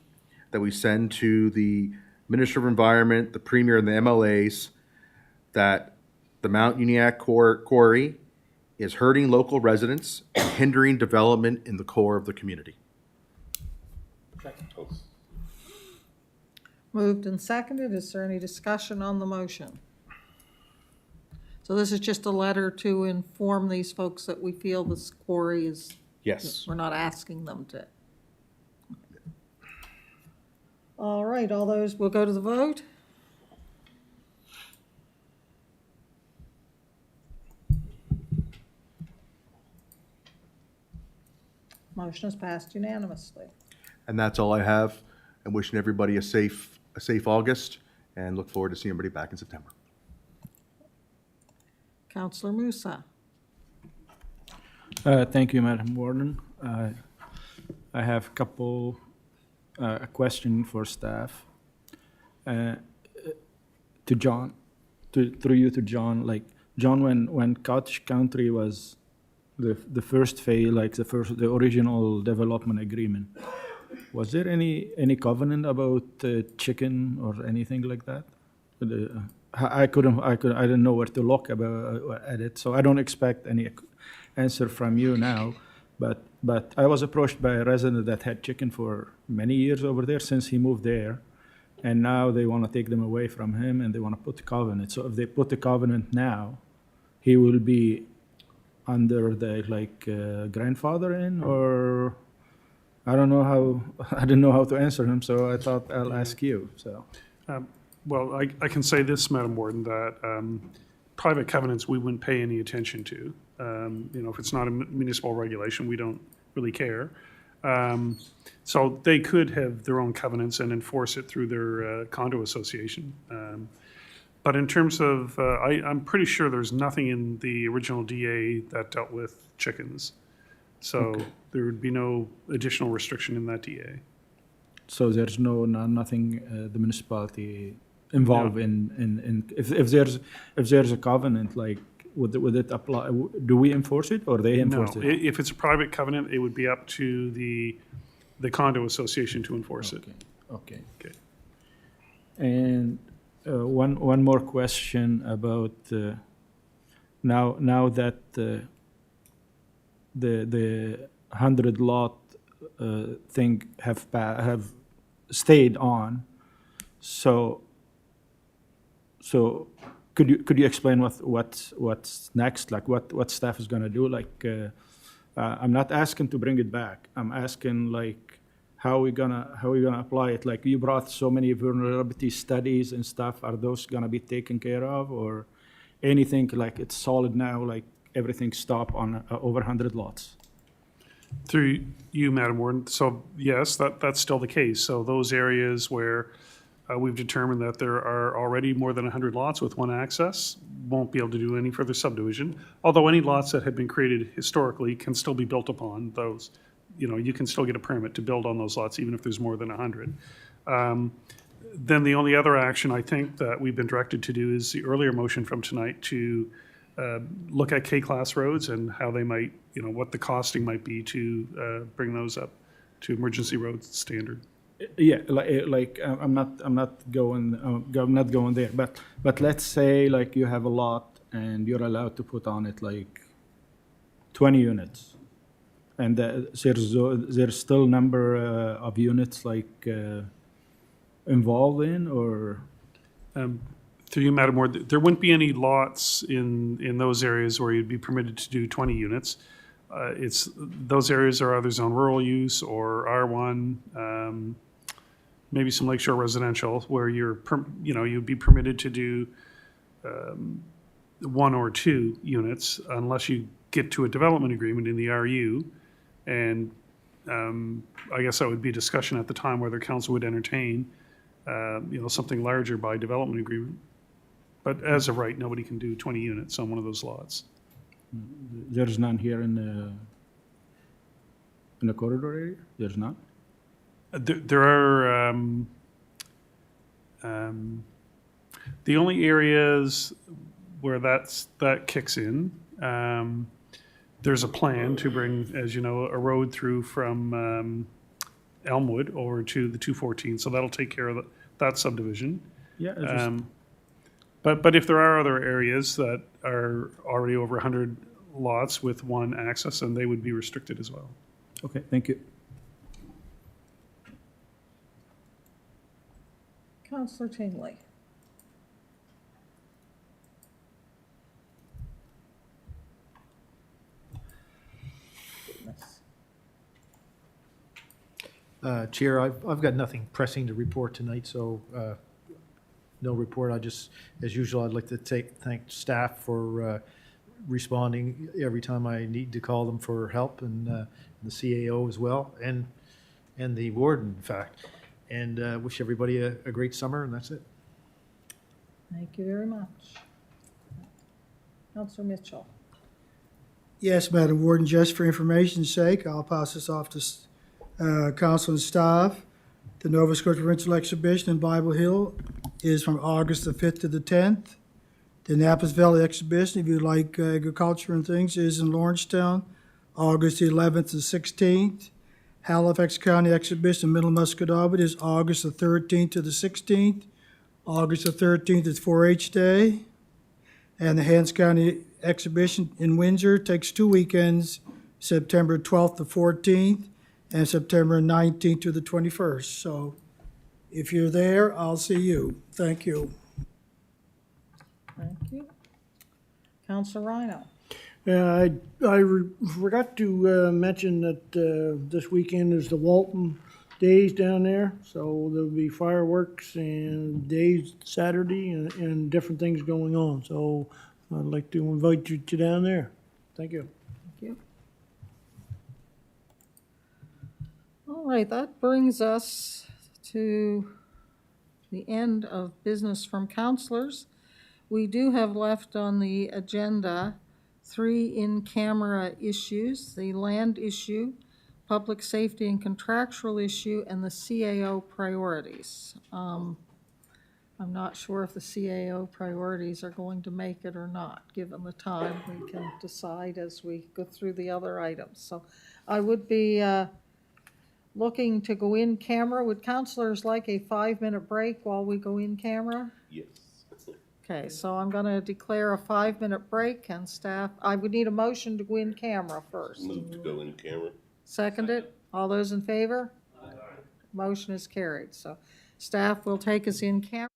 Speaker 11: that we send to the Minister of Environment, the Premier, and the MLAs that the Mount Uniacke Quarry is hurting local residents and hindering development in the core of the community.
Speaker 2: Moved and seconded. Is there any discussion on the motion? So this is just a letter to inform these folks that we feel this quarry is.
Speaker 11: Yes.
Speaker 2: We're not asking them to. All right, all those, we'll go to the vote. Motion is passed unanimously.
Speaker 11: And that's all I have. I'm wishing everybody a safe August and look forward to seeing everybody back in September.
Speaker 2: Councillor Musa.
Speaker 16: Thank you, Madam Warden. I have a question for staff. To John, through you to John, like, John, when Cottage Country was the first phase, like the original development agreement, was there any covenant about chicken or anything like that? I didn't know where to look at it, so I don't expect any answer from you now. But I was approached by a resident that had chicken for many years over there since he moved there, and now they want to take them away from him and they want to put the covenant. So if they put the covenant now, he will be under the grandfather in, or I don't know how. I didn't know how to answer him, so I thought I'll ask you. So.
Speaker 17: Well, I can say this, Madam Warden, that private covenants we wouldn't pay any attention to. If it's not a municipal regulation, we don't really care. So they could have their own covenants and enforce it through their condo association. But in terms of, I'm pretty sure there's nothing in the original DA that dealt with chickens. So there would be no additional restriction in that DA.
Speaker 16: So there's nothing the municipality involved in if there's a covenant, like would it apply? Do we enforce it or they enforce
Speaker 17: No,
Speaker 16: it?
Speaker 17: if it's a private covenant, it would be up to the condo association to enforce it.
Speaker 16: Okay. And one more question about now that the 100 lot thing have stayed on. So could you explain what's next? Like what staff is gonna do? Like I'm not asking to bring it back. I'm asking like how we gonna apply it? Like you brought so many vulnerability studies and stuff. Are those gonna be taken care of, or anything like it's solid now? Like everything stop on over 100 lots?
Speaker 17: Through you, Madam Warden. So yes, that's still the case. So those areas where we've determined that there are already more than 100 lots with one access won't be able to do any further subdivision. Although any lots that have been created historically can still be built upon those. You can still get a permit to build on those lots even if there's more than 100. Then the only other action I think that we've been directed to do is the earlier motion from tonight to look at K-class roads and how they might, what the costing might be to bring those up to emergency road standard.
Speaker 16: Yeah, I'm not going there, but let's say like you have a lot and you're allowed to put on it like 20 units. And there's still number of units like involved in, or?
Speaker 17: Through you, Madam Ward, there wouldn't be any lots in those areas where you'd be permitted to do 20 units. Those areas are either zone rural use or R1, maybe some lakeshore residential where you'd be permitted to do 1 or 2 units unless you get to a development agreement in the RU. And I guess that would be discussion at the time whether council would entertain something larger by development agreement. But as of right, nobody can do 20 units on one of those lots.
Speaker 16: There's none here in the corridor area? There's none?
Speaker 17: There are the only areas where that kicks in. There's a plan to bring, as you know, a road through from Elmwood over to the 214, so that'll take care of that subdivision.
Speaker 16: Yeah.
Speaker 17: But if there are other areas that are already over 100 lots with one access, then they would be restricted as well.
Speaker 16: Okay, thank you.
Speaker 2: Councillor Tingley.
Speaker 14: Chair, I've got nothing pressing to report tonight, so no report. As usual, I'd like to thank staff for responding every time I need to call them for help, and the CAO as well, and the warden, in fact. And wish everybody a great summer, and that's it.
Speaker 2: Thank you very much. Councillor Mitchell.
Speaker 19: Yes, Madam Warden, just for information's sake, I'll pass this off to council and staff. The Nova Scotia Provincial Exhibition in Bible Hill is from August the 5th to the 10th. The Annapolis Valley Exhibition, if you like agriculture and things, is in Lawrencetown, August the 11th to 16th. Halifax County Exhibition in Middle Muscatawbin is August the 13th to the 16th. August the 13th is 4-H Day. And the Hants County Exhibition in Windsor takes 2 weekends, September 12th to 14th and September 19th to the 21st. So if you're there, I'll see you. Thank you.
Speaker 2: Thank you. Councillor Rhino.
Speaker 8: I forgot to mention that this weekend is the Walton Days down there. So there'll be fireworks and days Saturday and different things going on. So I'd like to invite you to down there. Thank you.
Speaker 2: Thank you. All right, that brings us to the end of business from councillors. We do have left on the agenda 3 in-camera issues: the land issue, public safety and contractual issue, and the CAO priorities. I'm not sure if the CAO priorities are going to make it or not. Given the time, we can decide as we go through the other items. So I would be looking to go in camera. Would councillors like a 5-minute break while we go in camera?
Speaker 9: Yes.
Speaker 2: Okay, so I'm going to declare a 5-minute break, and staff, I would need a motion to go in camera first.
Speaker 9: Move to go in camera.
Speaker 2: Second it? All those in favor? Aye. Motion is carried. So staff will take us in camera.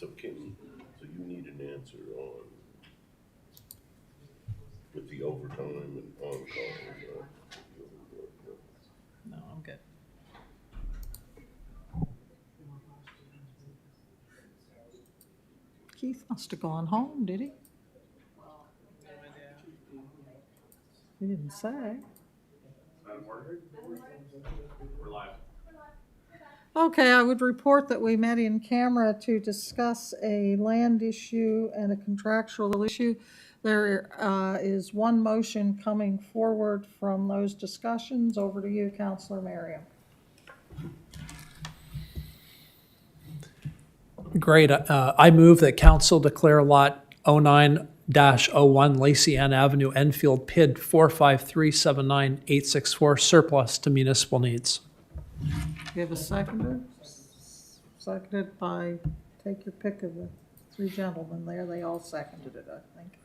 Speaker 9: So so you need an answer on, with the overtime and on-call.
Speaker 3: No, I'm good. Keith must have gone home, did he? He didn't say.
Speaker 4: We're live.
Speaker 2: Okay, I would report that we met in camera to discuss a land issue and a contractual issue. There is one motion coming forward from those discussions. Over to you, Councillor Merriam.
Speaker 15: Great. I move that council declare lot 09-01 Lacey Ann Avenue, Enfield, PID 45379-864 surplus to municipal needs.
Speaker 2: Do you have a seconder? Seconded by, take your pick of the three gentlemen there. They all seconded it, I think.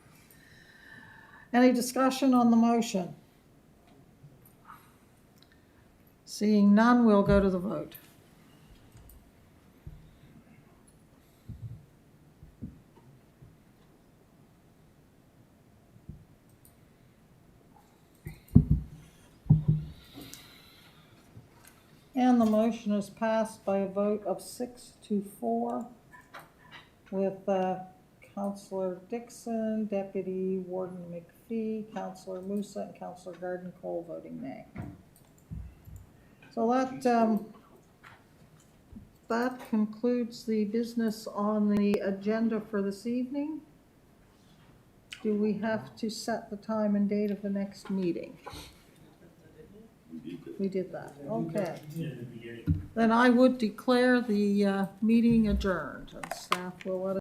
Speaker 2: Any discussion on the motion? Seeing none, we'll go to the vote. And the motion is passed by a vote of 6-4 with Councillor Dixon, Deputy Warden McPhee, Councillor Musa, and Councillor Garden Cole voting nay. So that concludes the business on the agenda for this evening. Do we have to set the time and date of the next meeting? We did that, okay. Then I would declare the meeting adjourned, and staff will let us